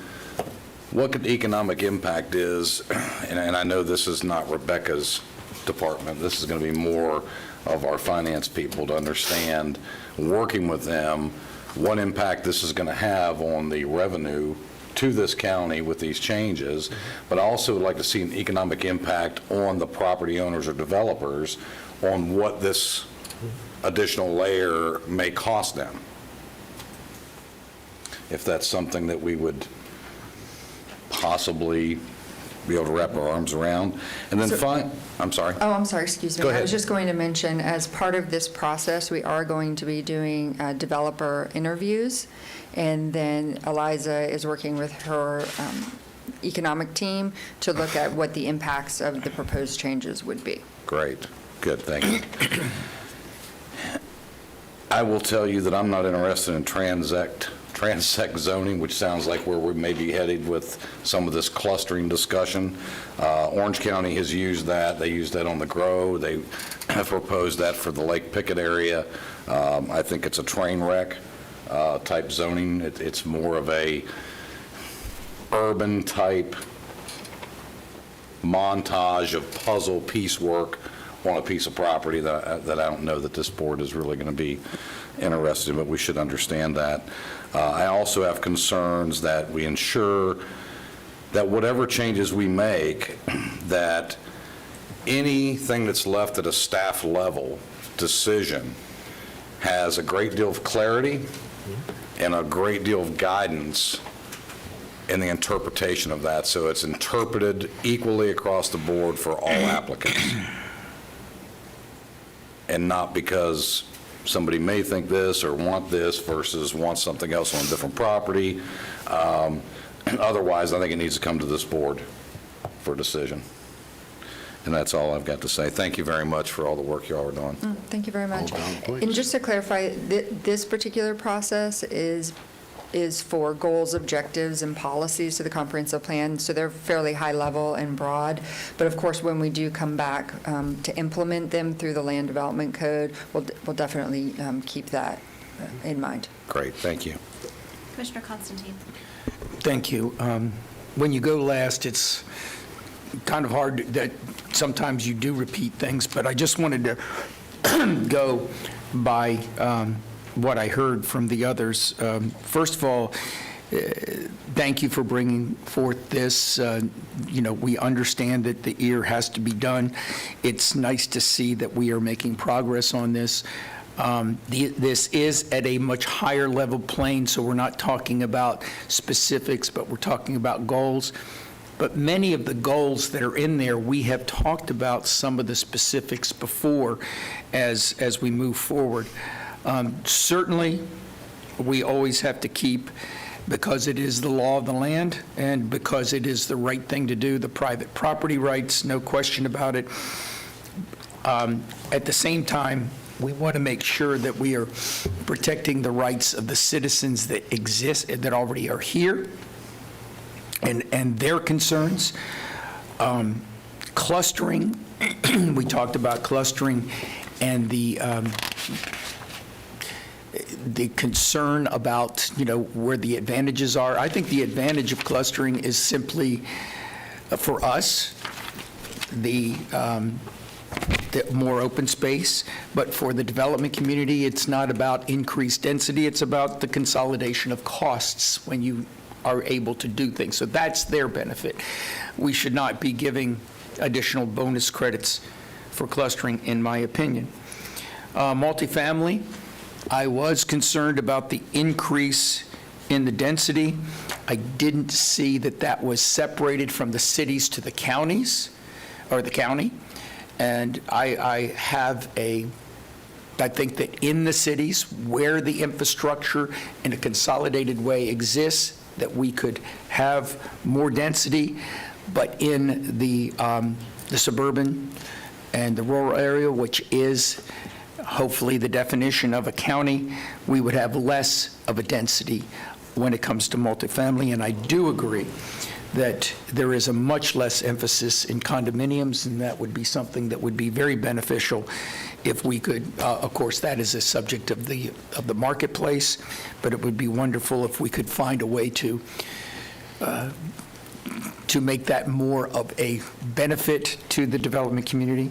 what the economic impact is, and I know this is not Rebecca's department, this is going to be more of our finance people to understand, working with them, what impact this is going to have on the revenue to this county with these changes, but I also would like to see an economic impact on the property owners or developers on what this additional layer may cost them. If that's something that we would possibly be able to wrap our arms around. And then I'm sorry. Oh, I'm sorry, excuse me. Go ahead. I was just going to mention, as part of this process, we are going to be doing developer interviews, and then Eliza is working with her economic team to look at what the impacts of the proposed changes would be. Great, good, thank you. I will tell you that I'm not interested in transect zoning, which sounds like where we may be headed with some of this clustering discussion. Orange County has used that. They used that on the Grove. They have proposed that for the Lake Pickett area. I think it's a train wreck type zoning. It's more of a urban type montage of puzzle piecework on a piece of property that I don't know that this board is really going to be interested in, but we should understand that. I also have concerns that we ensure that whatever changes we make, that anything that's left at a staff level decision has a great deal of clarity and a great deal of guidance in the interpretation of that, so it's interpreted equally across the board for all applicants. And not because somebody may think this or want this versus want something else on a different property. Otherwise, I think it needs to come to this board for a decision. And that's all I've got to say. Thank you very much for all the work you all are doing. Thank you very much. And just to clarify, this particular process is for goals, objectives, and policies to the comprehensive plan, so they're fairly high level and broad. But of course, when we do come back to implement them through the land development code, we'll definitely keep that in mind. Great, thank you. Commissioner Constantine. Thank you. When you go last, it's kind of hard that sometimes you do repeat things, but I just wanted to go by what I heard from the others. First of all, thank you for bringing forth this. We understand that the EAR has to be done. It's nice to see that we are making progress on this. This is at a much higher level plane, so we're not talking about specifics, but we're talking about goals. But many of the goals that are in there, we have talked about some of the specifics before as we move forward. Certainly, we always have to keep, because it is the law of the land and because it is the right thing to do, the private property rights, no question about it. At the same time, we want to make sure that we are protecting the rights of the citizens that exist, that already are here, and their concerns. Clustering, we talked about clustering and the concern about, where the advantages are. I think the advantage of clustering is simply, for us, the more open space, but for the development community, it's not about increased density, it's about the consolidation of costs when you are able to do things. So that's their benefit. We should not be giving additional bonus credits for clustering, in my opinion. Multifamily, I was concerned about the increase in the density. I didn't see that that was separated from the cities to the counties, or the county. And I think that in the cities where the infrastructure in a consolidated way exists, that we could have more density, but in the suburban and the rural area, which is hopefully the definition of a county, we would have less of a density when it comes to multifamily. And I do agree that there is a much less emphasis in condominiums, and that would be something that would be very beneficial if we could, of course, that is a subject of the marketplace, but it would be wonderful if we could find a way to make that more of a benefit to the development community.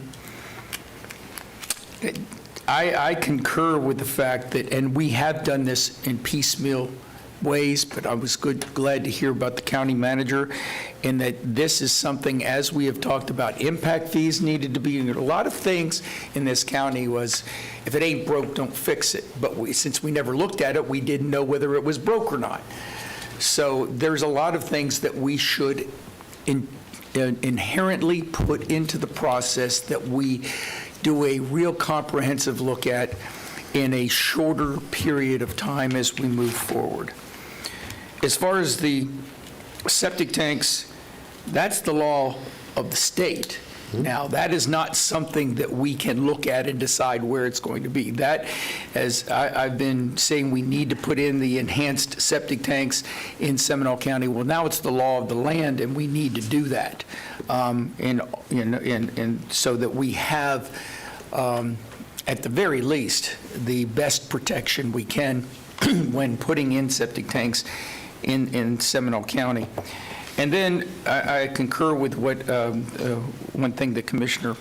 I concur with the fact that, and we have done this in piecemeal ways, but I was glad to hear about the county manager, and that this is something, as we have talked about, impact fees needed to be, a lot of things in this county was, if it ain't broke, don't fix it. But since we never looked at it, we didn't know whether it was broke or not. So there's a lot of things that we should inherently put into the process that we do a real comprehensive look at in a shorter period of time as we move forward. As far as the septic tanks, that's the law of the state. Now, that is not something that we can look at and decide where it's going to be. That, as I've been saying, we need to put in the enhanced septic tanks in Seminole County. Well, now it's the law of the land, and we need to do that. And so that we have, at the very least, the best protection we can when putting in septic tanks in Seminole County. And then I concur with what one thing that Commissioner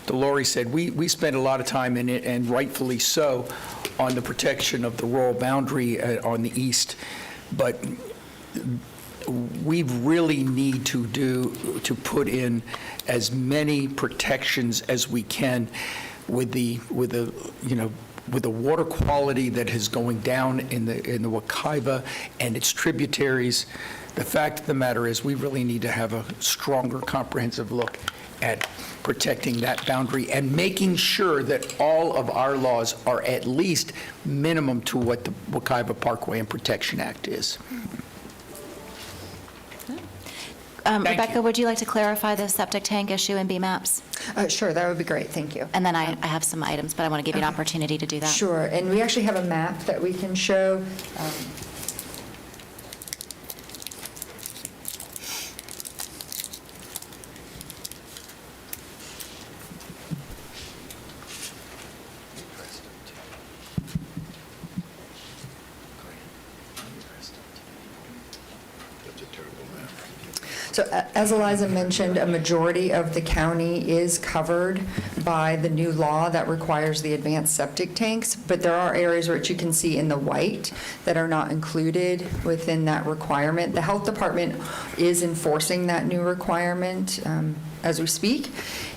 DeLaurie said. We spent a lot of time in it, and rightfully so, on the protection of the rural boundary on the east. But we really need to put in as many protections as we can with the water quality that is going down in the Wekiva and its tributaries. The fact of the matter is, we really need to have a stronger, comprehensive look at protecting that boundary and making sure that all of our laws are at least minimum to what the Wekiva Parkway and Protection Act is. Rebecca, would you like to clarify the septic tank issue in BMAPs? Sure, that would be great, thank you. And then I have some items, but I want to give you an opportunity to do that. Sure, and we actually have a map that we can show. So as Eliza mentioned, a majority of the county is covered by the new law that requires the advanced septic tanks, but there are areas which you can see in the white that are not included within that requirement. The health department is enforcing that new requirement as we speak,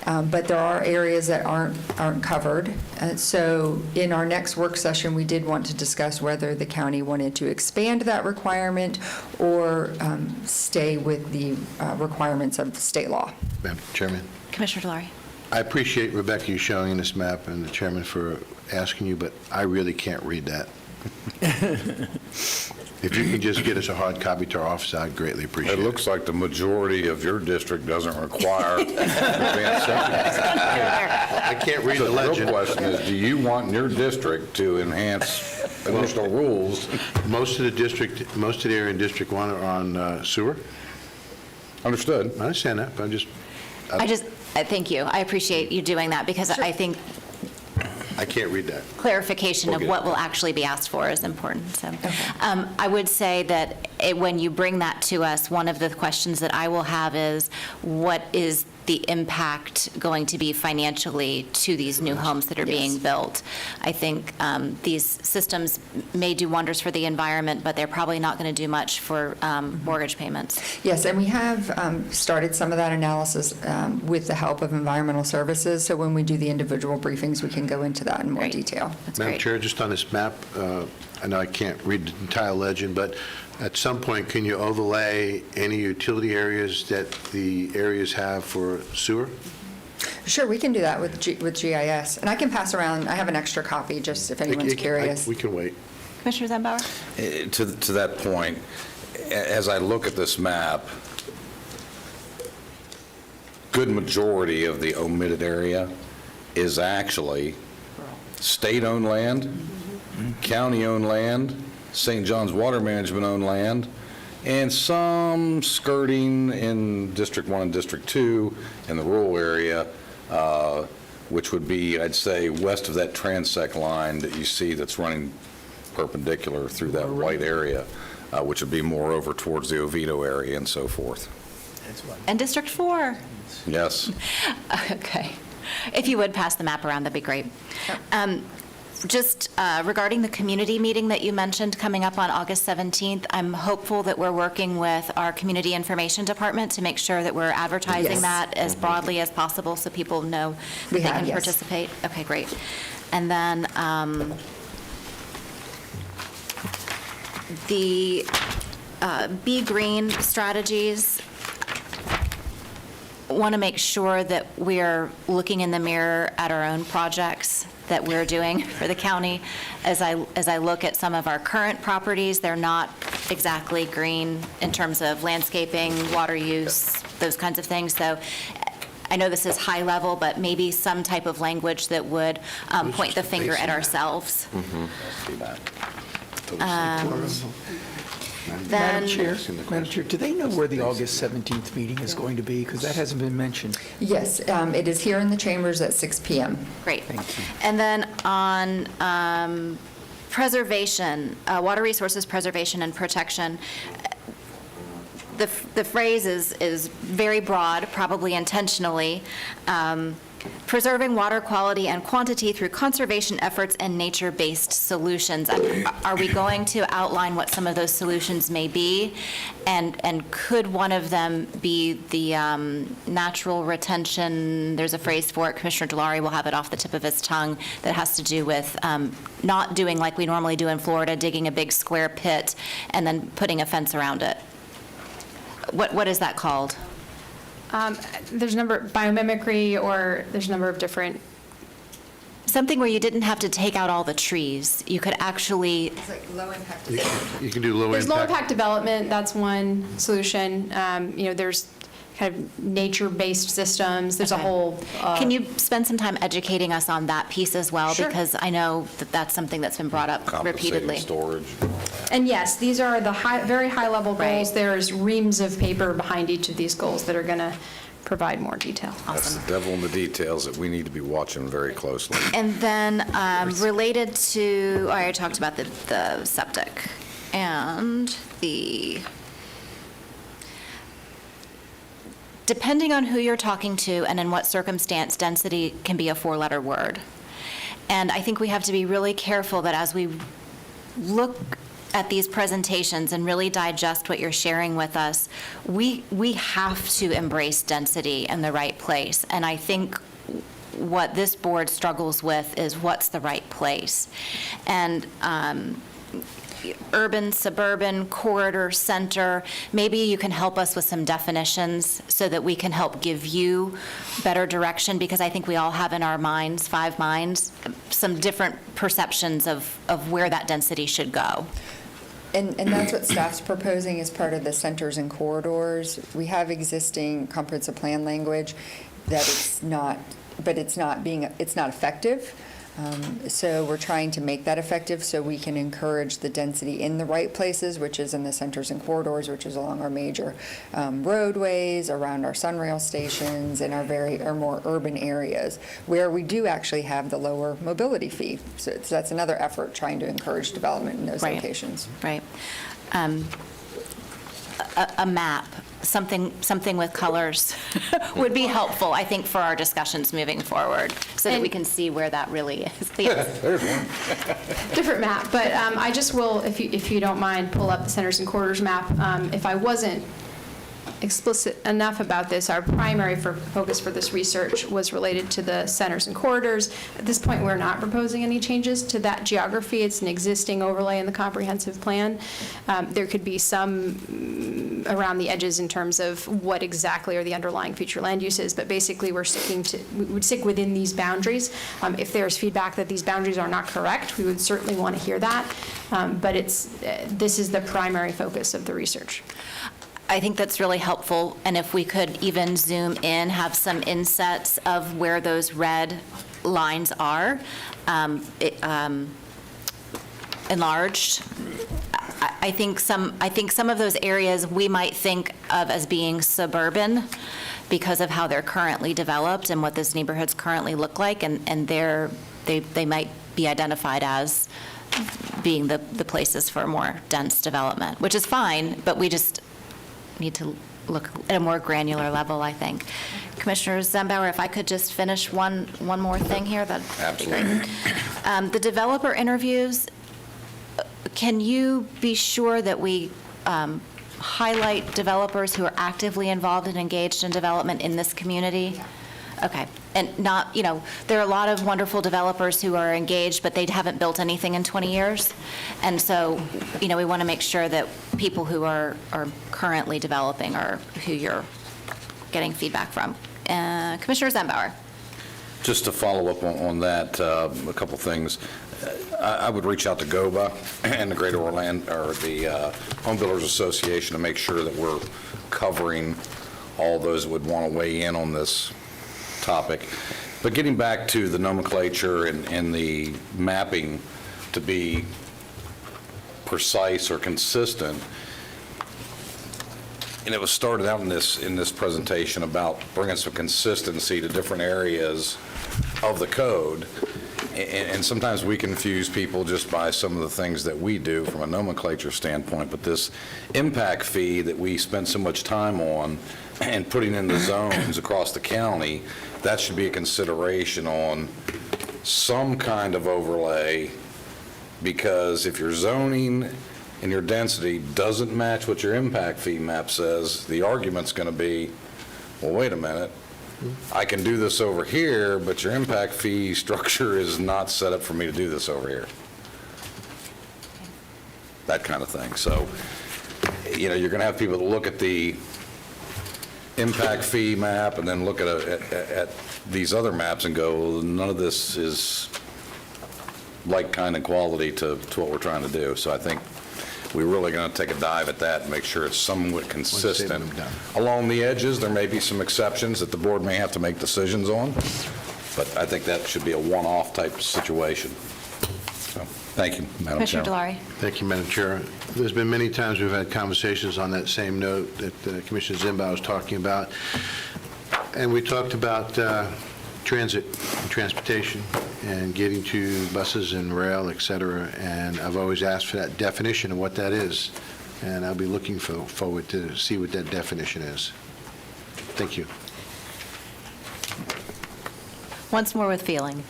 but there are areas that aren't covered. So in our next work session, we did want to discuss whether the county wanted to expand that requirement or stay with the requirements of the state law. Madam Chairman? Commissioner Delory. I appreciate, Rebecca, you showing this map and the chairman for asking you, but I really can't read that. If you could just get us a hard copy to our office, I'd greatly appreciate it. It looks like the majority of your district doesn't require advanced septic. I can't read the legend. The real question is, do you want your district to enhance additional rules? Most of the area in District 1 are on sewer. Understood. I understand that, but Thank you. I appreciate you doing that because I think I can't read that. clarification of what will actually be asked for is important. So, I would say that when you bring that to us, one of the questions that I will have is, what is the impact going to be financially to these new homes that are being built? I think these systems may do wonders for the environment, but they're probably not going to do much for mortgage payments. Yes, and we have started some of that analysis with the help of environmental services. So when we do the individual briefings, we can go into that in more detail. Madam Chair, just on this map, I know I can't read the entire legend, but at some point, can you overlay any utility areas that the areas have for sewer? Sure, we can do that with GIS. And I can pass around, I have an extra copy, just if anyone's curious. We can wait. Commissioner Zembauer? To that point, as I look at this map, good majority of the omitted area is actually state-owned land, county-owned land, St. John's Water Management-owned land, and some skirting in District 1 and District 2 in the rural area, which would be, I'd say, west of that transect line that you see that's running perpendicular through that white area, which would be more over towards the Oviedo area and so forth. And District 4? Yes. Okay. If you would pass the map around, that'd be great. Just regarding the community meeting that you mentioned coming up on August 17th, I'm hopeful that we're working with our Community Information Department to make sure that we're advertising that as broadly as possible so people know that they can participate. Okay, great. And then the Be Green strategies, want to make sure that we're looking in the mirror at our own projects that we're doing for the county. As I look at some of our current properties, they're not exactly green in terms of landscaping, water use, those kinds of things. So I know this is high level, but maybe some type of language that would point the finger at ourselves. Madam Chair, do they know where the August 17th meeting is going to be? Because that hasn't been mentioned. Yes, it is here in the chambers at 6 p.m. Great. And then on preservation, water resources preservation and protection, the phrase is very broad, probably intentionally. Preserving water quality and quantity through conservation efforts and nature-based solutions. Are we going to outline what some of those solutions may be? And could one of them be the natural retention? There's a phrase for it. Commissioner Delory will have it off the tip of his tongue that has to do with not doing like we normally do in Florida, digging a big square pit and then putting a fence around it. What is that called? There's a number, biomimicry, or there's a number of different. Something where you didn't have to take out all the trees. You could actually. It's like low impact. You can do low There's impact. low impact development, that's one solution. There's kind of nature-based systems. There's a whole. Can you spend some time educating us on that piece as well? Sure. Because I know that that's something that's been brought up repeatedly. Storage. And yes, these are the very high-level goals. There's reams of paper behind each of these goals that are going to provide more detail. That's the devil in the details that we need to be watching very closely. And then related to, I already talked about the septic and the depending on who you're talking to and in what circumstance, density can be a four-letter word. And I think we have to be really careful that as we look at these presentations and really digest what you're sharing with us, we have to embrace density in the right place. And I think what this board struggles with is what's the right place. And urban, suburban, corridor, center, maybe you can help us with some definitions so that we can help give you better direction, because I think we all have in our minds, 5 minds, some different perceptions of where that density should go. And that's what staff's proposing as part of the centers and corridors. We have existing comprehensive plan language that it's not effective. So we're trying to make that effective so we can encourage the density in the right places, which is in the centers and corridors, which is along our major roadways, around our sunrail stations, in our more urban areas, where we do actually have the lower mobility fee. So that's another effort trying to encourage development in those locations. Right. A map, something with colors would be helpful, I think, for our discussions moving forward, so that we can see where that really is. Yes. There's one. Different map, but I just will, if you don't mind, pull up the centers and corridors map. If I wasn't explicit enough about this, our primary focus for this research was related to the centers and corridors. At this point, we're not proposing any changes to that geography. It's an existing overlay in the comprehensive plan. There could be some around the edges in terms of what exactly are the underlying future land uses, but basically we would stick within these boundaries. If there's feedback that these boundaries are not correct, we would certainly want to hear that. But this is the primary focus of the research. I think that's really helpful, and if we could even zoom in, have some insets of where those red lines are, enlarged. I think some of those areas we might think of as being suburban because of how they're currently developed and what those neighborhoods currently look like, and they might be identified as being the places for more dense development, which is fine, but we just need to look at a more granular level, I think. Commissioner Zembauer, if I could just finish one more thing here, that'd be great. The developer interviews, can you be sure that we highlight developers who are actively involved and engaged in development in this community? Okay. And not, there are a lot of wonderful developers who are engaged, but they haven't built anything in 20 years. And so, we want to make sure that people who are currently developing are who you're getting feedback from. Commissioner Zembauer. Just to follow up on that, a couple things. I would reach out to GOBA and the Greater Orlando, or the Home Builders Association, to make sure that we're covering all those that would want to weigh in on this topic. But getting back to the nomenclature and the mapping to be precise or consistent, and it was started out in this presentation about bringing some consistency to different areas of the code, and sometimes we confuse people just by some of the things that we do from a nomenclature standpoint, but this impact fee that we spend so much time on and putting in the zones across the county, that should be a consideration on some kind of overlay, because if your zoning and your density doesn't match what your impact fee map says, the argument's going to be, well, wait a minute, I can do this over here, but your impact fee structure is not set up for me to do this over here. That kind of thing. So, you're going to have people that look at the impact fee map and then look at these other maps and go, well, none of this is like kind of quality to what we're trying to do. So I think we're really going to take a dive at that and make sure it's somewhat consistent. Along the edges, there may be some exceptions that the board may have to make decisions on, but I think that should be a one-off type situation. So, thank you, Madam Chair. Commissioner Delary. Thank you, Madam Chair. There's been many times we've had conversations on that same note that Commissioner Zembauer was talking about, and we talked about transit and transportation and getting to buses and rail, et cetera, and I've always asked for that definition of what that is, and I'll be looking forward to see what that definition is. Thank you. Once more with feeling.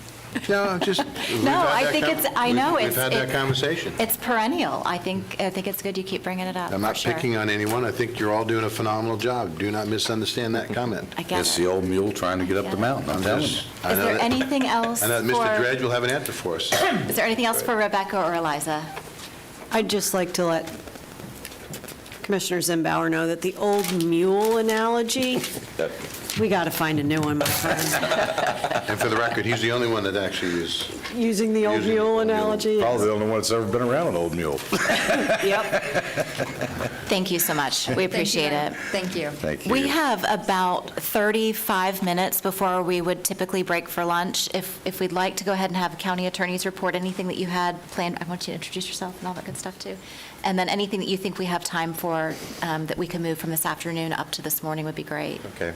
No, just. No, I think it's, I know, We've it's. had that conversation. It's perennial. I think it's good you keep bringing it up. I'm not for sure. picking on anyone. I think you're all doing a phenomenal job. Do not misunderstand that comment. I get It's it. the old mule trying to get up the mountain, I'm telling you. Is there anything else I know that Mr. for- Dredge will have an answer for us. Is there anything else for Rebecca or Eliza? I'd just like to let Commissioner Zimbauer know that the old mule analogy, we got to find a new one, my friend. And for the record, he's the only one that actually is. Using the old mule analogy. Probably the only one that's ever been around an old mule. Yep. Thank you so much. We appreciate it. Thank you. Thank you. We have about 35 minutes before we would typically break for lunch. If we'd like to go ahead and have county attorneys report anything that you had planned, I want you to introduce yourself and all that good stuff too. And then anything that you think we have time for that we can move from this afternoon up to this morning would be great. Okay.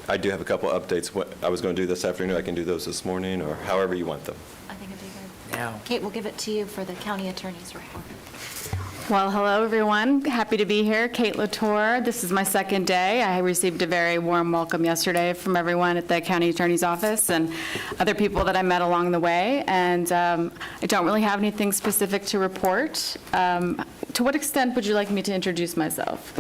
I do have a couple updates. What I was going to do this afternoon, I can do those this morning, or however you want them. I think it'd be good. Now, Kate, we'll give it to you for the county attorney's report. Well, hello, everyone. Happy to be here. Kate Latour. This is my second day. I received a very warm welcome yesterday from everyone at the county attorney's office and other people that I met along the way. And I don't really have anything specific to report. To what extent would you like me to introduce myself?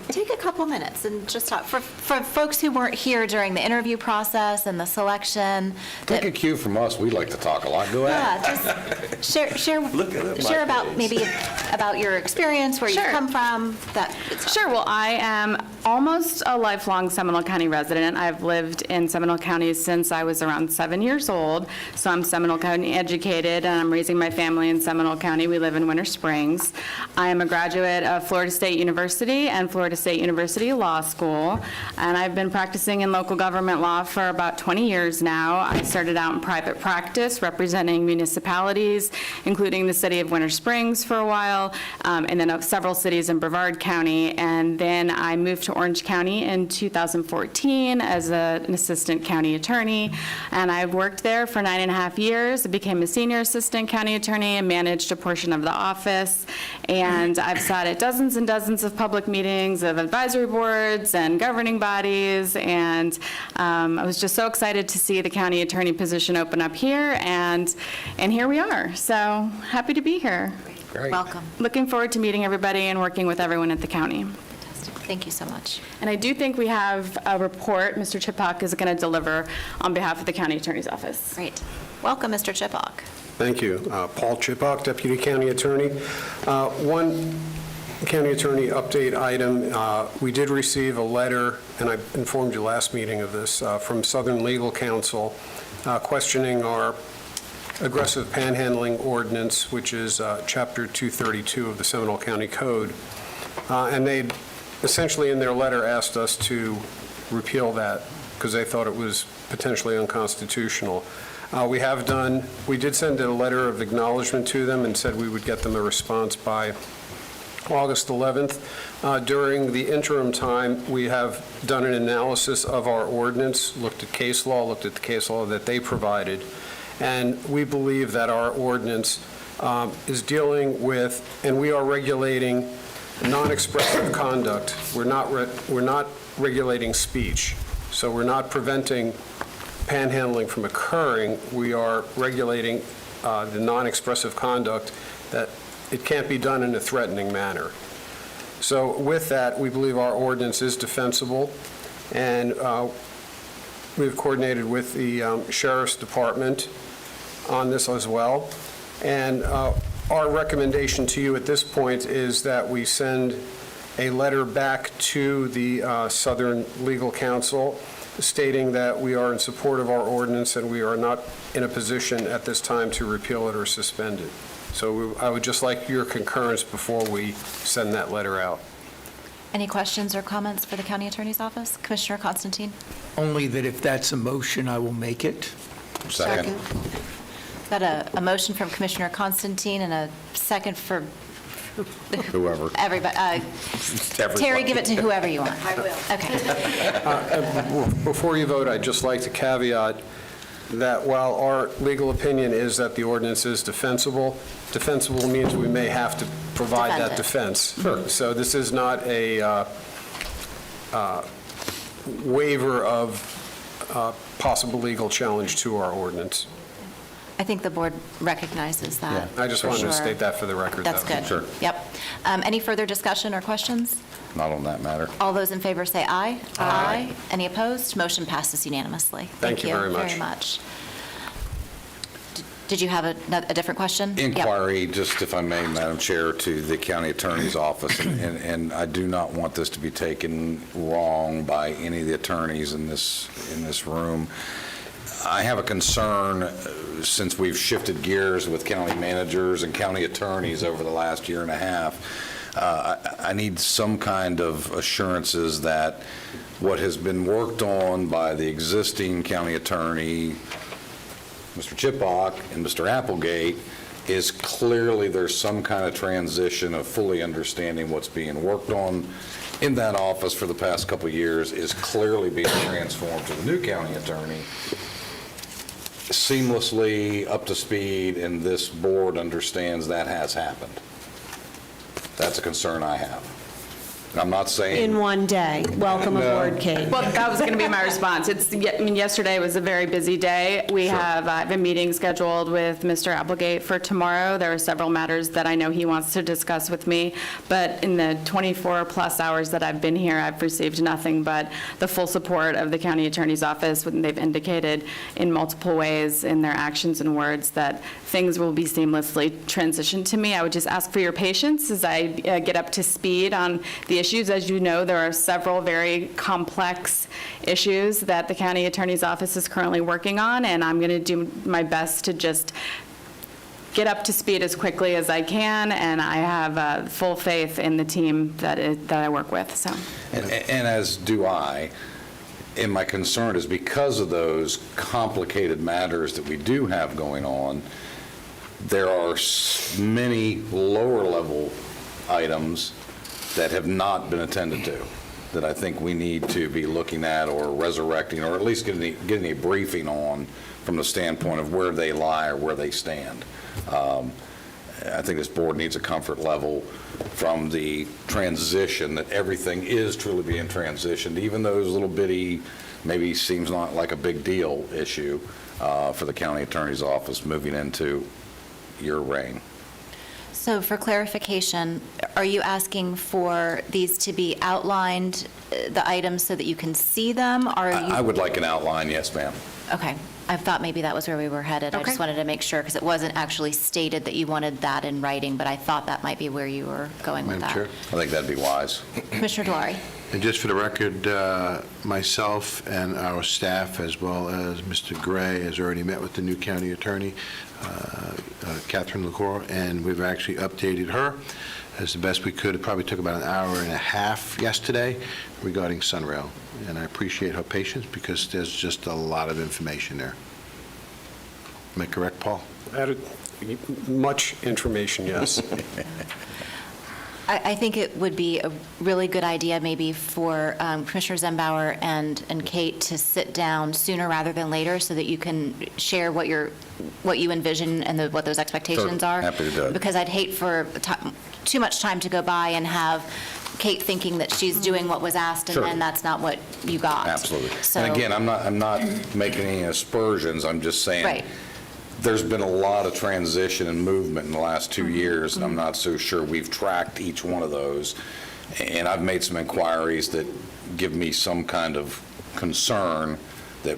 Take a couple minutes and just talk. For folks who weren't here during the interview process and the selection. Take a cue from us. We like to talk a lot. Go ahead. Yeah, just share about maybe about your experience, where you've come from. Sure. Well, I am almost a lifelong Seminole County resident. I've lived in Seminole County since I was around 7 years old. So I'm Seminole County educated, and I'm raising my family in Seminole County. We live in Winter Springs. I am a graduate of Florida State University and Florida State University Law School, and I've been practicing in local government law for about 20 years now. I started out in private practice representing municipalities, including the city of Winter Springs for a while, and then several cities in Brevard County, and then I moved to Orange County in 2014 as an assistant county attorney, and I've worked there for 9.5 years. I became a senior assistant county attorney and managed a portion of the office, and I've sat at dozens and dozens of public meetings of advisory boards and governing bodies, and I was just so excited to see the county attorney position open up here, and here we are. So happy to be here. Great. Welcome. Looking forward to meeting everybody and working with everyone at the county. Fantastic. Thank you so much. And I do think we have a report Mr. Chipak is going to deliver on behalf of the county attorney's office. Great. Welcome, Mr. Chipak. Thank you. Paul Chipak, Deputy County Attorney. One county attorney update item. We did receive a letter, and I informed you last meeting of this, from Southern Legal Counsel questioning our aggressive panhandling ordinance, which is Chapter 232 of the Seminole County Code. And they essentially in their letter asked us to repeal that because they thought it was potentially unconstitutional. We did send a letter of acknowledgement to them and said we would get them a response by August 11th. During the interim time, we have done an analysis of our ordinance, looked at the case law that they provided, and we believe that our ordinance is dealing with, and we are regulating non-expressive conduct. We're not regulating speech, so we're not preventing panhandling from occurring. We are regulating the non-expressive conduct that it can't be done in a threatening manner. So with that, we believe our ordinance is defensible, and we've coordinated with the Sheriff's Department on this as well. And our recommendation to you at this point is that we send a letter back to the Southern Legal Counsel stating that we are in support of our ordinance and we are not in a position at this time to repeal it or suspend it. So I would just like your concurrence before we send that letter out. Any questions or comments for the county attorney's office? Commissioner Constantine? only that if that's a motion, I will make it. Second. Got a motion from Commissioner Constantine and a second for Whoever. everybody. Terry, give it to whoever you want. I will. Okay. Before you vote, I'd just like to caveat that while our legal opinion is that the ordinance is defensible, defensible means we may have to provide that defense. Sure. So this is not a waiver of possible legal challenge to our ordinance. I think the board recognizes that. I just for wanted to sure. state that for the record. That's though. good. Sure. Yep. Any further discussion or questions? Not on that matter. All those in favor say aye. Aye. Any opposed? Motion passes unanimously. Thank you very much. Did you have a different question? Yep. Inquiry, just if I may, Madam Chair, to the county attorney's office, and I do not want this to be taken wrong by any of the attorneys in this room. I have a concern, since we've shifted gears with county managers and county attorneys over the last year and a half, I need some kind of assurances that what has been worked on by the existing county attorney, Mr. Chipok and Mr. Applegate, is clearly there's some kind of transition of fully understanding what's being worked on in that office for the past couple of years is clearly being transformed to the new county attorney seamlessly, up to speed, and this board understands that has happened. That's a concern I have. And I'm not saying... In one day. Welcome aboard, Kate. Well, that was going to be my response. Yesterday was a very busy day. I have a meeting scheduled with Mr. Applegate for tomorrow. There are several matters that I know he wants to discuss with me, but in the 24-plus hours that I've been here, I've received nothing but the full support of the county attorney's office. They've indicated in multiple ways in their actions and words that things will be seamlessly transitioned to me. I would just ask for your patience as I get up to speed on the issues. As you know, there are several very complex issues that the county attorney's office is currently working on, and I'm going to do my best to just get up to speed as quickly as I can, and I have full faith in the team that I work with. So, and as do I. And my concern is because of those complicated matters that we do have going on, there are many lower-level items that have not been attended to, that I think we need to be looking at or resurrecting, or at least getting a briefing on from the standpoint of where they lie or where they stand. I think this board needs a comfort level from the transition, that everything is truly being transitioned, even those little bitty, maybe seems not like a big deal issue for the county attorney's office moving into your reign. So for clarification, are you asking for these to be outlined, the items, so that you can see them? Or are you... I would like an outline, yes, ma'am. Okay. I thought maybe that was where we were headed. I just wanted to make sure, because it wasn't actually stated that you wanted that in writing, but I thought that might be where you were going with that. Madam I think that'd be wise. Commissioner Delory. And just for the record, myself and our staff, as well as Mr. Gray, has already met with the new county attorney, Catherine LaCour, and we've actually updated her as the best we could. It probably took about an hour and a half yesterday regarding Sunrail, and I appreciate her patience because there's just a lot of information there. Am I correct, Paul? Much information, yes. I think it would be a really good idea maybe for Commissioner Zembauer and Kate to sit down sooner rather than later so that you can share what you envision and what those expectations are. Happy to do it. Because I'd hate for too much time to go by and have Kate thinking that she's doing what was asked and Sure. then that's not what you got. Absolutely. So, And again, I'm not making any aspersions. I'm just saying. Right. There's been a lot of transition and movement in the last 2 years, and I'm not so sure we've tracked each one of those. And I've made some inquiries that give me some kind of concern that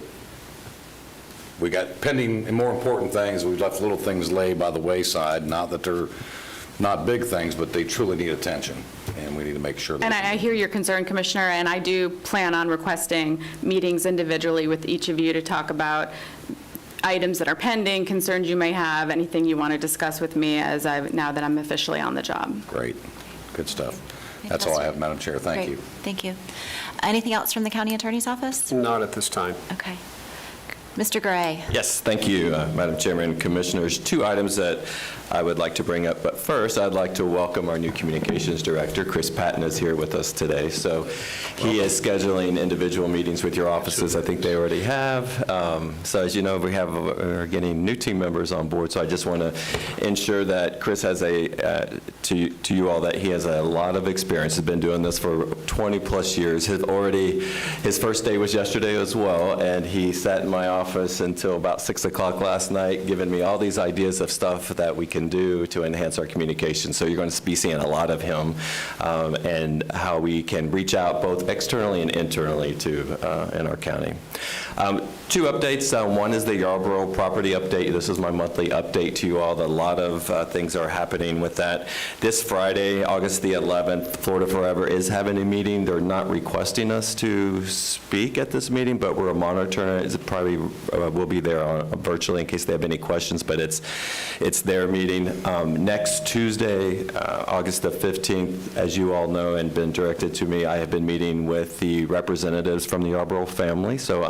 we got pending and more important things. We've left little things lay by the wayside, not that they're not big things, but they truly need attention, and we need to make sure that. and I hear your concern, Commissioner, and I do plan on requesting meetings individually with each of you to talk about items that are pending, concerns you may have, anything you want to discuss with me now that I'm officially on the job. Great. Good stuff. That's all I have, Madam Chair. Thank you. Thank you. Anything else from the county attorney's office? Not at this time. Okay. Mr. Gray. Yes, thank you, Madam Chairman and Commissioners. 2 items that I would like to bring up, but first, I'd like to welcome our new Communications Director. Chris Patton is here with us today, so he is scheduling individual meetings with your offices. I think they already have. So as you know, we're getting new team members on board, so I just want to ensure that Chris has to you all, that he has a lot of experience. He's been doing this for 20-plus years. His first day was yesterday as well, and he sat in my office until about 6 o'clock last night, giving me all these ideas of stuff that we can do to enhance our communication. So you're going to be seeing a lot of him and how we can reach out both externally and internally in our county. 2 updates. One is the Yarborough property update. This is my monthly update to you all. A lot of things are happening with that. This Friday, August the 11th, Florida Forever is having a meeting. They're not requesting us to speak at this meeting, but we're monitoring it. It probably will be there virtually in case they have any questions, but it's their meeting. Next Tuesday, August the 15th, as you all know and been directed to me, I have been meeting with the representatives from the Yarborough family. So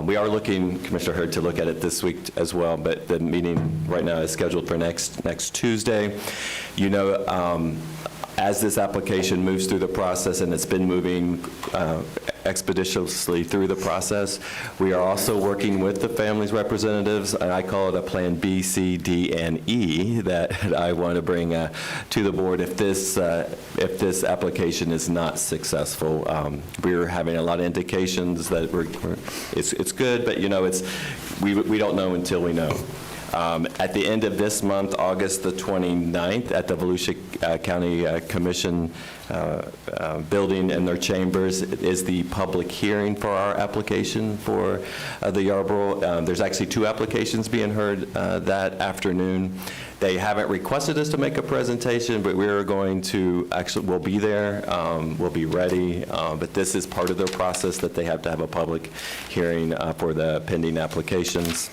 we are looking, Commissioner Hurd, to look at it this week as well, but the meeting right now is scheduled for next Tuesday. You know, as this application moves through the process, and it's been moving expeditiously through the process, we are also working with the family's representatives, and I call it a plan B, C, D, and E that I want to bring to the board if this application is not successful. We're having a lot of indications that it's good, but you know, we don't know until we know. At the end of this month, August the 29th, at the Volusia County Commission building in their chambers is the public hearing for our application for the Yarborough. There's actually 2 applications being heard that afternoon. They haven't requested us to make a presentation, but we're going to we'll be there, we'll be ready, but this is part of their process that they have to have a public hearing for the pending applications.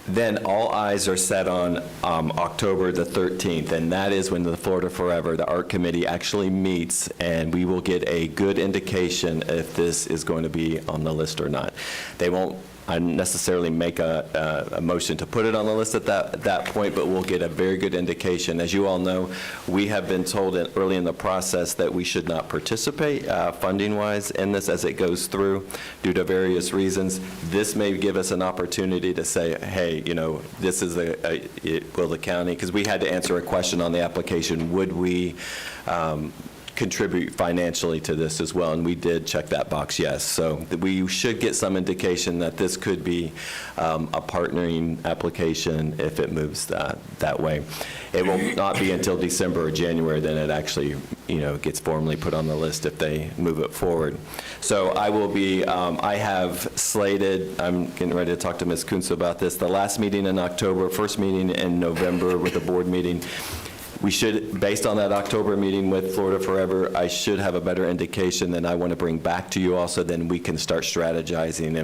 Then all eyes are set on October the 13th, and that is when the Florida Forever, the Art Committee, actually meets, and we will get a good indication if this is going to be on the list or not. They won't necessarily make a motion to put it on the list at that point, but we'll get a very good indication. As you all know, we have been told early in the process that we should not participate funding-wise in this as it goes through due to various reasons. This may give us an opportunity to say, hey, you know, this is will the county, because we had to answer a question on the application, would we contribute financially to this as well, and we did check that box, yes. So we should get some indication that this could be a partnering application if it moves that way. It will not be until December or January then it actually, you know, gets formally put on the list if they move it forward. So I will be, I have slated, I'm getting ready to talk to Ms. Kuntz about this, the last meeting in October, first meeting in November with the board meeting. We should, based on that October meeting with Florida Forever, I should have a better indication that I want to bring back to you also, then we can start strategizing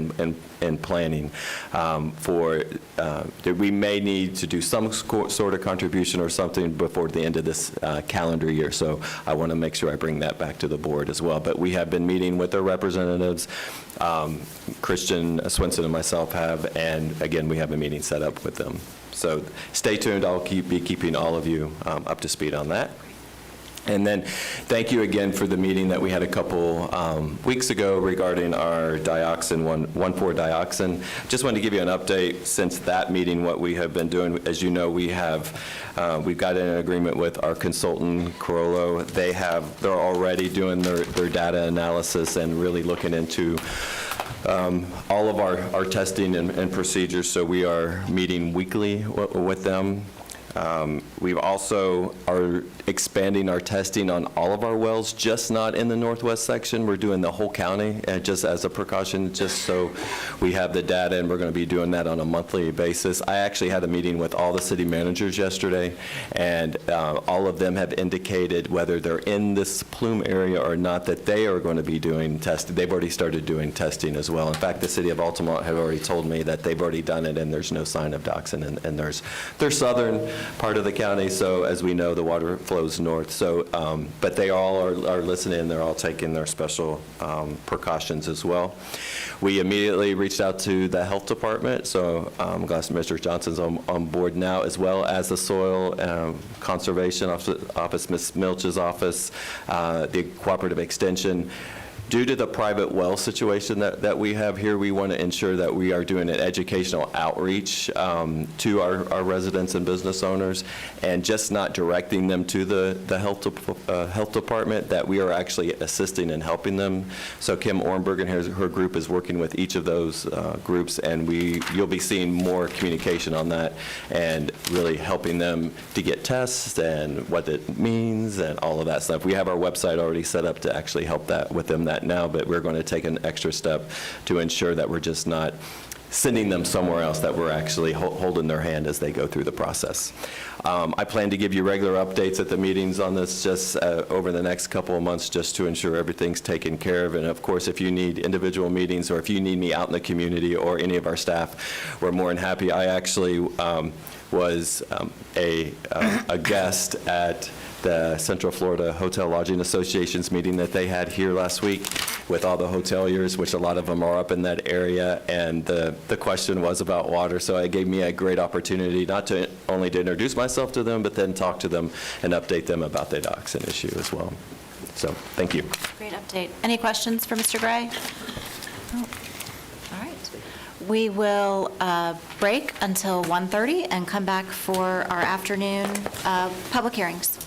and planning that we may need to do some sort of contribution or something before the end of this calendar year. So I want to make sure I bring that back to the board as well. But we have been meeting with their representatives. Christian Swinson and myself have, and again, we have a meeting set up with them. So stay tuned. I'll be keeping all of you up to speed on that. And then thank you again for the meeting that we had a couple weeks ago regarding our dioxin, 1,4-dioxin. Just wanted to give you an update since that meeting, what we have been doing. As you know, we've got an agreement with our consultant, Corollo. They're already doing their data analysis and really looking into all of our testing and procedures, so we are meeting weekly with them. We also are expanding our testing on all of our wells, just not in the northwest section. We're doing the whole county, just as a precaution, just so we have the data, and we're going to be doing that on a monthly basis. I actually had a meeting with all the city managers yesterday, and all of them have indicated, whether they're in this plume area or not, that they are going to be doing testing. They've already started doing testing as well. In fact, the city of Altamont have already told me that they've already done it, and there's no sign of dioxin in their southern part of the county, so as we know, the water flows north. So, but they all are listening, they're all taking their special precautions as well. We immediately reached out to the health department, so I'm glad Mr. Johnson's on board now, as well as the soil conservation office, Ms. Milch's office, the cooperative extension. Due to the private well situation that we have here, we want to ensure that we are doing an educational outreach to our residents and business owners, and just not directing them to the health department, that we are actually assisting and helping them. So Kim Ornberg and her group is working with each of those groups, and you'll be seeing more communication on that and really helping them to get tests and what it means and all of that stuff. We have our website already set up to actually help that with them now, but we're going to take an extra step to ensure that we're just not sending them somewhere else, that we're actually holding their hand as they go through the process. I plan to give you regular updates at the meetings on this just over the next couple of months, just to ensure everything's taken care of. And of course, if you need individual meetings, or if you need me out in the community or any of our staff, we're more than happy. I actually was a guest at the Central Florida Hotel Lodging Association's meeting that they had here last week with all the hoteliers, which a lot of them are up in that area, and the question was about water. So it gave me a great opportunity not to only to introduce myself to them, but then talk to them and update them about the dioxin issue as well. So thank you. Great update. Any questions for Mr. Gray? No. All right. We will break until 1:30 and come back for our afternoon public hearings.